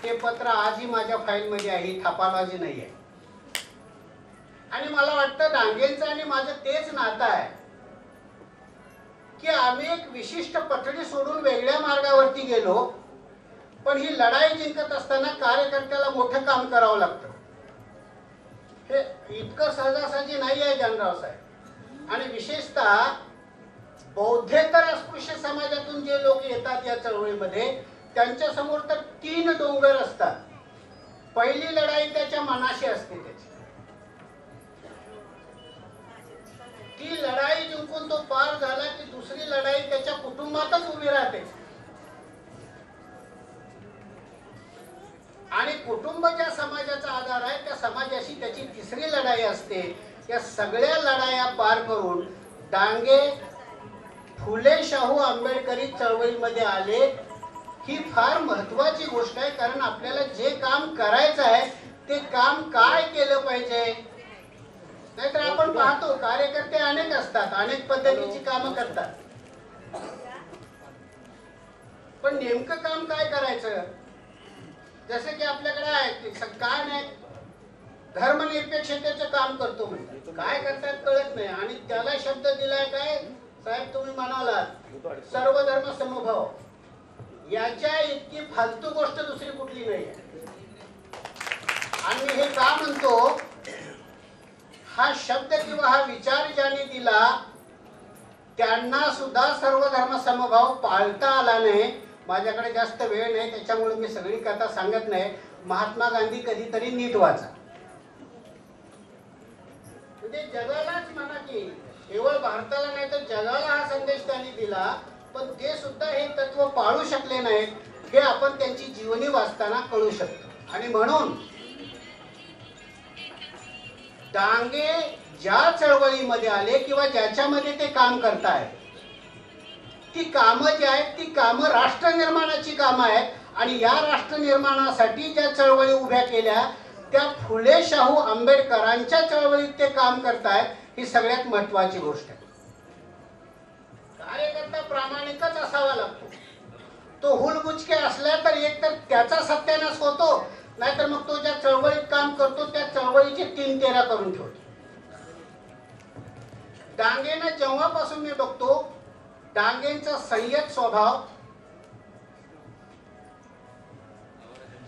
ते पत्र आजही माझ्या फाईलमध्ये आहे, थापाबाजी नाही आहे. आणि मला वाटतं डांगेंचं आणि माझं तेच नातं आहे की आम्ही एक विशिष्ट पठडी सोडून वेगळ्या मार्गावरती गेलो, पण ही लढाई जिंकत असताना कार्यकर्त्याला मोठं काम करावं लागतं. हे इतकं सहजासहजी नाही आहे जानराव साहेब. आणि विशेषतः बौद्धेतर अस्पृश्य समाजातून जे लोक येतात या चळवळीमध्ये, त्यांच्या समोर तर 3 डोंगर असतात. पहिली लढाई त्याच्या मनाशी असते त्याची. ती लढाई जिंकून तो पार झाला की दुसरी लढाई त्याच्या कुटुंबातच उभी राहते. आणि कुटुंब ज्या समाजाचा आधार आहे त्या समाजाशी त्याची तिसरी लढाई असते. या सगळ्या लढाया पार करून डांगे फुले शाहू आंबेडकरी चळवळीमध्ये आले. ही फार महत्वाची गोष्ट आहे, कारण आपल्याला जे काम करायचं आहे ते काम काय केलं पाहिजे. नाहीतर आपण पाहतो कार्यकर्ते अनेक असतात, अनेक पद्धतीची कामं करतात, पण नेमकं काम काय करायचं. जसं की आपल्याकडे आहे काय नाही, धर्मनिरपेक्षतेचं काम करतो म्हणतात, काय करतात कळत नाही. आणि त्याला शब्द दिलाय काय साहेब, तुम्ही म्हणालात सर्व धर्म समभाव. याच्या इतकी फालतू गोष्ट दुसरी कुठली नाही आहे. आणि हे का म्हणतो, हा शब्द किंवा हा विचार ज्याने दिला त्यांना सुद्धा सर्व धर्म समभाव पाळता आला नाही. माझ्याकडे जास्त वेळ नाही त्याच्यामुळे मी सगळी कथा सांगत नाही. महात्मा गांधी कधीतरी नीट वाचा. म्हणजे जगालाच म्हणा की केवळ भारताला नाही तर जगाला हा संदेश त्यांनी दिला, पण ते सुद्धा हे तत्व पाळू शकले नाहीत. हे आपण त्यांची जीवनी वाचताना कळू शकतो. आणि म्हणून डांगे ज्या चळवळीमध्ये आले किंवा ज्याच्यामध्ये ते काम करतायत, ती कामं जी आहेत ती कामं राष्ट्र निर्माणाची कामं आहेत. आणि या राष्ट्र निर्माणासाठी ज्या चळवळी उभ्या केल्या त्या फुले शाहू आंबेडकरांच्या चळवळीत ते काम करतायत. ही सगळ्यात महत्वाची गोष्ट आहे. कार्यकर्ता प्रामाणिकच असावा लागतो. तो हुलबुचके असला तर एक तर त्याचा सत्यानाश होतो, नाहीतर मग तो ज्या चळवळीत काम करतो त्या चळवळीची 3-13 करून ठेवतो. डांगेनं जेव्हापासून मी बघतो डांगेंचा संयत स्वभाव,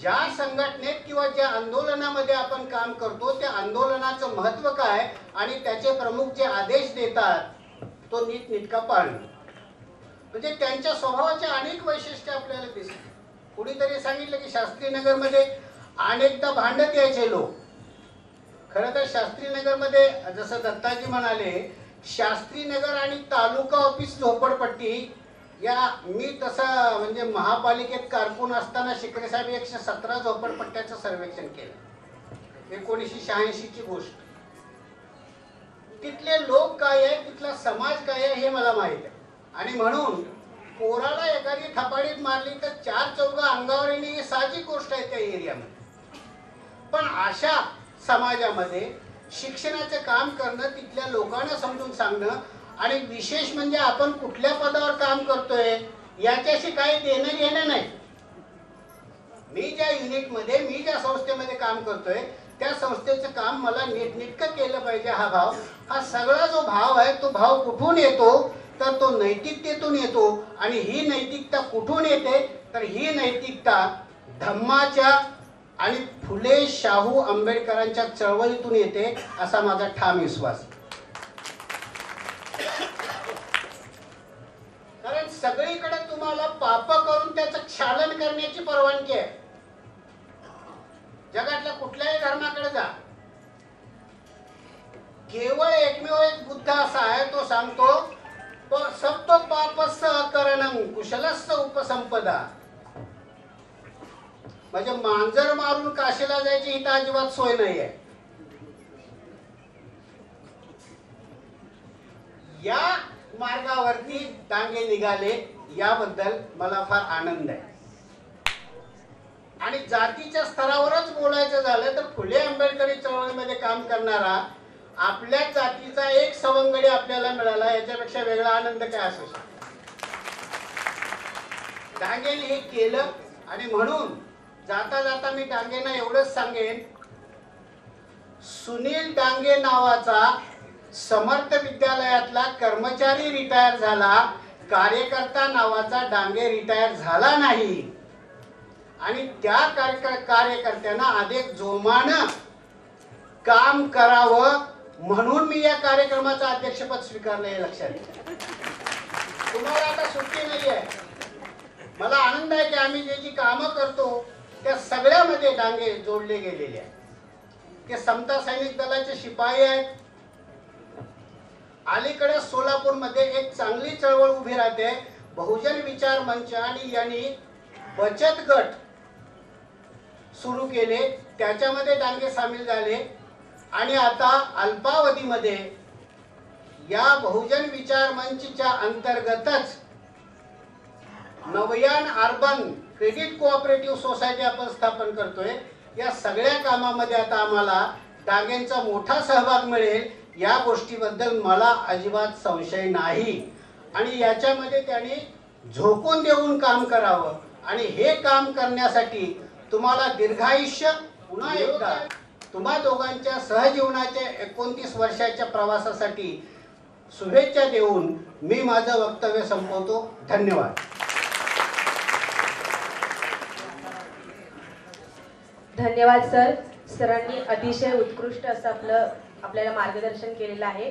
ज्या संघटनेत किंवा ज्या आंदोलनामध्ये आपण काम करतो त्या आंदोलनाचं महत्व काय आणि त्याचे प्रमुख जे आदेश देतात तो नीटनेटका पाळणं. म्हणजे त्यांच्या स्वभावाचे अनेक वैशिष्ट्ये आपल्याला दिसतात. कुणीतरी सांगितलं की शास्त्रीनगरमध्ये अनेकदा भांडत यायचे लोक. खरं तर शास्त्रीनगरमध्ये जसं दत्ताजी म्हणाले, शास्त्रीनगर आणि तालुका ऑफिस झोपडपट्टी या मी तसं म्हणजे महापालिकेत कारकून असताना शिकरे साहेब 117 झोपडपट्ट्याचं सर्वेक्षण केलं. 1986 ची गोष्ट. तिथले लोक काय आहे, तिथला समाज काय आहे हे मला माहित आहे. आणि म्हणून पोराला एखादी थपाडीत मारली तर 4-4 अंगावर येणे ही साहजिक गोष्ट आहे त्या एरियामध्ये. पण अशा समाजामध्ये शिक्षणाचं काम करणं, तिथल्या लोकांना समजून सांगणं आणि विशेष म्हणजे आपण कुठल्या पदावर काम करतोय याच्याशी काही देणं घेणं नाही. मी ज्या युनिटमध्ये, मी ज्या संस्थेमध्ये काम करतोय त्या संस्थेचं काम मला नीटनेटकं केलं पाहिजे हा भाव, हा सगळा जो भाव आहे तो भाव कुठून येतो तर तो नैतिकतेतून येतो. आणि ही नैतिकता कुठून येते तर ही नैतिकता धम्माच्या आणि फुले शाहू आंबेडकरांच्या चळवळीतून येते असा माझा ठाम विश्वास. कारण सगळीकडे तुम्हाला पाप करून त्याचं क्षालन करण्याची परवानगी आहे. जगातल्या कुठल्याही धर्माकडे जा, केवळ एकमेव एक बुद्ध असा आहे, तो सांगतो सप्तो पापस्य अकरणं कुशलस्य उपसंपदा. म्हणजे मांजर मारून काशीला जायची इथं अजिबात सोय नाही आहे. या मार्गावरती डांगे निघाले याबद्दल मला फार आनंद आहे. आणि जातीच्या स्तरावरच बोलायचं झालं तर फुले आंबेडकरी चळवळीमध्ये काम करणारा आपल्या जातीचा एक सवंगडी आपल्याला मिळाला, याच्यापेक्षा वेगळा आनंद काय असू शकतो. डांगेने हे केलं आणि म्हणून जाता जाता मी डांगेंना एवढंच सांगेन, सुनील डांगे नावाचा समर्थ विद्यालयातला कर्मचारी रिटायर झाला, कार्यकर्ता नावाचा डांगे रिटायर झाला नाही. आणि त्या कार्यकर्त्यांना अधिक जोमानं काम करावं म्हणून मी या कार्यक्रमाचं अध्यक्षपद स्वीकारलं, हे लक्षात घ्या. तुम्हाला आता सुट्टी नाही आहे. मला आनंद आहे की आम्ही जे जी कामं करतो त्या सगळ्यामध्ये डांगे जोडले गेलेले आहेत. ते समता सैनिक दलाचे शिपाई आहेत. अलीकडे सोलापूरमध्ये एक चांगली चळवळ उभी राहते, बहुजन विचार मंच, आणि यांनी बचत गट सुरू केले, त्याच्यामध्ये डांगे सामील झाले. आणि आता अल्पावधीमध्ये या बहुजन विचार मंचच्या अंतर्गतच Navayana urban credit cooperative society आपण स्थापन करतोय. या सगळ्या कामामध्ये आता आम्हाला डांगेंचा मोठा सहभाग मिळेल या गोष्टीबद्दल मला अजिबात संशय नाही. आणि याच्यामध्ये त्यांनी झोकून देऊन काम करावं. आणि हे काम करण्यासाठी तुम्हाला दीर्घायुष्य, पुन्हा एकदा तुम्हा दोघांच्या सहजीवनाच्या 29 वर्षाच्या प्रवासासाठी शुभेच्छा देऊन मी माझं वक्तव्य संपवतो. धन्यवाद. धन्यवाद सर. सरांनी अतिशय उत्कृष्ट असं आपल्याला मार्गदर्शन केलेलं आहे.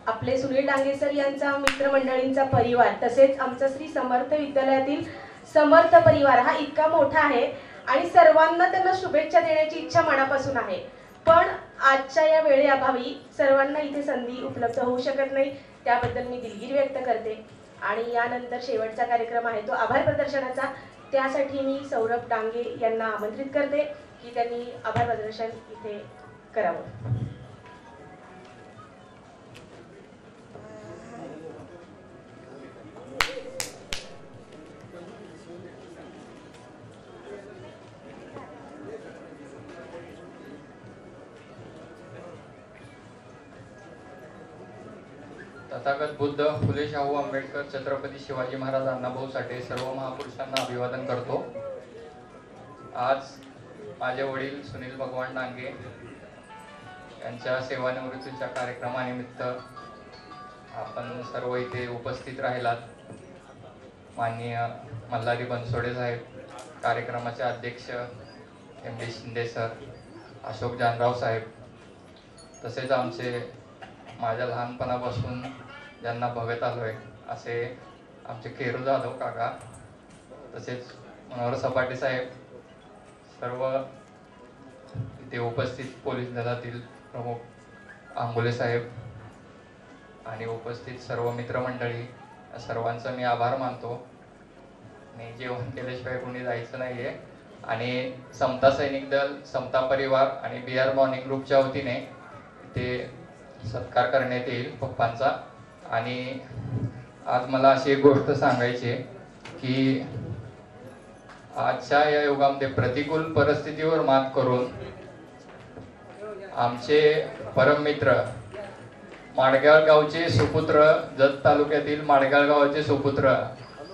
आपले सुनील डांगे सर यांचा मित्रमंडळींचा परिवार तसेच आमचा श्री समर्थ विद्यालयातील समर्थ परिवार हा इतका मोठा आहे आणि सर्वांना त्यांना शुभेच्छा देण्याची इच्छा मनापासून आहे. पण आजच्या या वेळेअभावी सर्वांना इथे संधी उपलब्ध होऊ शकत नाही, त्याबद्दल मी दिलगिरी व्यक्त करते. आणि यानंतर शेवटचा कार्यक्रम आहे तो आभार प्रदर्शनाचा. त्यासाठी मी सौरभ डांगे यांना आमंत्रित करते की त्यांनी आभार प्रदर्शन इथे करावं. तथागत बुद्ध, फुले शाहू आंबेडकर, छत्रपती शिवाजी महाराज, अण्णाभाऊ साठे सर्व महापुरुषांना अभिवादन करतो. आज माझे वडील सुनील भगवान डांगे यांच्या सेवानिवृत्तीच्या कार्यक्रमानिमित्त आपण सर्व इथे उपस्थित राहिलात. माननीय मल्हारी बनसोडे साहेब, कार्यक्रमाचे अध्यक्ष MD शिंदे सर, अशोक जानराव साहेब, तसेच आमचे माझ्या लहानपणापासून ज्यांना बघत आलोय असे आमचे केरू जाधव काका, तसेच मनोहर सपाटे साहेब, सर्व इथे उपस्थित पोलीस दलातील प्रमुख आंगोले साहेब आणि उपस्थित सर्व मित्रमंडळी, सर्वांचा मी आभार मानतो. आणि जेवण केल्याशिवाय कोणी जायचं नाहीये. आणि समता सैनिक दल, समता परिवार आणि BR मॉर्निंग ग्रुपच्या वतीने इथे सत्कार करण्यात येईल पप्पांचा. आणि आज मला अशी एक गोष्ट सांगायची आहे की आजच्या या युगामध्ये प्रतिकूल परिस्थितीवर मात करून आमचे परममित्र माडगाळ गावचे सुपुत्र, जत तालुक्यातील माडगाळ गावाचे सुपुत्र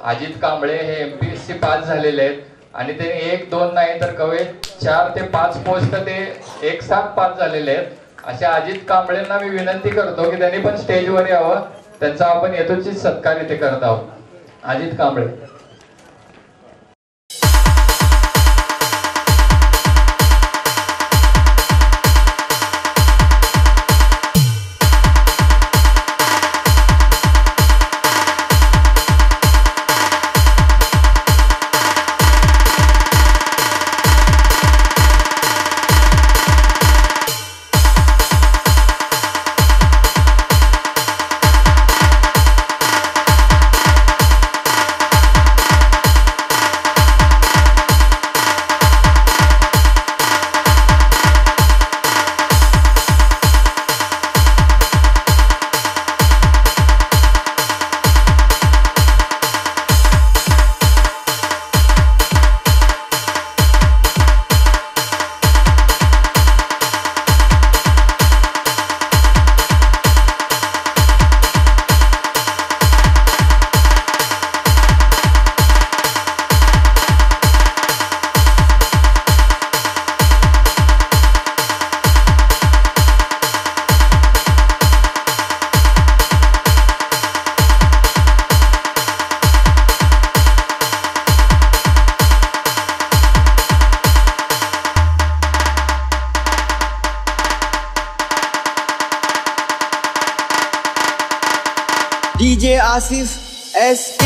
अजित कांबळे हे MPSC पास झालेले आहेत. आणि ते 1-2 नाही तर कवे 4 ते 5 पोस्ट ते एक साथ पास झालेले आहेत. अशा अजित कांबळेंना मी विनंती करतो की त्यांनी पण स्टेजवर यावं. त्यांचा आपण यथोचित सत्कार इथे करत आहोत. Ajit Kamble. DJ Asif SK.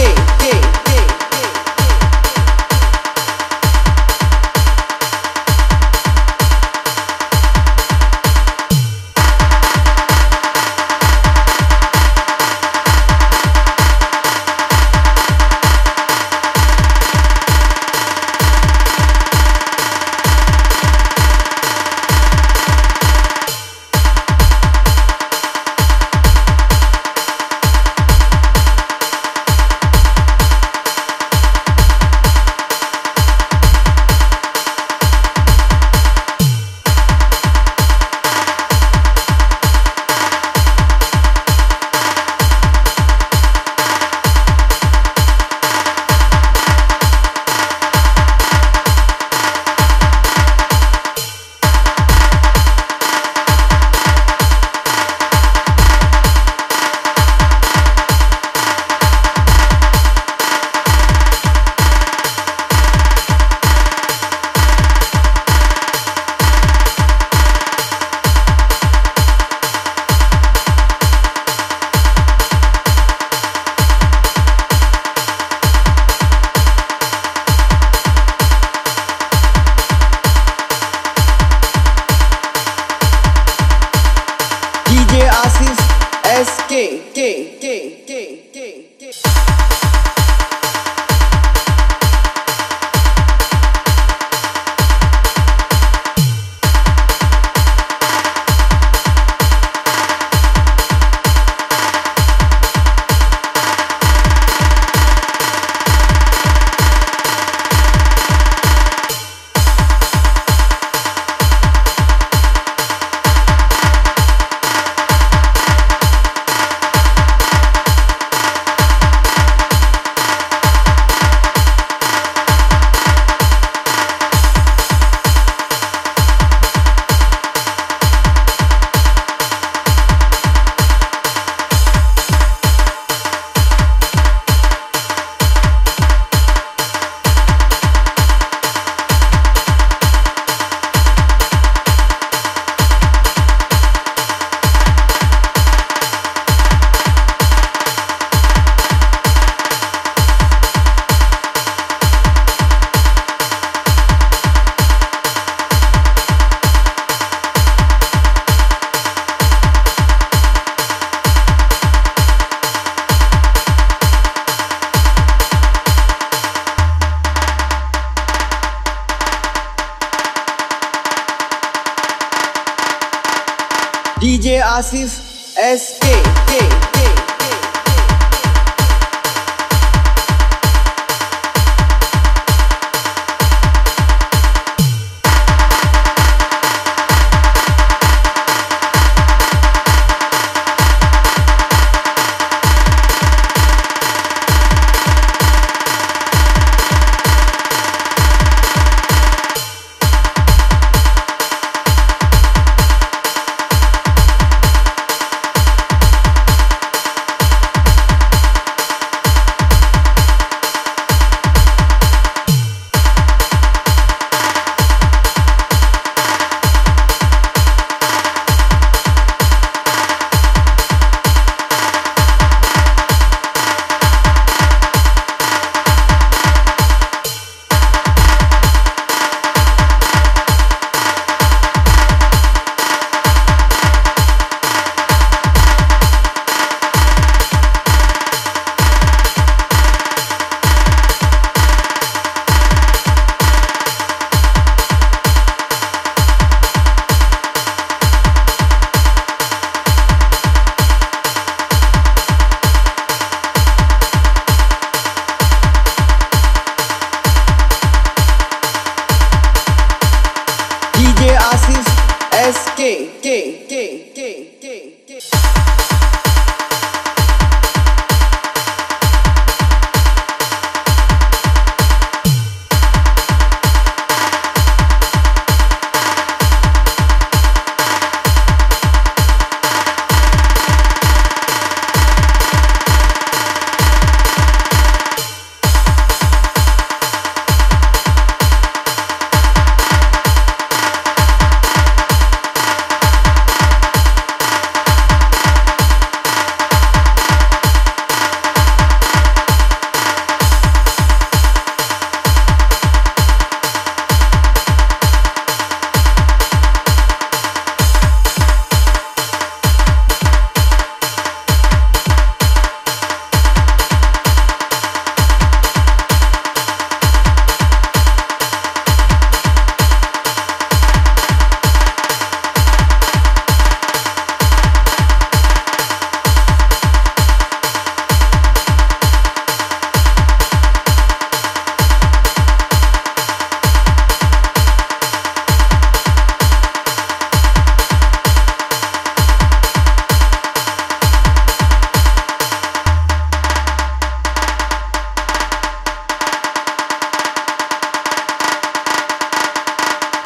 DJ Asif SK.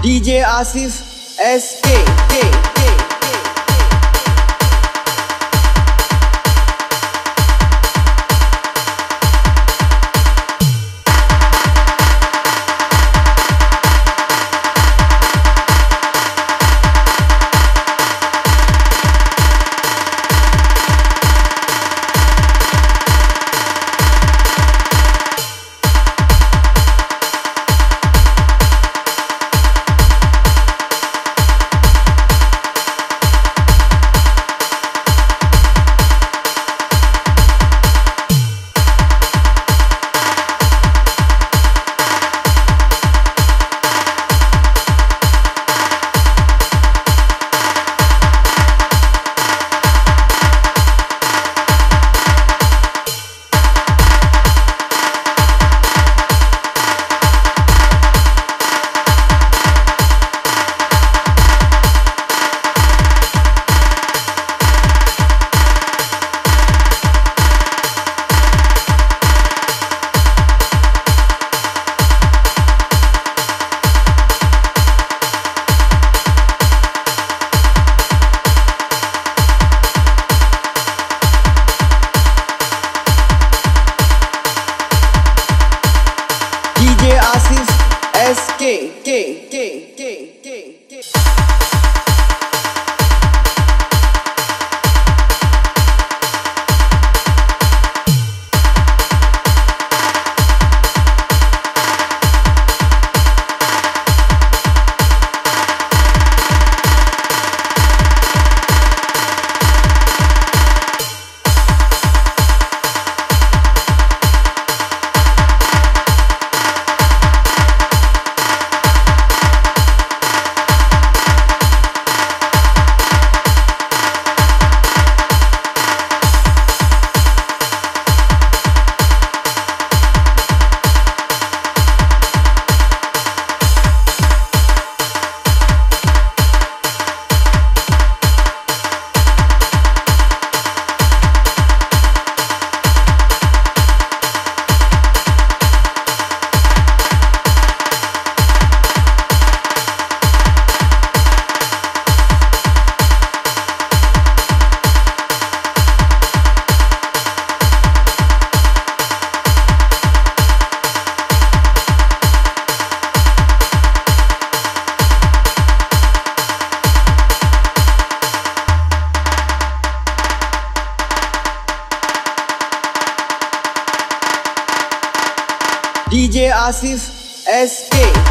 DJ Asif SK. DJ Asif SK.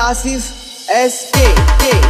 Asif SK